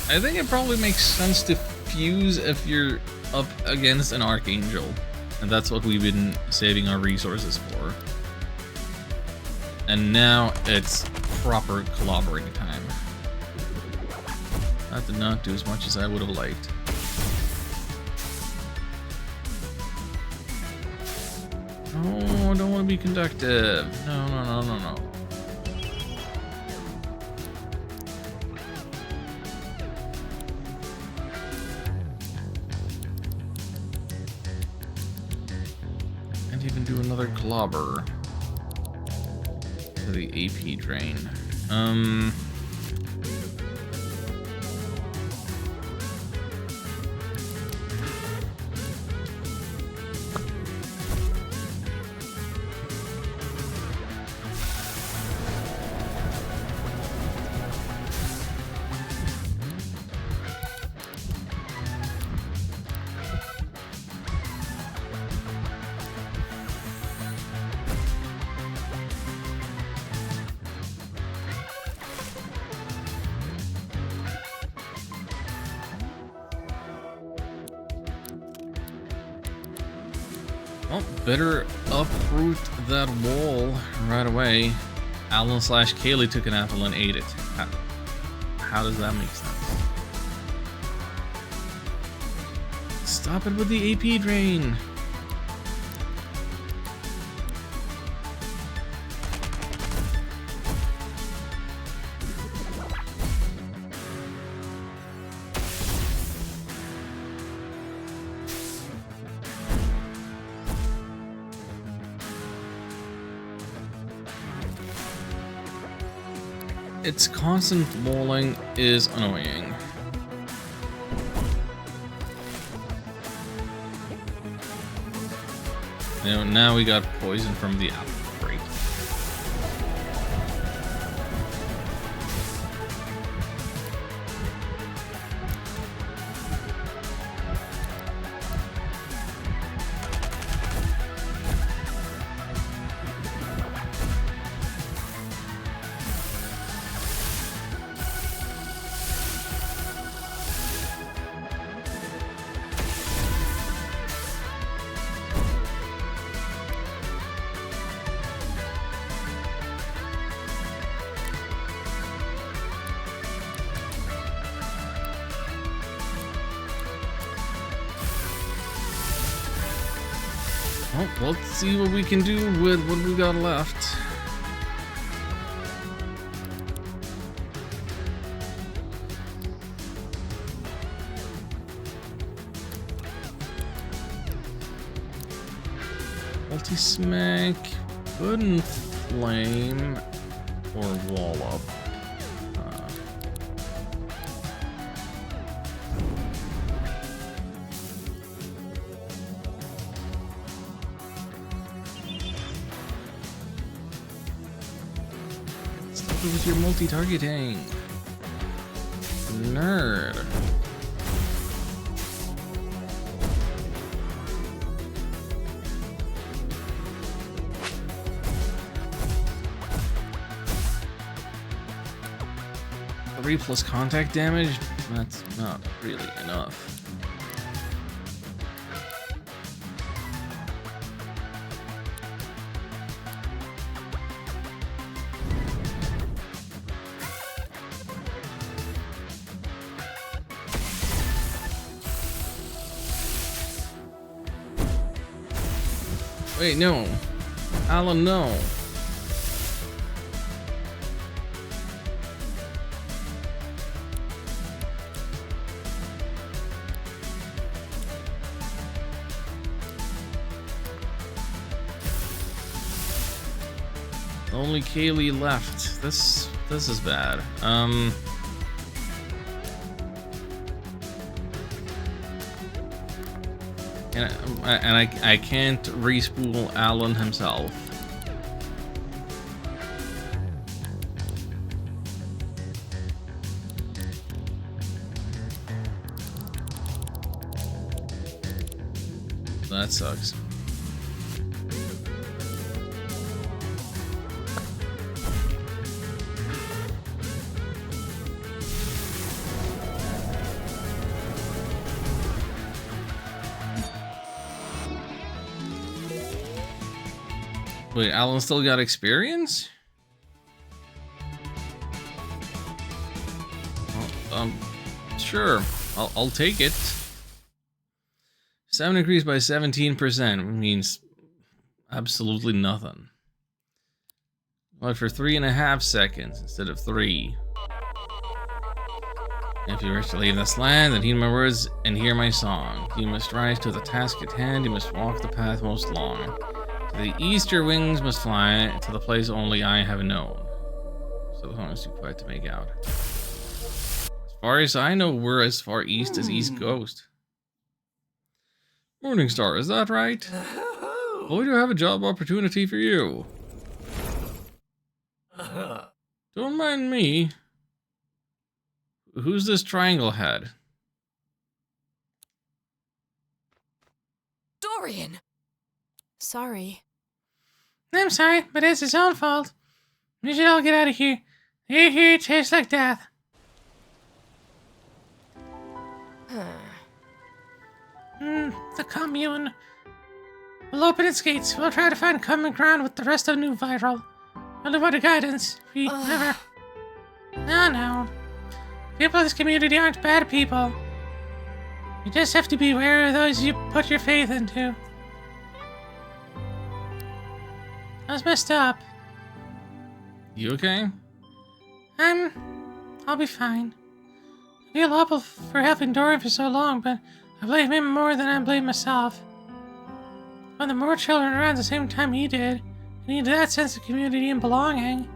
I think it probably makes sense to fuse if you're up against an Archangel. And that's what we've been saving our resources for. And now it's proper collaborating time. That did not do as much as I would have liked. Oh, I don't want to be conductive. No, no, no, no, no. Can't even do another clobber. For the AP drain. Well, better uproot that wall right away. Alan / Kaylee took an apple and ate it. How does that make sense? Stop it with the AP drain. Its constant walling is annoying. You know, now we got poison from the apple. Great. Well, let's see what we can do with what we got left. Multi-smack, wooden flame, or wall up. With your multi-targeting. Nerd. Three plus contact damage? That's not really enough. Wait, no. Alan, no. Only Kaylee left. This is bad. And I can't respool Alan himself. That sucks. Wait, Alan still got experience? Well, sure. I'll take it. 7 increased by 17% means absolutely nothing. Well, for 3.5 seconds instead of 3. If you wish to leave this land, then heed my words and hear my song. You must rise to the task at hand. You must walk the path most long. To the east your wings must fly, to the place only I have known. So the song is too quiet to make out. As far as I know, we're as far east as East Coast. Morningstar, is that right? Oh, we do have a job opportunity for you. Don't mind me. Who's this triangle head? Dorian! Sorry. I'm sorry, but it's his own fault. We should all get out of here. Here tastes like death. The commune will open its gates. We'll try to find common ground with the rest of New Viral. Under what guidance? We never... No. People of this community aren't bad people. You just have to be wary of those you put your faith into. I was messed up. You okay? I'll be fine. I feel awful for helping Dorian for so long, but I blame him more than I blame myself. When the more children around the same time he did, he needed that sense of community and belonging.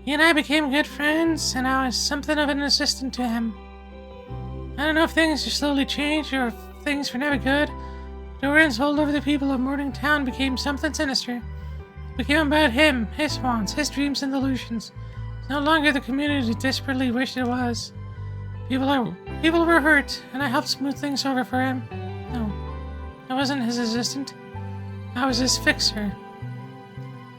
He and I became good friends, and I was something of an assistant to him. I don't know if things just slowly changed or if things were never good. Dorian's hold over the people of Morningtown became something sinister. It became about him, his wants, his dreams and delusions. It's no longer the community desperately wished it was. People were hurt, and I helped smooth things over for him. No, I wasn't his assistant. I was his fixer.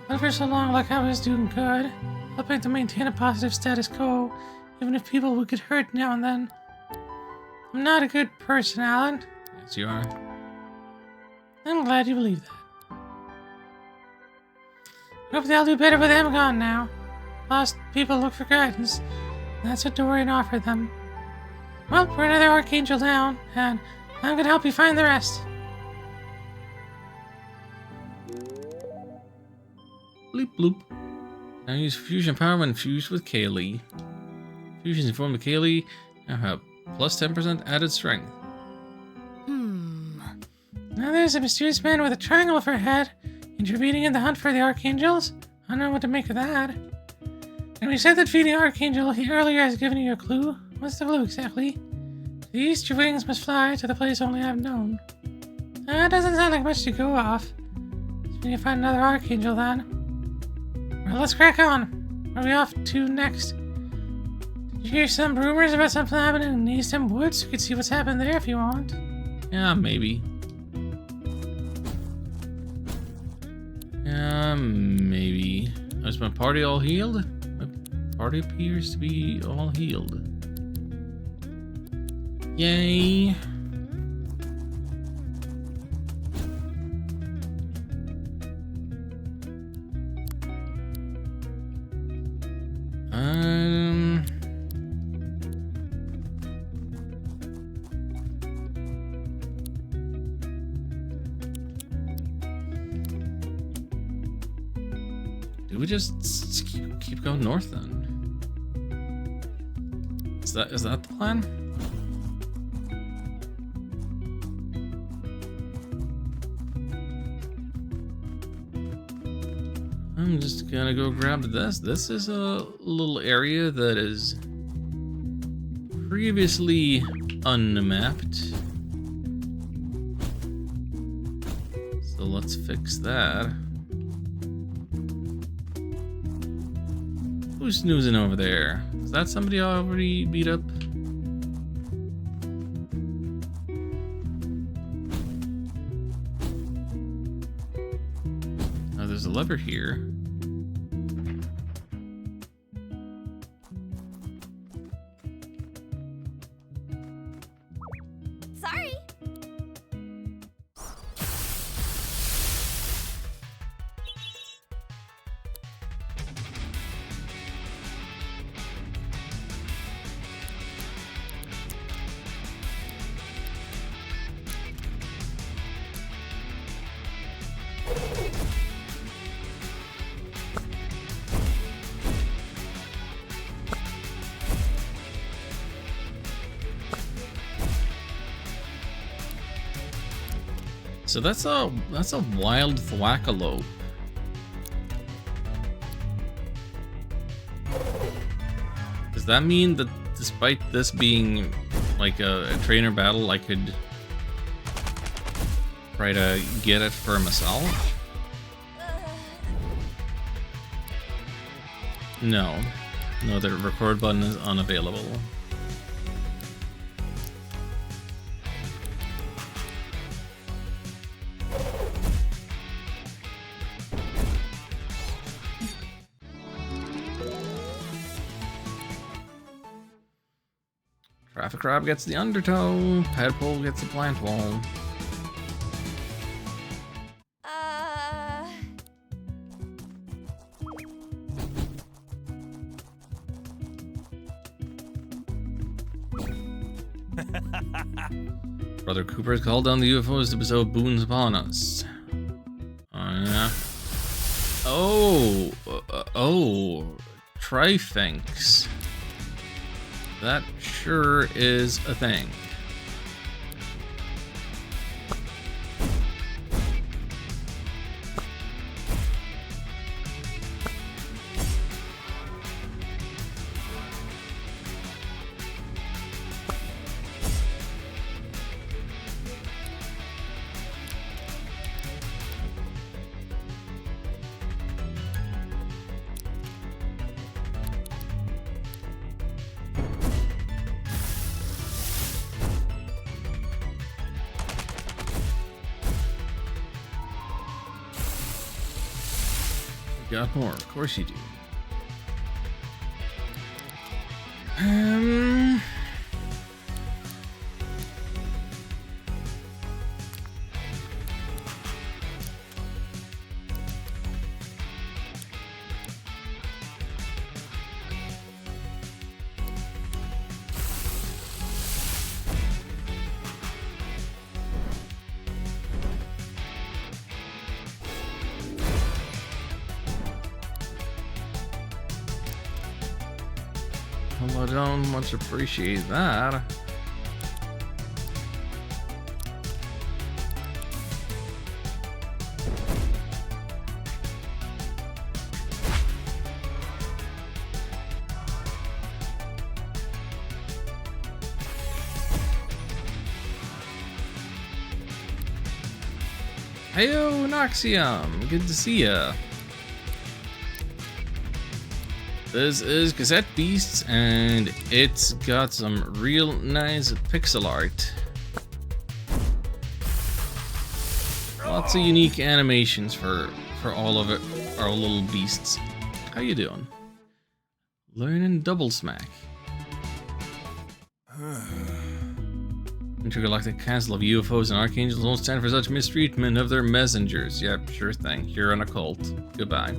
But for so long, like I was doing good, helping to maintain a positive status quo, even if people would get hurt now and then. I'm not a good person, Alan. Yes, you are. I'm glad you believe that. Hope they'll do better with them gone now. Lost people look for guidance, and that's what Dorian offered them. Well, we're another Archangel down, and I'm gonna help you find the rest. Bleep bloop. Now use fusion power when fused with Kaylee. Fusions in form of Kaylee now have plus 10% added strength. Now there's a mysterious man with a triangle for a head, intervening in the hunt for the Archangels. I don't know what to make of that. And we said that feeding Archangel earlier has given you a clue. What's the clue exactly? To the east, your wings must fly to the place only I've known. That doesn't sound like much to go off. So we need to find another Archangel then. Well, let's crack on. Where are we off to next? Did you hear some rumors about something happening in Eastham Woods? You could see what's happened there if you want. Yeah, maybe. Maybe. Is my party all healed? My party appears to be all healed. Yay. Do we just keep going north then? Is that the plan? I'm just gonna go grab this. This is a little area that is previously unmapped. So let's fix that. Who's snoozing over there? Is that somebody already beat up? there's a lever here. Sorry. So that's a wild thwackalope. Does that mean that despite this being like a trainer battle, I could try to get it for myself? No. No, the record button is unavailable. Traffic Crab gets the undertow, Tadpole gets the plant wall. Brother Cooper's called down the UFOs to bestow boons upon us. Oh, yeah. Oh, Trifinks. That sure is a thing. Got more, of course you do. Well, I don't much appreciate that. Heyo, Noxium! Good to see ya. This is Cassette Beasts, and it's got some real nice pixel art. Lots of unique animations for all of it, our little beasts. How you doing? Learning double smack. Intergalactic Council of UFOs and Archangels won't stand for such mistreatment of their messengers. Yep, sure thing. You're an occult. Goodbye.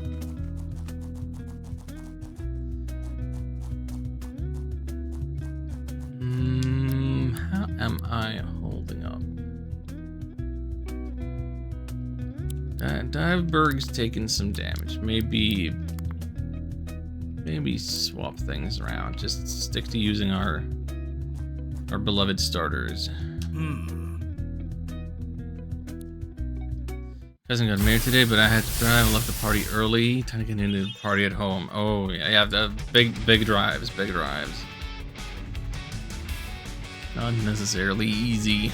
How am I holding up? Diveberg's taking some damage. Maybe swap things around. Just stick to using our beloved starters. Cousin got married today, but I had to drive. I left the party early. Time to get into the party at home. Oh yeah, the big drives. Not necessarily easy.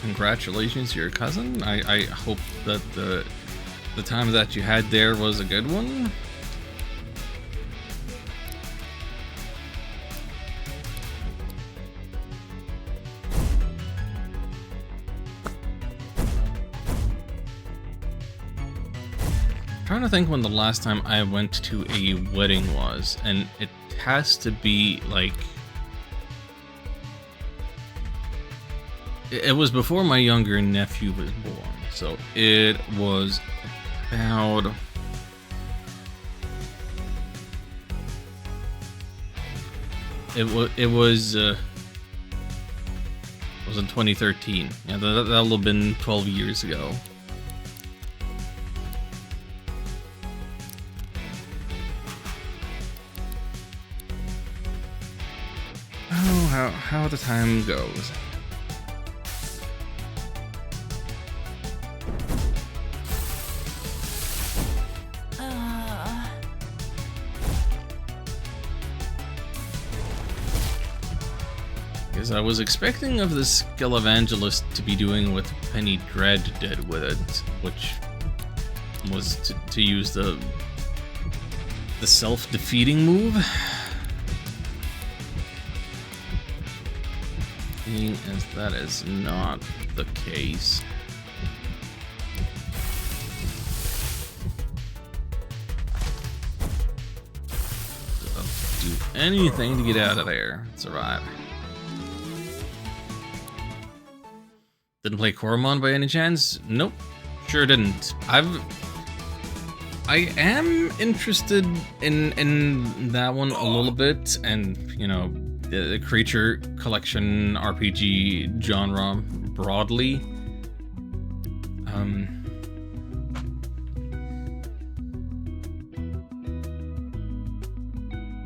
Congratulations to your cousin. I hope that the time that you had there was a good one. trying to think when the last time I went to a wedding was, and it has to be like... It was before my younger nephew was born, so it was about... It was in 2013. Yeah, that'll have been 12 years ago. Oh, how the time goes. Because I was expecting of this skill evangelist to be doing what Penny Dread did with it, which was to use the self-defeating move. Seeing as that is not the case. I'll do anything to get out of there and survive. Didn't play Koromon by any chance? Nope, sure didn't. I am interested in that one a little bit, and you know, the creature collection RPG genre broadly.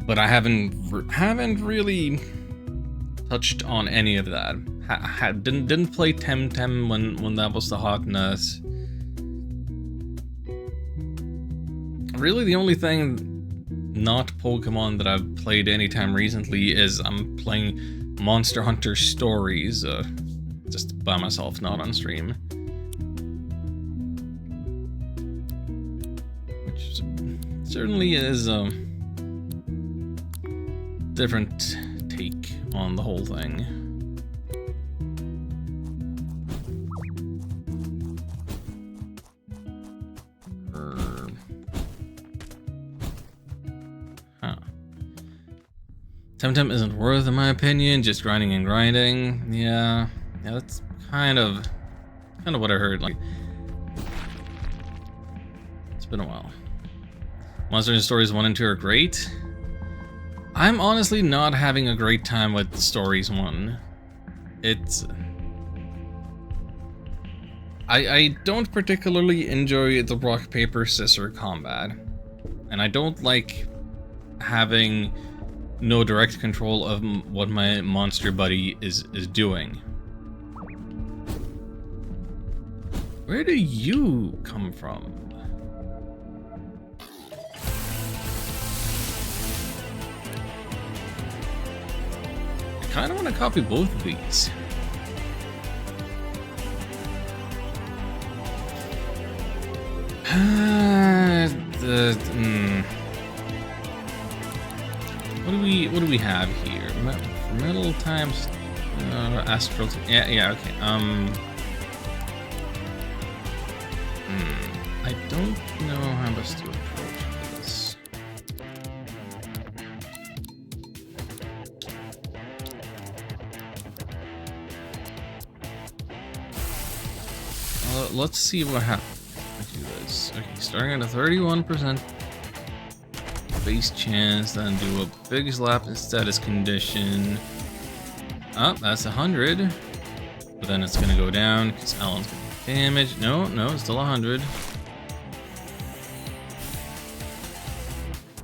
But I haven't really touched on any of that. Didn't play Temtem when that was the hotness. Really, the only thing not Pokemon that I've played anytime recently is I'm playing Monster Hunter Stories, just by myself, not on stream. Which certainly is a different take on the whole thing. Temtem isn't worth, in my opinion, just grinding and grinding. Yeah, that's kind of what I heard. Like, it's been a while. Monster Hunter Stories 1 and 2 are great. I'm honestly not having a great time with Stories 1. It's... I don't particularly enjoy the rock, paper, scissors combat. And I don't like having no direct control of what my monster buddy is doing. Where do you come from? I kind of want to copy both of these. What do we have here? Metal times astral. Yeah. Okay. I don't know how best to approach this. Let's see what happens. Do this. Okay, starting at a 31% base chance, then do a big slap in status condition. Oh, that's 100. But then it's gonna go down because Alan's gonna get damaged. No, it's still 100.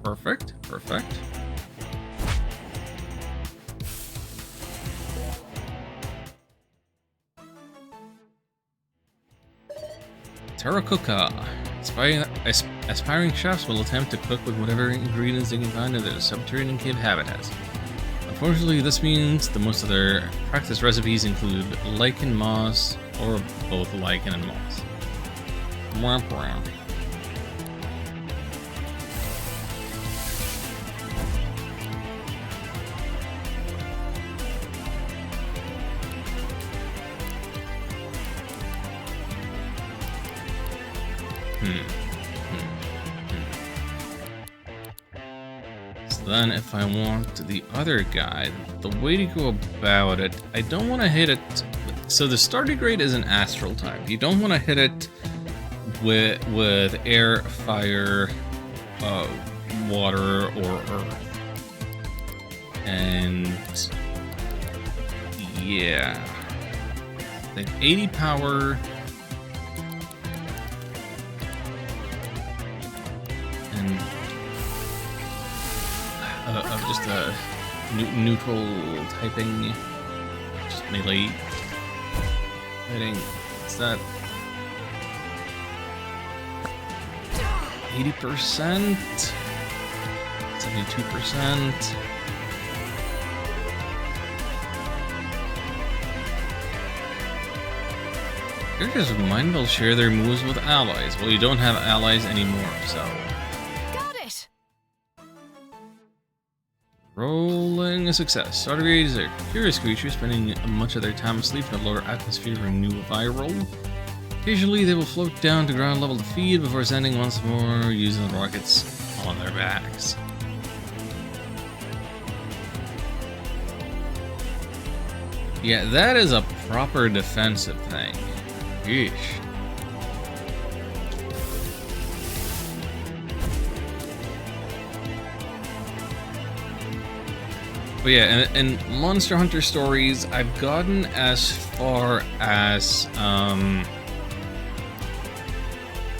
Perfect. Terracotta. Aspiring chefs will attempt to cook with whatever ingredients they can find in their subterranean cave habitats. Unfortunately, this means that most of their practice recipes include lichen moss, or both lichen and moss. So then if I want the other guy, the way to go about it, I don't want to hit it. So the starter grade is an astral type. You don't want to hit it with air, fire, water, or earth. And yeah, like 80 power. And of just a neutral typing, just melee hitting. What's that? 80%, 72%. Characters with Mind will share their moves with allies. Well, you don't have allies anymore, so. Got it! Rolling a success. Starter grade is a curious creature spending much of their time asleep in a lower atmosphere for a new viral. Occasionally, they will float down to ground level to feed before ascending once more, using the rockets on their backs. Yeah, that is a proper defensive thing. Yeesh. But yeah, in Monster Hunter stories, I've gotten as far as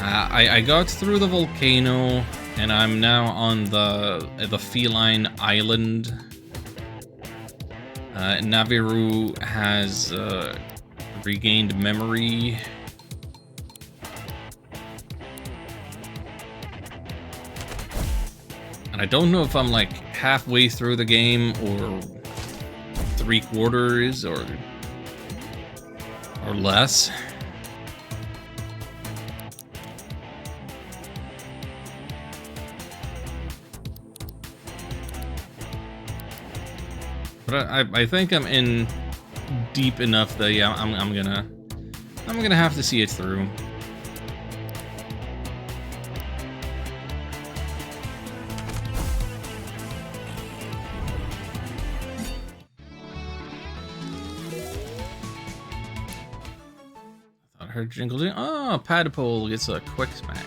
I got through the volcano, and I'm now on the feline island. Naviru has regained memory. And I don't know if I'm like halfway through the game or 3/4 or less. But I think I'm in deep enough that yeah, I'm gonna have to see it through. I thought I heard jingle. Oh, Padpole gets a quick smack.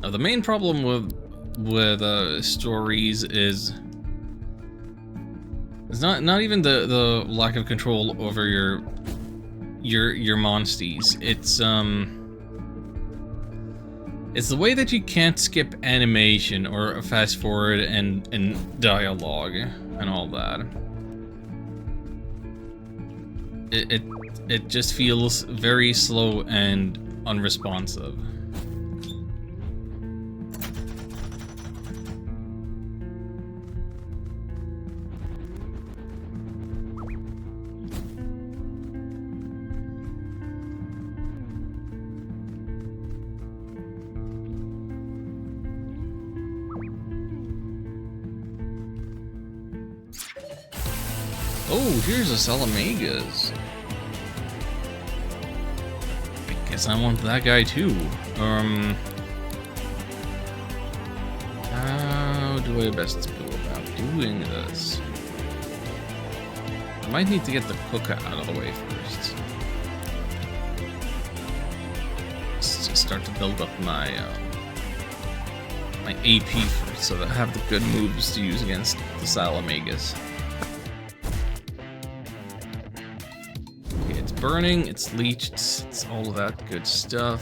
Now, the main problem with stories is it's not even the lack of control over your monsties. It's the way that you can't skip animation or fast forward and dialogue and all that. It just feels very slow and unresponsive. Oh, here's a Salamagas. I guess I want that guy too. How do I best go about doing this? I might need to get the Kuka out of the way first. Let's just start to build up my my AP first, so that I have the good moves to use against the Salamagas. Burning, it's leached, it's all of that good stuff.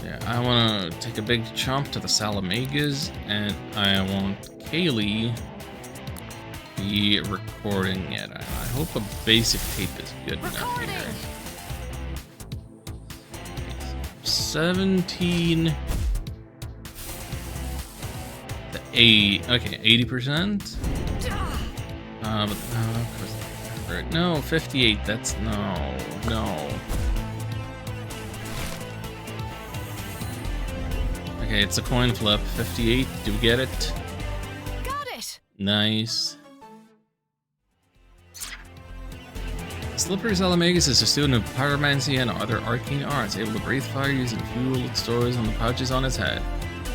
Yeah, I want to take a big chomp to the Salamagas, and I want Kaylee to be recording it. I hope a basic tape is good enough here. 17 the 8 okay 80%, but no 58, that's no I Okay, it's a coin flip. 58. Do we get it? Got it. Nice. Slippery Salamagus is a student of pyromancy and other arcane arts, able to breathe fire using fuel it stores on the pouches on its head.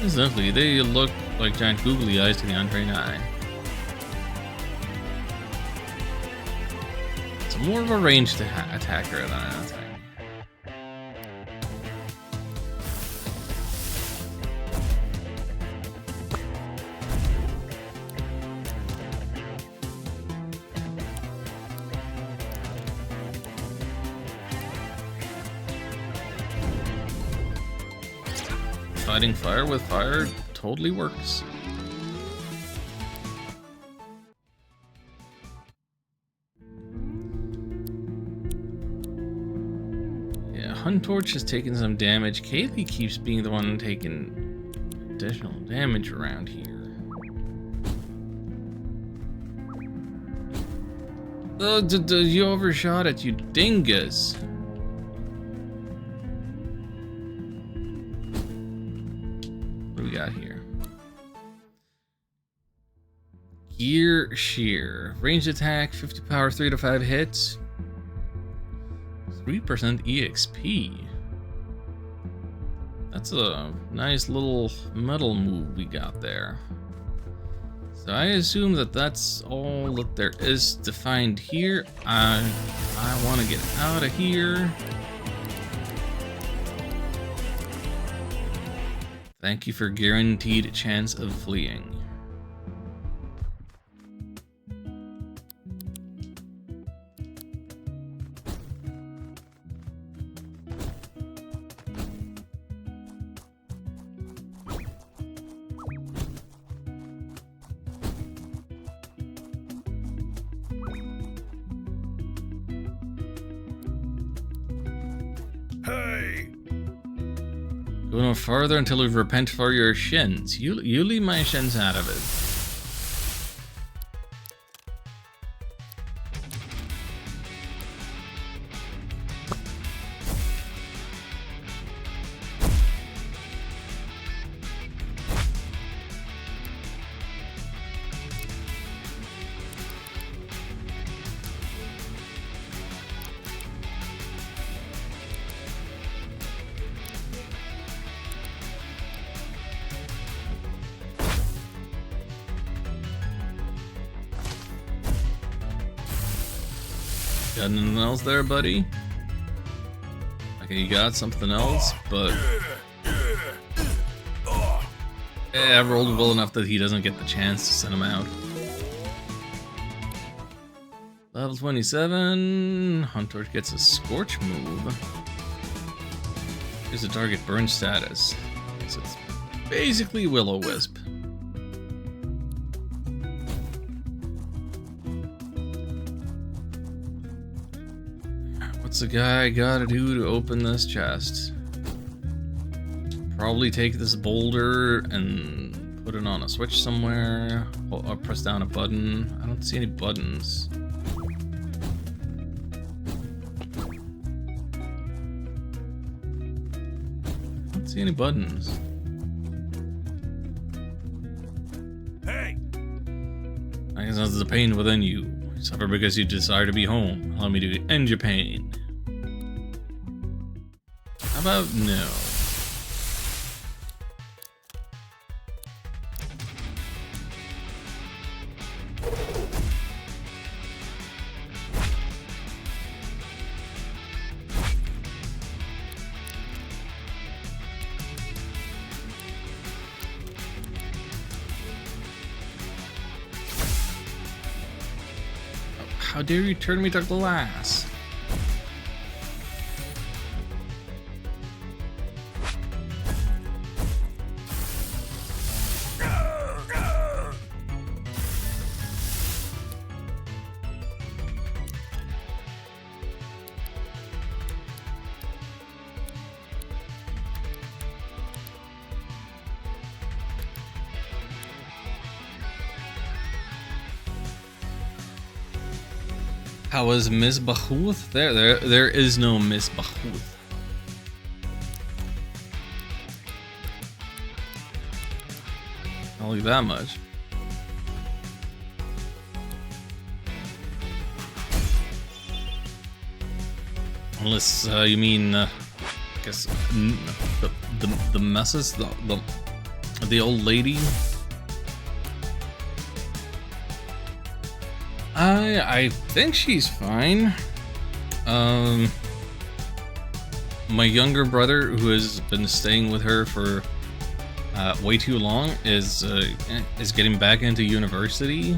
Incidentally, they look like giant googly eyes to the untrained eye. It's more of a ranged attacker than anything. Fighting fire with fire totally works. Yeah, Hunt Torch has taken some damage. Kaylee keeps being the one taking additional damage around here. Oh, you overshot it, you dingus. Got here. Gear Shear. Ranged attack, 50 power, 3 to 5 hits. 3% EXP. That's a nice little metal move we got there. So I assume that that's all that there is to find here. I want to get out of here. Thank you for guaranteed chance of fleeing. Hey! Go no further until we repent for your shins. You leave my shins out of it. Got anything else there, buddy? Okay, you got something else, but... I rolled well enough that he doesn't get the chance to send him out. Level 27... Hunt Torch gets a Scorch move. Here's the target burn status. So it's basically Will-O-Wisp. What's the guy gotta do to open this chest? Probably take this boulder and put it on a switch somewhere. Or press down a button. I don't see any buttons. I don't see any buttons. Hey! I guess that's the pain within you. You suffer because you desire to be home. Allow me to end your pain. How about no? How dare you turn me to glass? How was Miss Bahuth? There is no Miss Bahuth. tell you that much. Unless you mean, I guess the messes, the old lady. I think she's fine. My younger brother, who has been staying with her for way too long, is getting back into university.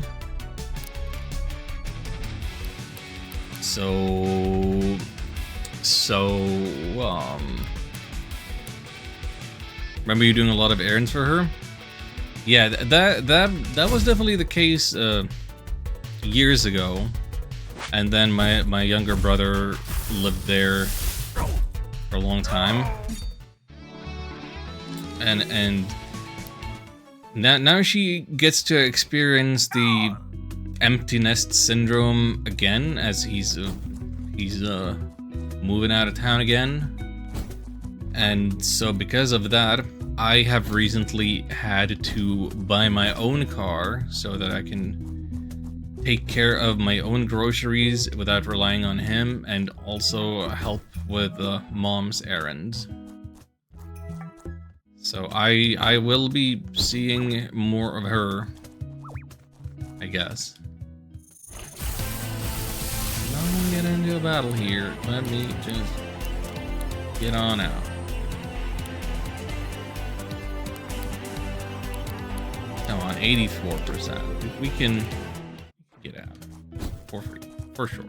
So, remember you doing a lot of errands for her? Yeah, that was definitely the case years ago. And then my younger brother lived there for a long time. And now she gets to experience the empty nest syndrome again, as he's moving out of town again. And so because of that, I have recently had to buy my own car so that I can take care of my own groceries without relying on him, and also help with mom's errands. So I will be seeing more of her, I guess. Not gonna get into a battle here. Let me just get on out. Come on, 84%. We can get out for free, for sure.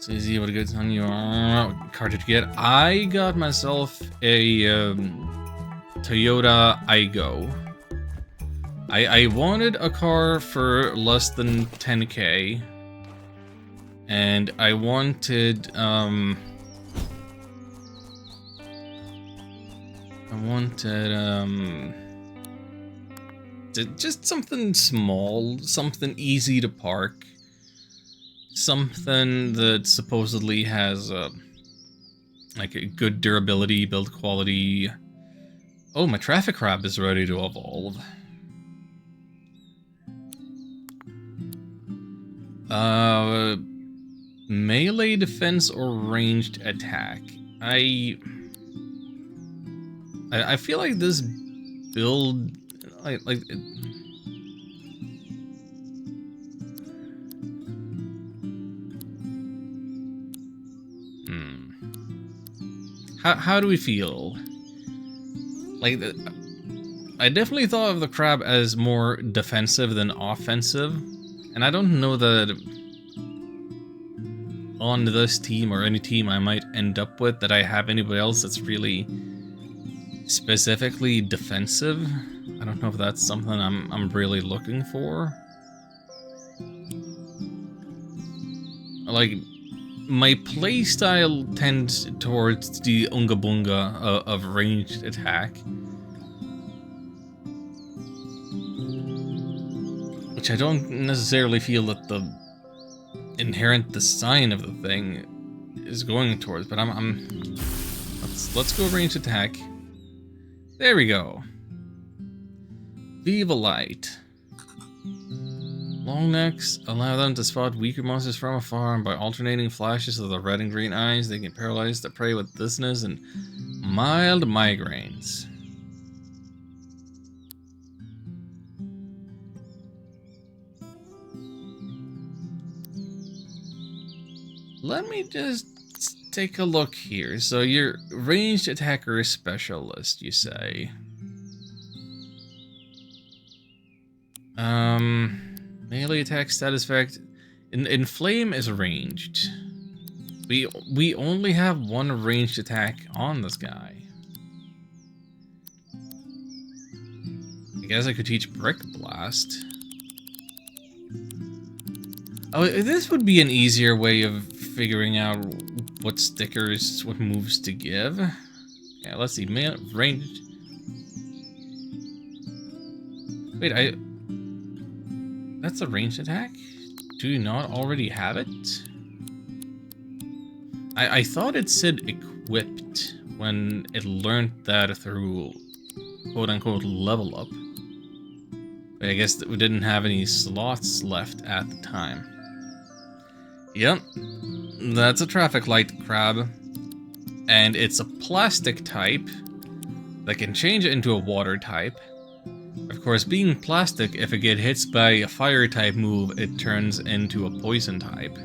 So easy, what a good son you are. What car did you get? I got myself a Toyota Aygo. I wanted a car for less than 10k, and I wanted just something small, something easy to park, something that supposedly has like a good durability, build quality. Oh, my traffic crab is ready to evolve. Melee defense or ranged attack. I feel like this build, like How do we feel? Like, I definitely thought of the crab as more defensive than offensive, and I don't know that on this team or any team I might end up with that I have anybody else that's really specifically defensive. I don't know if that's something I'm really looking for. Like, my playstyle tends towards the Unga Bunga of ranged attack, which I don't necessarily feel that the inherent design of the thing is going towards, but let's go ranged attack. There we go. Viva Light. Long necks allow them to spot weaker monsters from afar, and by alternating flashes of the red and green eyes, they can paralyze the prey with dizziness and mild migraines. Let me just take a look here. So you're ranged attacker specialist, you say? Melee attack status effect. In flame is ranged. We only have one ranged attack on this guy. I guess I could teach Brick Blast. Oh, this would be an easier way of figuring out what stickers, what moves to give. Yeah, let's see. Ranged. Wait, that's a ranged attack? Do you not already have it? I thought it said equipped when it learned that through quote-unquote level up. But I guess that we didn't have any slots left at the time. Yep, that's a traffic light crab. And it's a plastic type that can change into a water type. Of course, being plastic, if it gets hit by a fire type move, it turns into a poison type.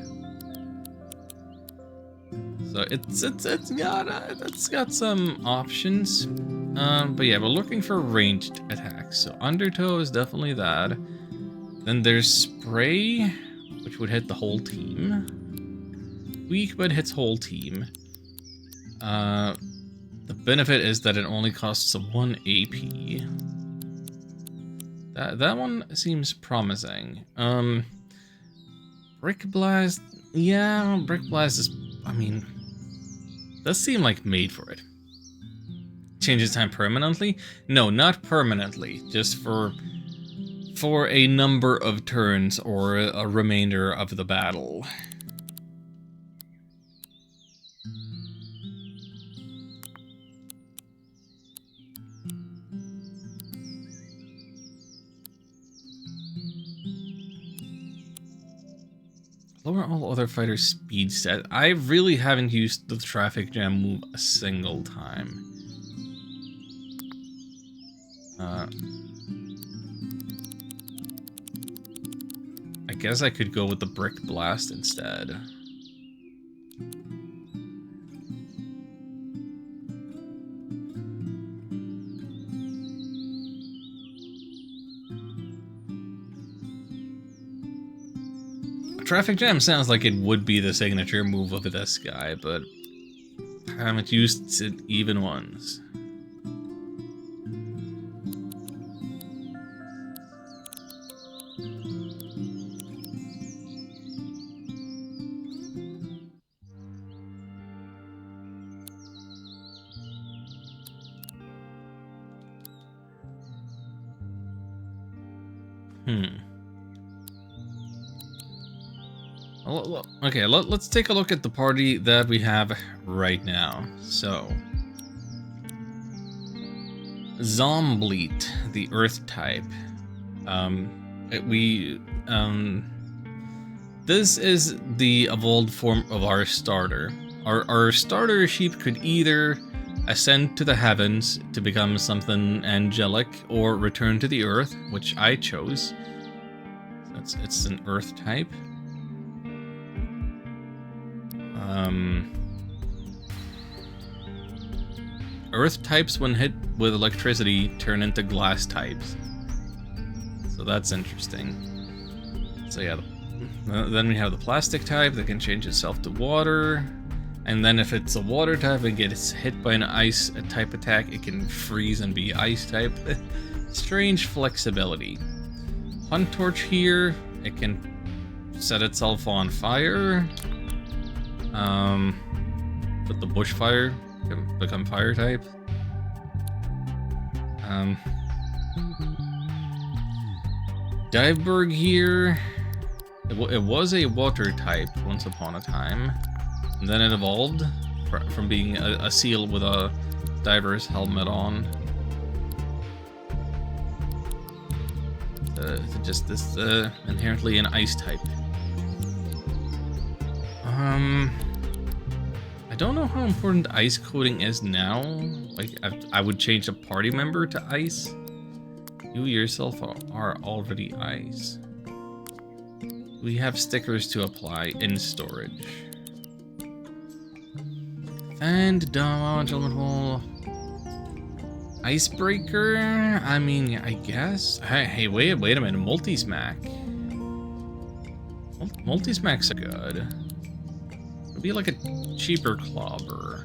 So it's got some options. But yeah, we're looking for ranged attacks. So Undertow is definitely that. Then there's Spray, which would hit the whole team. Weak, but hits whole team. The benefit is that it only costs 1 AP. That one seems promising. Brick Blast, yeah, Brick Blast is, I mean, does seem like made for it. Changes time permanently? No, not permanently, just for a number of turns or a remainder of the battle. Lower all other fighters' speed stat. I really haven't used the traffic jam move a single time. I guess I could go with the Brick Blast instead. Traffic Jam sounds like it would be the signature move of this guy, but I haven't used it even once. Okay, let's take a look at the party that we have right now. So, Zombleet, the Earth type. This is the evolved form of our starter. Our starter sheep could either ascend to the heavens to become something angelic, or return to the Earth, which I chose. It's an Earth type. Earth types, when hit with electricity, turn into glass types. So that's interesting. So yeah, then we have the plastic type that can change itself to water. And then if it's a water type and gets hit by an ice type attack, it can freeze and be ice type. Strange flexibility. Hunt Torch here, it can set itself on fire. But the bushfire can become fire type. Diveberg here, it was a water type once upon a time, and then it evolved from being a seal with a diver's helmet on to just this inherently an ice type. I don't know how important ice coating is now. Like, I would change a party member to ice. You yourself are already ice. We have stickers to apply in storage. And dodge, element hole. Icebreaker? I mean, I guess. Hey, wait a minute. Multi-smack. Multi-smacks are good. It'd be like a cheaper clobber.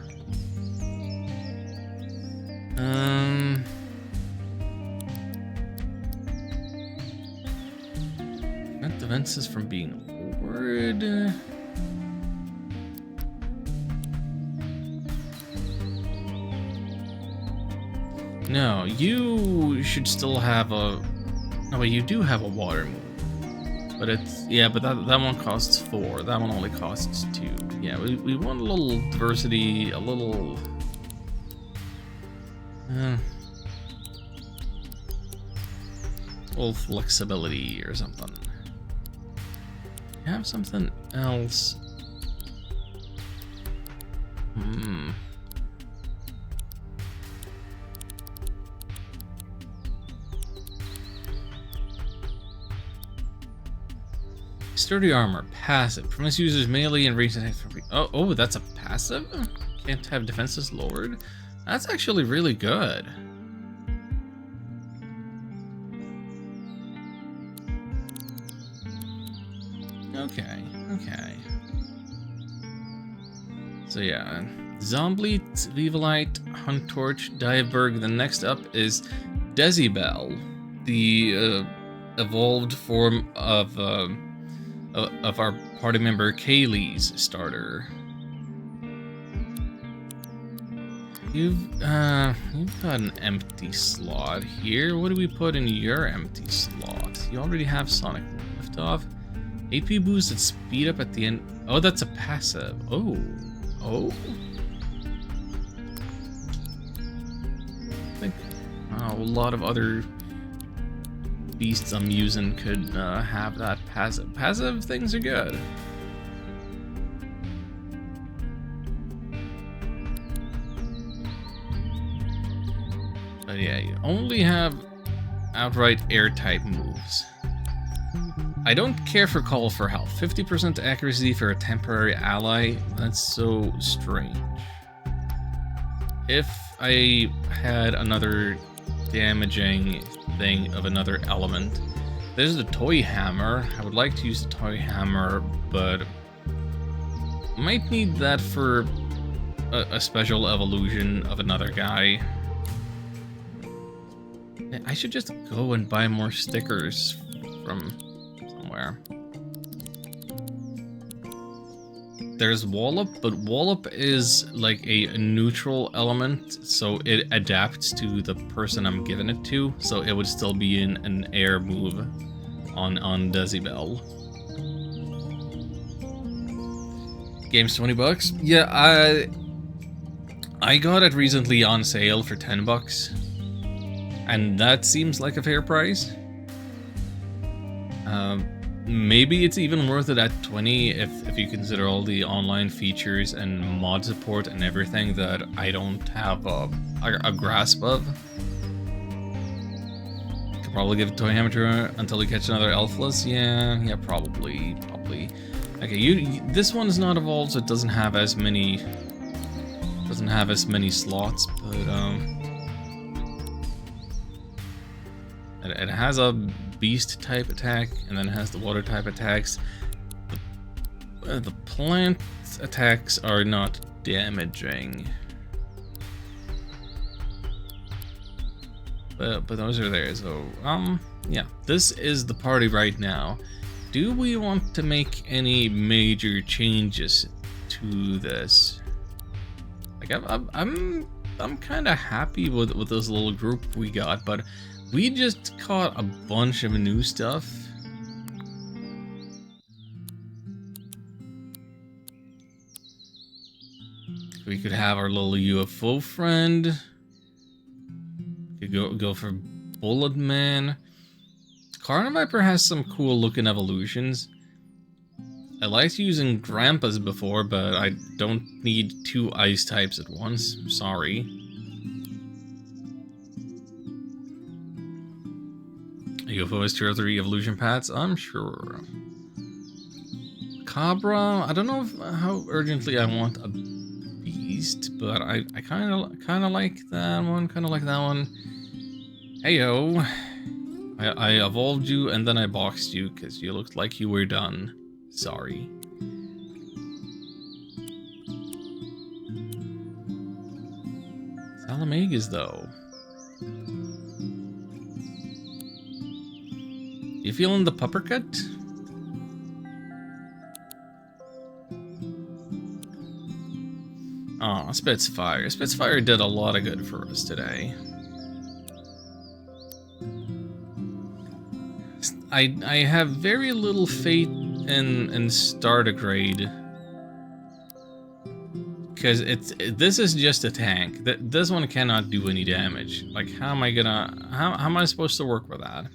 Prevent defenses from being lowered. No, you should still have a... No, but you do have a water move. But it's... Yeah, but that one costs 4. That one only costs 2. Yeah, we want a little diversity, a little... full flexibility or something. You have something else. Sturdy armor, passive. Permits users melee and range attacks. Oh, that's a passive? Can't have defenses lowered? That's actually really good. Okay. So yeah, Zombleet, Vivalite, Hunt Torch, Diveberg. The next up is Diveal, the evolved form of our party member Kaylee's starter. You've got an empty slot here. What do we put in your empty slot? You already have Sonic Liftoff. AP boost at speed up at the end. Oh, that's a passive. Oh. I think a lot of other beasts I'm using could have that passive. Passive things are good. But yeah, you only have outright air type moves. I don't care for Call for Help. 50% accuracy for a temporary ally. That's so strange. If I had another damaging thing of another element, there's the toy hammer. I would like to use the toy hammer, but might need that for a special evolution of another guy. I should just go and buy more stickers from somewhere. There's Wallop, but Wallop is like a neutral element, so it adapts to the person I'm giving it to, so it would still be in an air move on Diveal. Game's $20. Yeah, I got it recently on sale for $10. And that seems like a fair price. Maybe it's even worth it at 20 if you consider all the online features and mod support and everything that I don't have a grasp of. Could probably give it to a amateur until we catch another Elfless. Yeah, probably. Okay, this one is not evolved, so it doesn't have as many slots, but it has a beast type attack, and then it has the water type attacks. The plant attacks are not damaging, but those are there. So yeah, this is the party right now. Do we want to make any major changes to this? Like I'm kind of happy with this little group we got, but we just caught a bunch of new stuff. We could have our little UFO friend. We could go for Bullet Man. Carniviper has some cool looking evolutions. I liked using Grandpa's before, but I don't need two ice types at once. Sorry. UFO has 2 or 3 evolution paths, I'm sure. Cabra, I don't know how urgently I want a beast, but I kind of like that one. Heyo, I evolved you and then I boxed you because you looked like you were done. Sorry. Salamegas though. You feeling the pupper cut? Aw, Spitfire. Spitfire did a lot of good for us today. I have very little faith in Stardegrade. Because this is just a tank. This one cannot do any damage. Like, how am I supposed to work with that?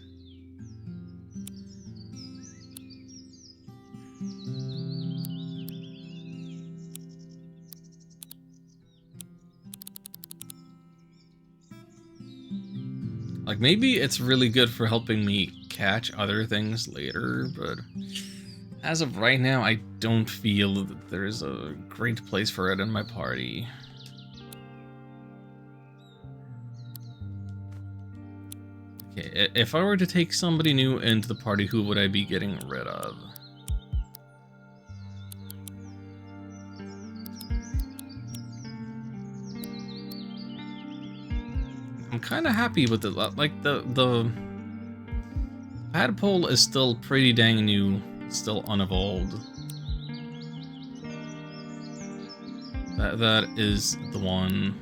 Like, maybe it's really good for helping me catch other things later, but as of right now, I don't feel that there's a great place for it in my party. Okay, if I were to take somebody new into the party, who would I be getting rid of? I'm kind of happy with it. Like, the Padpole is still pretty dang new, still unevolved. That is the one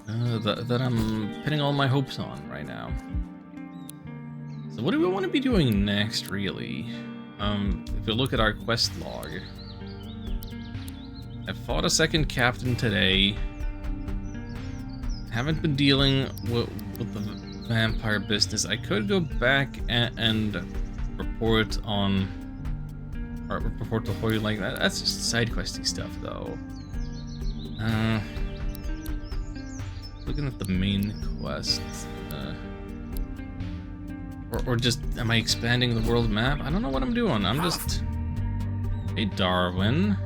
that I'm pinning all my hopes on right now. So what do we want to be doing next, really? If you look at our quest log, I fought a second captain today. Haven't been dealing with the vampire business. I could go back and report on, or report to Hoy like that. That's just side questy stuff, though. Looking at the main quest, or just am I expanding the world map? I don't know what I'm doing. I'm just, hey Darwin.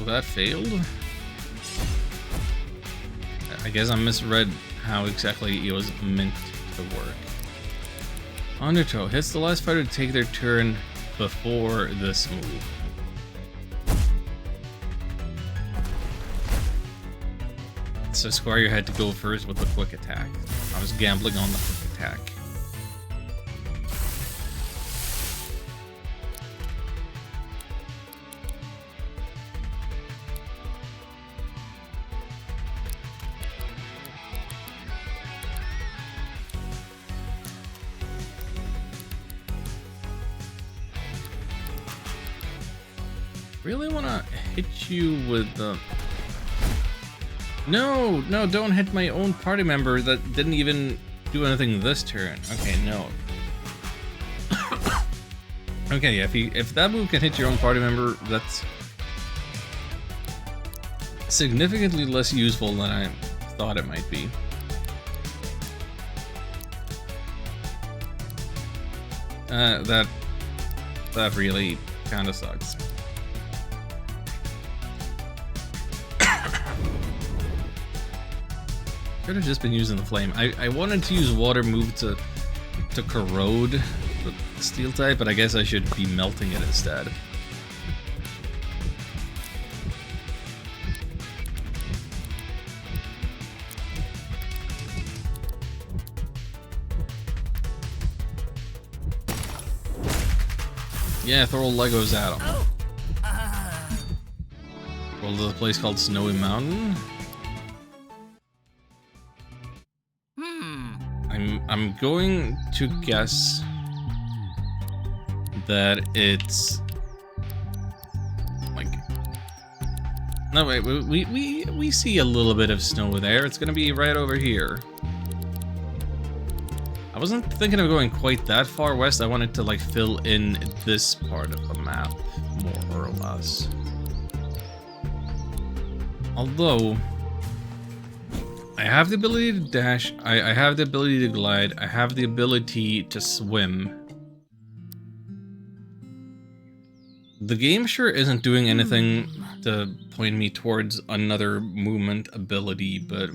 That failed? I guess I misread how exactly it was meant to work. Undertow hits the last fighter to take their turn before this move. So Squire had to go first with the quick attack. I was gambling on the quick attack. Really want to hit you with the... No, don't hit my own party member that didn't even do anything this turn. Okay, no. Okay, if that move can hit your own party member, that's significantly less useful than I thought it might be. That really kind of sucks. Could have just been using the flame. I wanted to use water move to corrode the steel type, but I guess I should be melting it instead. Yeah, throw Legos at him. Well, there's a place called Snowy Mountain. I'm going to guess that it's like, no wait, we see a little bit of snow there. It's gonna be right over here. I wasn't thinking of going quite that far west. I wanted to like fill in this part of the map more or less. Although I have the ability to dash, I have the ability to glide, I have the ability to swim. The game sure isn't doing anything to point me towards another movement ability, but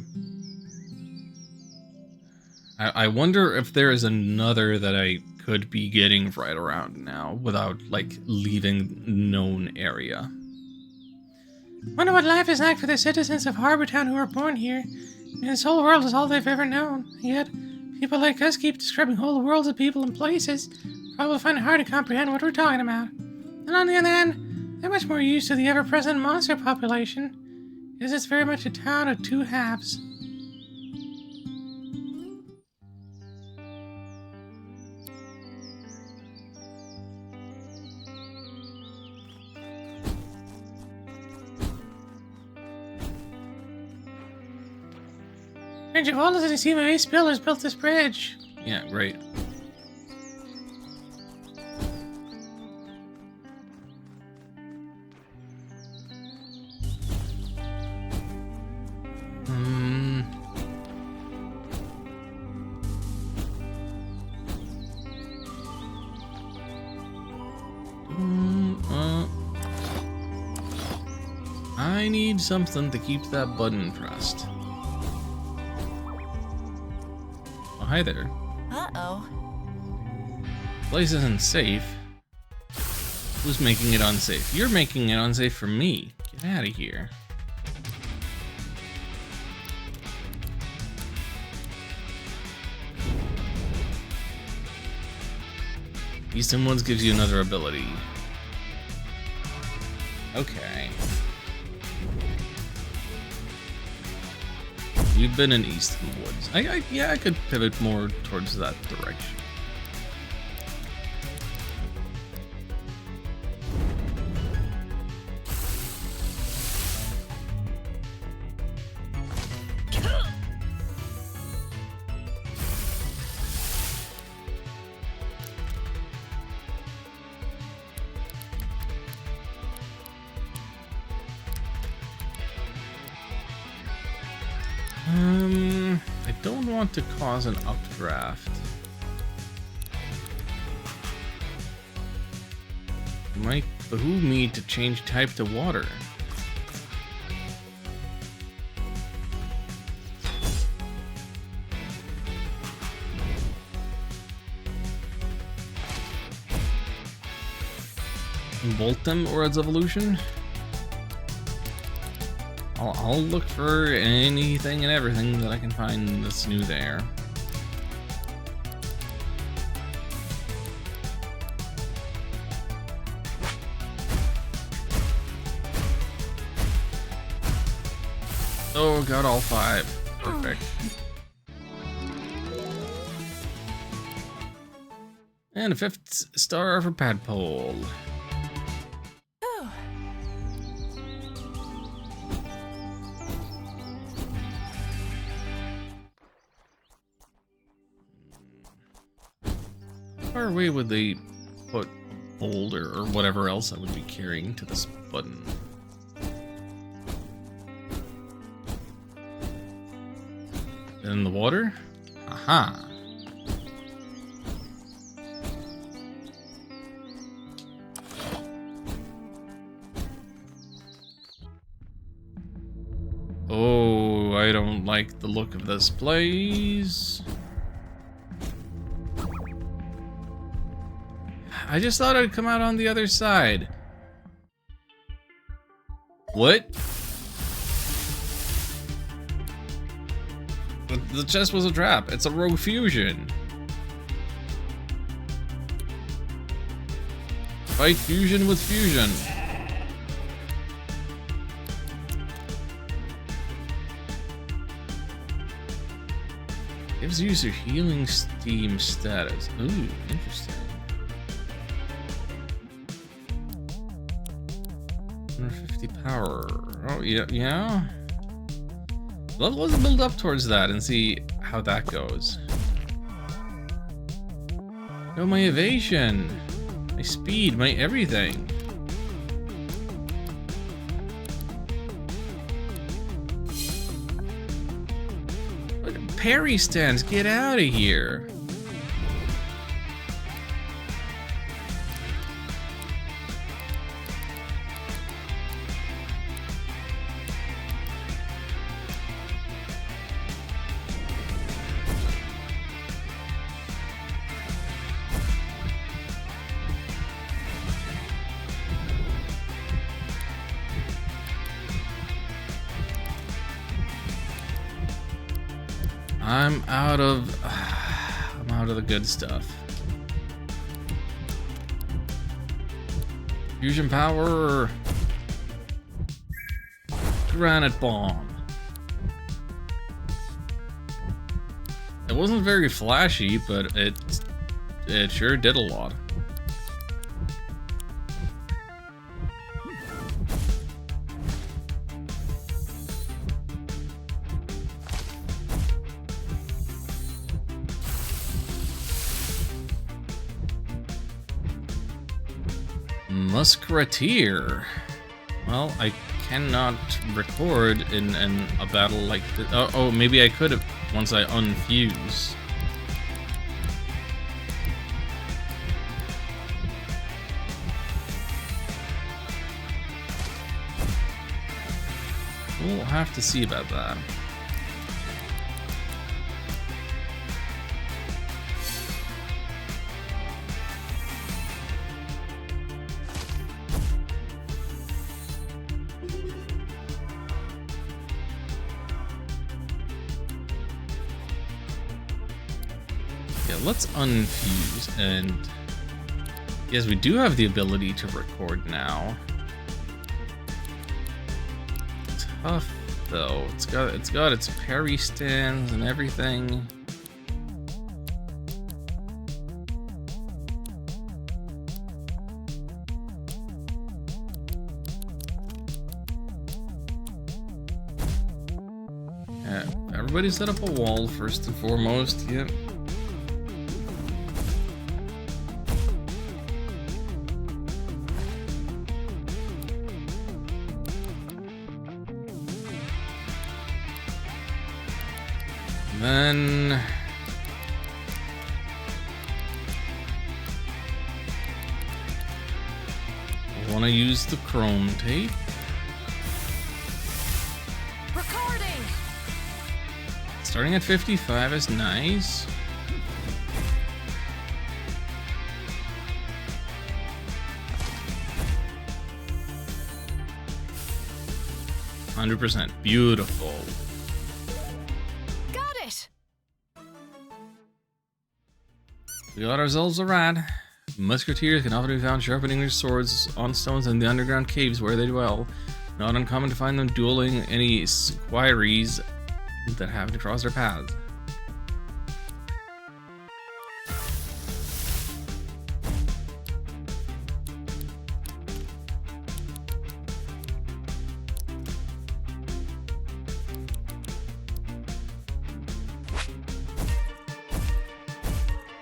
I wonder if there is another that I could be getting right around now without, like, leaving known area. Wonder what life is like for the citizens of Harbortown who were born here. And this whole world is all they've ever known. Yet, people like us keep describing whole worlds of people and places. Probably find it hard to comprehend what we're talking about. And on the other hand, they're much more used to the ever-present monster population, as it's very much a town of two halves. Range of all the see my base builders built this bridge. Yeah, great. I need something to keep that button pressed. Oh, hi there. Uh-oh. Place isn't safe. Who's making it unsafe? You're making it unsafe for me. Get out of here. Eastern Woods gives you another ability. Okay. We've been in Eastern Woods. Yeah, I could pivot more towards that direction. I don't want to cause an updraft. It might behoove me to change type to water. Bolt them or its evolution? I'll look for anything and everything that I can find that's new there. Oh, got all 5. Perfect. And a 5th star for Padpole. How far away would they put a boulder or whatever else I would be carrying to this button? In the water? Aha! Oh, I don't like the look of this place. I just thought I'd come out on the other side. What? The chest was a trap. It's a rogue fusion. Fight fusion with fusion. Gives user healing steam status. Ooh, interesting. 150 power. Oh, yeah. Let's build up towards that and see how that goes. Oh, my evasion, my speed, my everything. Look at parry stance, get out of here. I'm out of the good stuff. Fusion power. Granite bomb. It wasn't very flashy, but it sure did a lot. Musketeer. Well, I cannot record in a battle like this. Oh, maybe I could have once I unfuse. We'll have to see about that. Yeah, let's unfuse, and yes, we do have the ability to record now. Tough though. It's got its parry stands and everything. Yeah, everybody set up a wall first and foremost. Yep. Then I want to use the chrome tape. Recording. Starting at 55 is nice. %, beautiful. We got ourselves a rat. Musketeers can often be found sharpening their swords on stones in the underground caves where they dwell. Not uncommon to find them dueling any squires that happen to cross their paths.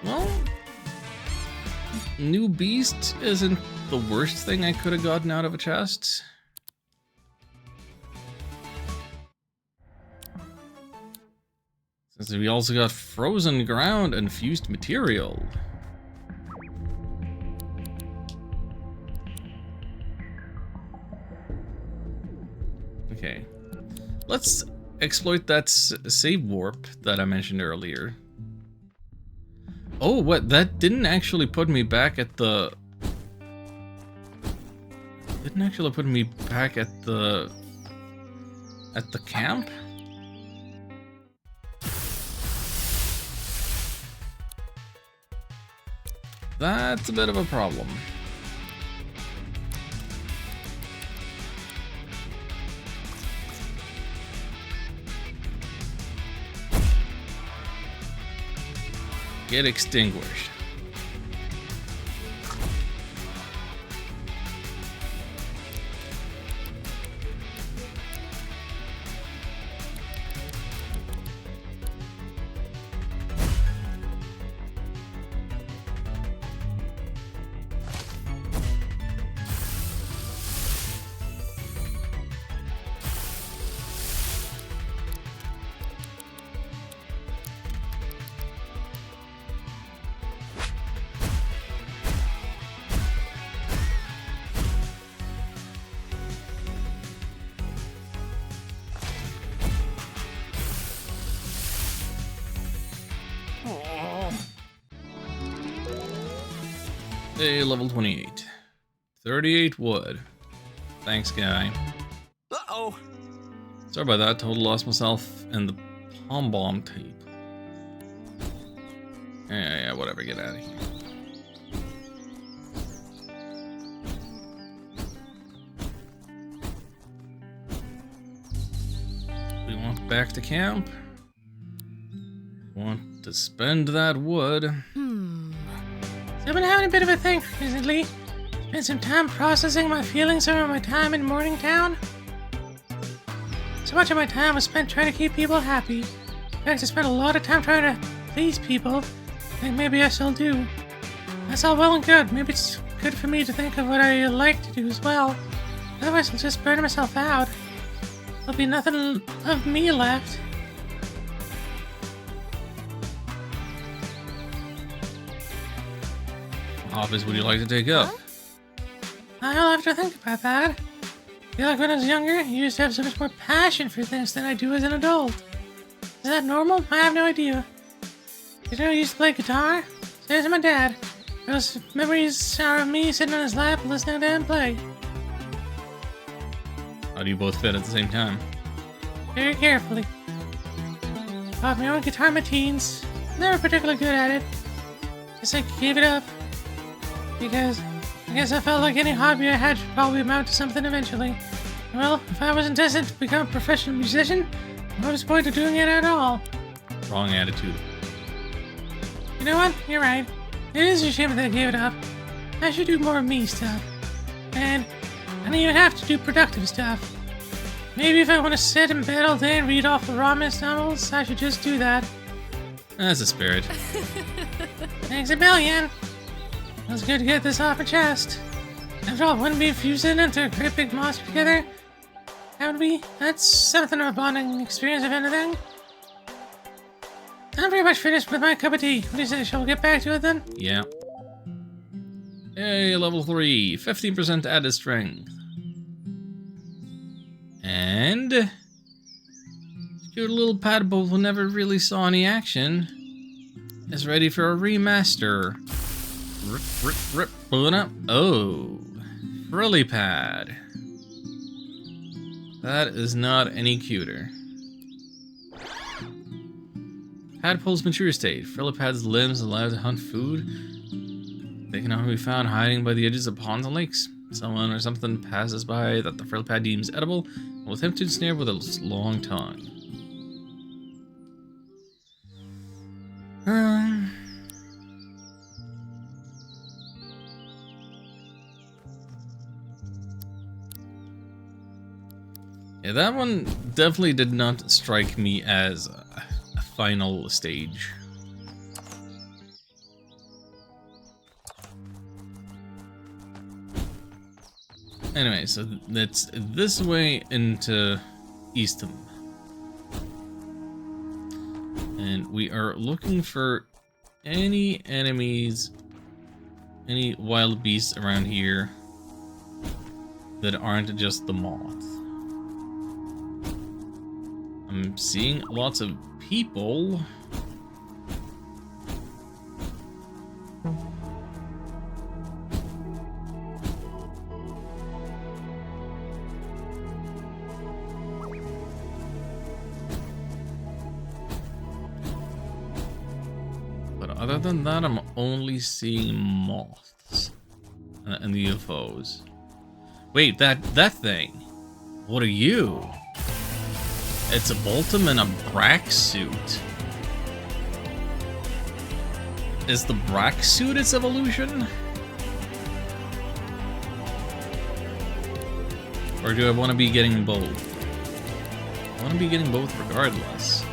Well, new beast isn't the worst thing I could have gotten out of a chest. Since we also got frozen ground and fused material. Okay, let's exploit that save warp that I mentioned earlier. Oh, what? That didn't actually put me back at the... Didn't actually put me back at the... At the camp? That's a bit of a problem. Get extinguished. Hey, level 28. 38 wood. Thanks, guy. Uh-oh. Sorry about that. Totally lost myself in the palm bomb tape. Yeah, whatever. Get out of here. We want back to camp. Want to spend that wood. So I've been having a bit of a thing recently. Spent some time processing my feelings over my time in Morningtown. So much of my time was spent trying to keep people happy. In fact, I spent a lot of time trying to please people. I think maybe I still do. That's all well and good. Maybe it's good for me to think of what I like to do as well. Otherwise, I'll just burn myself out. There'll be nothing of me left. Hobbies would you like to take up? I'll have to think about that. I feel like when I was younger, I used to have so much more passion for things than I do as an adult. Is that normal? I have no idea. I used to play guitar. So did my dad. Those memories are of me sitting on his lap listening to him play. How do you both fit at the same time? Very carefully. Bought my own guitar in my teens. Never particularly good at it. Just like gave it up. Because I guess I felt like any hobby I had should probably amount to something eventually. Well, if I wasn't destined to become a professional musician, what was the point of doing it at all? Wrong attitude. You know what? You're right. It is a shame that I gave it up. I should do more me stuff. And I don't even have to do productive stuff. Maybe if I want to sit in bed all day and read awful romance novels, I should just do that. That's a spirit. Thanks a billion. It was good to get this off my chest. After all, wouldn't we fuse it into a great big monster together? That would be. That's something of a bonding experience, if anything. I'm pretty much finished with my cup of tea. What do you say? Shall we get back to it then? Yeah. Hey, level 3. 15% added strength. And... cute little Padpole who never really saw any action is ready for a remaster. Rip, pulling up. Oh. Frilly Pad. That is not any cuter. Padpole's mature state. Frillipad's limbs allow to hunt food. They can only be found hiding by the edges of ponds and lakes. Someone or something passes by that the Frillipad deems edible and will attempt to ensnare with a long tongue. Yeah, that one definitely did not strike me as a final stage. Anyway, so that's this way into Eastham. And we are looking for any enemies, any wild beasts around here that aren't just the moth. I'm seeing lots of people. But other than that, I'm only seeing moths and the UFOs. Wait, that thing. What are you? It's a Boltum in a Brack suit. Is the Brack suit its evolution? Or do I want to be getting both? I want to be getting both regardless.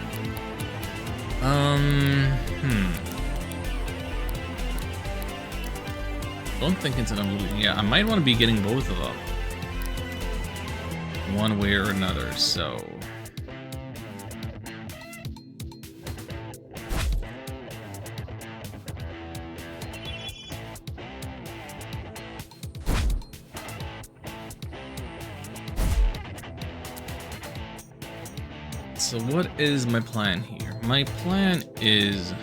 Don't think it's an evolution. Yeah, I might want to be getting both of them. One way or another, so... So what is my plan here? My plan is...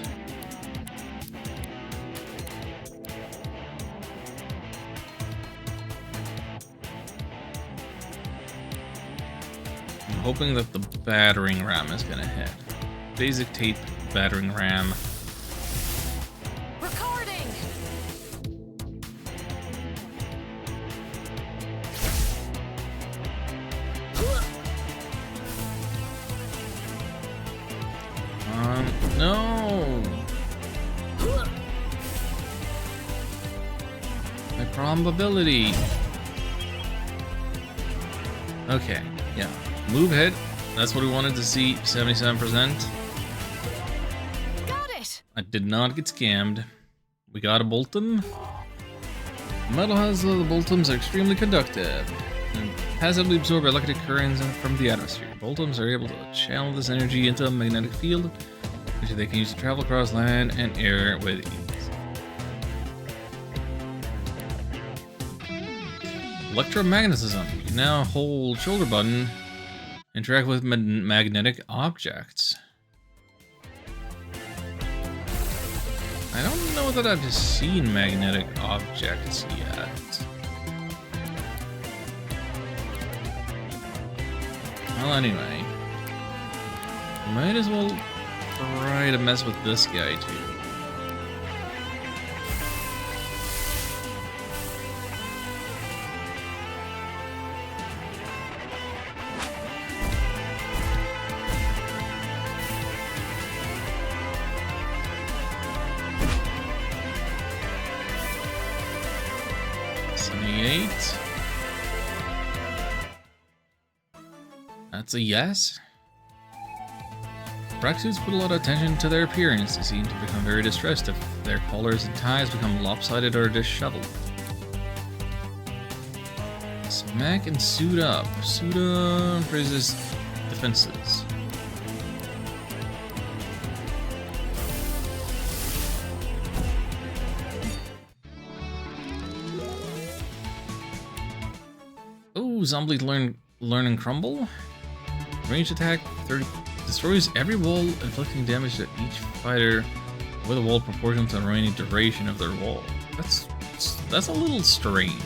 I'm hoping that the battering ram is gonna hit. Basic tape battering ram. Recording. No! My probability. Okay, yeah. Move hit. That's what we wanted to see. 77%. Got it. I did not get scammed. We got a Boltum. Metal hulls of the Boltums are extremely conductive and passively absorb electric currents from the atmosphere. Boltums are able to channel this energy into a magnetic field, which they can use to travel across land and air with ease. Electromagnetism. You can now hold shoulder button, interact with magnetic objects. I don't know that I've seen magnetic objects yet. Well, anyway. Might as well try to mess with this guy, too. That's a yes. Braxuits put a lot of attention to their appearance. They seem to become very distressed if their collars and ties become lopsided or disheveled. Smack and suit up. Suit up raises defenses. Oh, zombie learn and crumble. Range attack 30 destroys every wall, inflicting damage to each fighter with a wall proportional to the remaining duration of their wall. That's a little strange.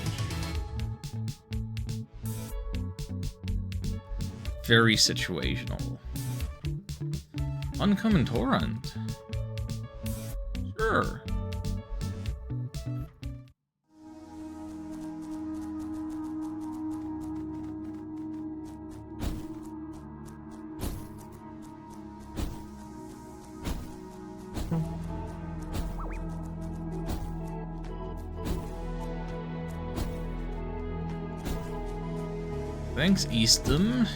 Very situational. Uncommon torrent. Sure. Thanks, Easton.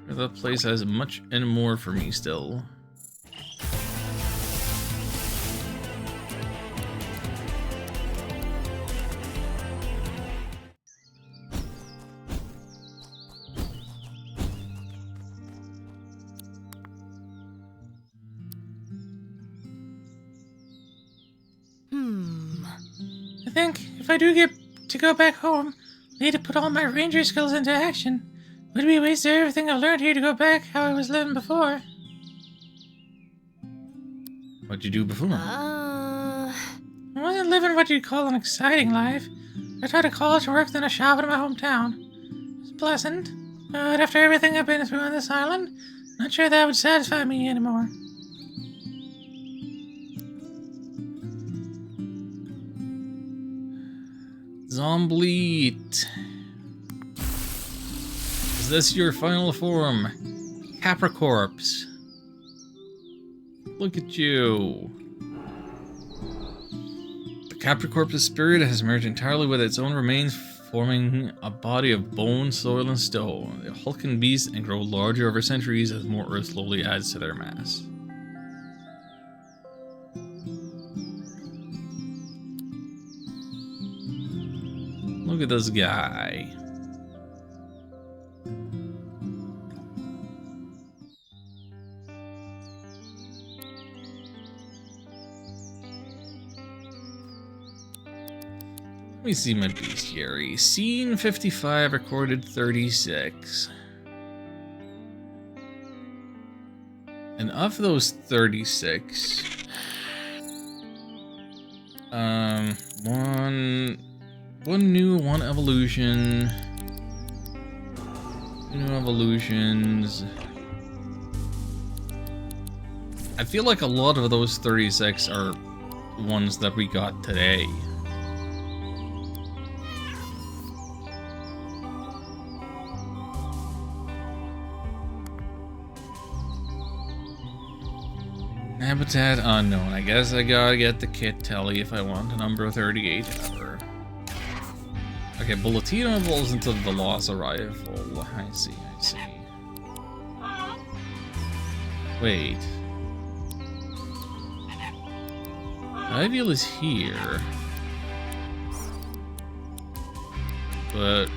That place has much and more for me still. I think if I do get to go back home, I need to put all my ranger skills into action. Would we waste everything I've learned here to go back how I was living before? What'd you do before? I wasn't living what you'd call an exciting life. I tried to college work, then a shop in my hometown. It was pleasant, but after everything I've been through on this island, not sure that would satisfy me anymore. Zombleet. Is this your final form? Capricorps. Look at you. The Capricorps' spirit has merged entirely with its own remains, forming a body of bone, soil, and stone. They hulk beasts and grow larger over centuries as more earth slowly adds to their mass. Look at this guy. Let me see my bestiary. Scene 55 recorded 36. And of those 36, one new, one evolution. New evolutions. I feel like a lot of those 36 are ones that we got today. Habitat unknown. I guess I gotta get the kit telly if I want a number 38 ever. Okay, Bulletino evolves into the Velocirifle. I see. Diveal is here. But...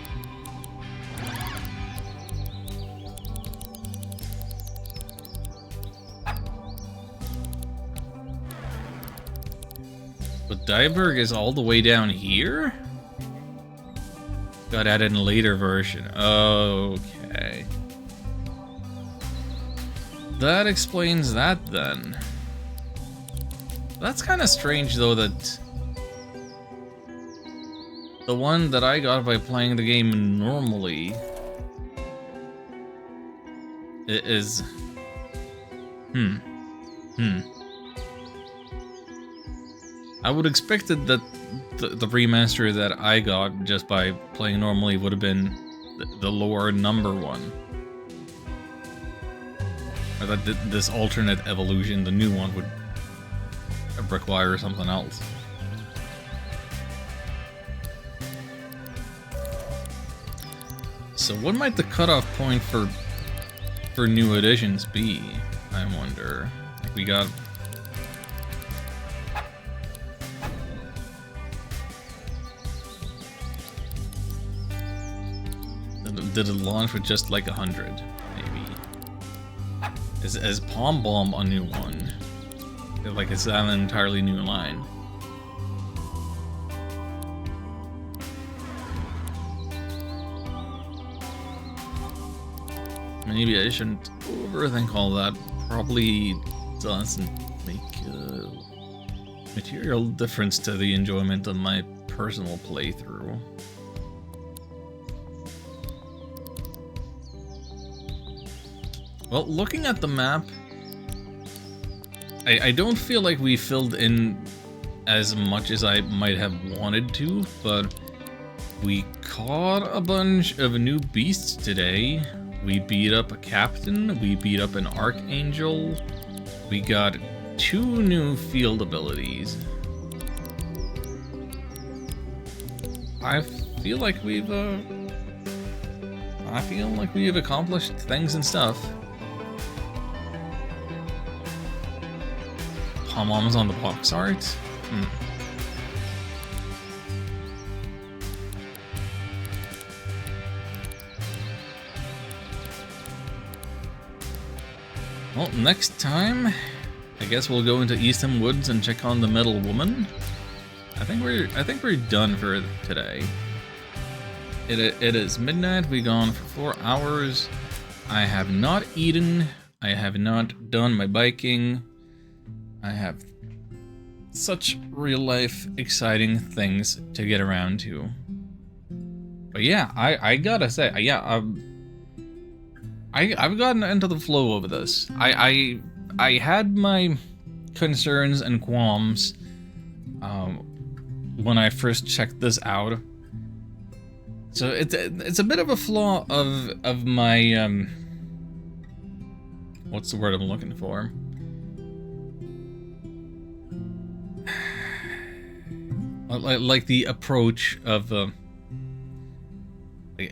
But Dieberg is all the way down here? Got added in a later version. Okay. That explains that then. That's kind of strange though that the one that I got by playing the game normally is I would expected that the remaster that I got just by playing normally would have been the lower number one. Or that this alternate evolution, the new one, would require something else. So what might the cutoff point for new editions be? I wonder. Like we got... Did it launch with just like 100, maybe? Is Palm Bomb a new one? Like it's an entirely new line. Maybe I shouldn't overthink all that. Probably doesn't make a material difference to the enjoyment of my personal playthrough. Well, looking at the map, I don't feel like we filled in as much as I might have wanted to, but we caught a bunch of new beasts today. We beat up a captain, we beat up an archangel, we got 2 new field abilities. I feel like we've accomplished things and stuff. Palm-Bomb's on the box art? Well, next time, I guess we'll go into Eastham Woods and check on the Metal Woman. I think we're done for today. It is midnight. We've gone for 4 hours. I have not eaten. I have not done my biking. I have such real life exciting things to get around to. But yeah, I gotta say, yeah, I've gotten into the flow of this. I had my concerns and qualms when I first checked this out. So it's a bit of a flaw of my what's the word I'm looking for? Like the approach of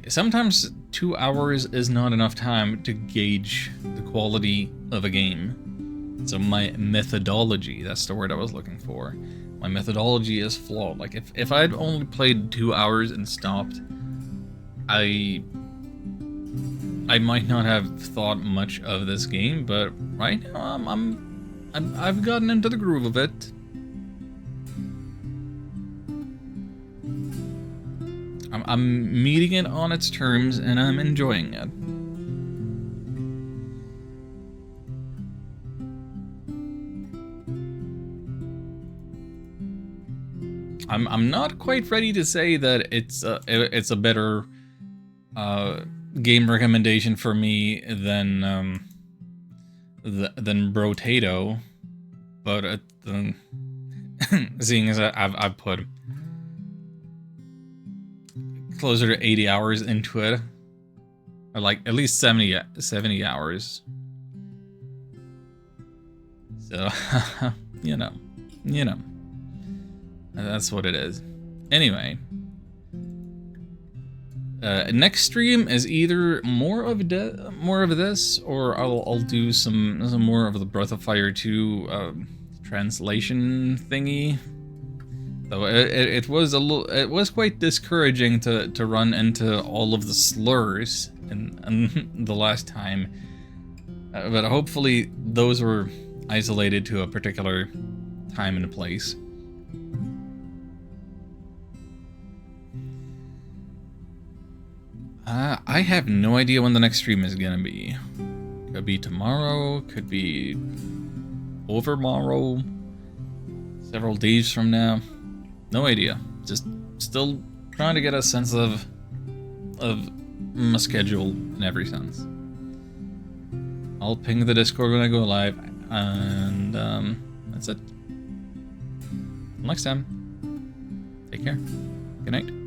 sometimes 2 hours is not enough time to gauge the quality of a game. So my methodology, that's the word I was looking for. My methodology is flawed. Like if I'd only played 2 hours and stopped, I might not have thought much of this game, but right now I've gotten into the groove of it. I'm meeting it on its terms, and I'm enjoying it. I'm not quite ready to say that it's a better game recommendation for me than Brotato, but seeing as I've put closer to 80 hours into it, or like at least 70 hours. So you know, that's what it is. Anyway, next stream is either more of this, or I'll do some more of the Breath of Fire 2 translation thingy. Though it was it was quite discouraging to run into all of the slurs in the last time. But hopefully those were isolated to a particular time and place. I have no idea when the next stream is gonna be. Could be tomorrow, could be overmorrow, several days from now. No idea. Just still trying to get a sense of my schedule in every sense. I'll ping the Discord when I go live, and that's it. Until next time, take care. Good night.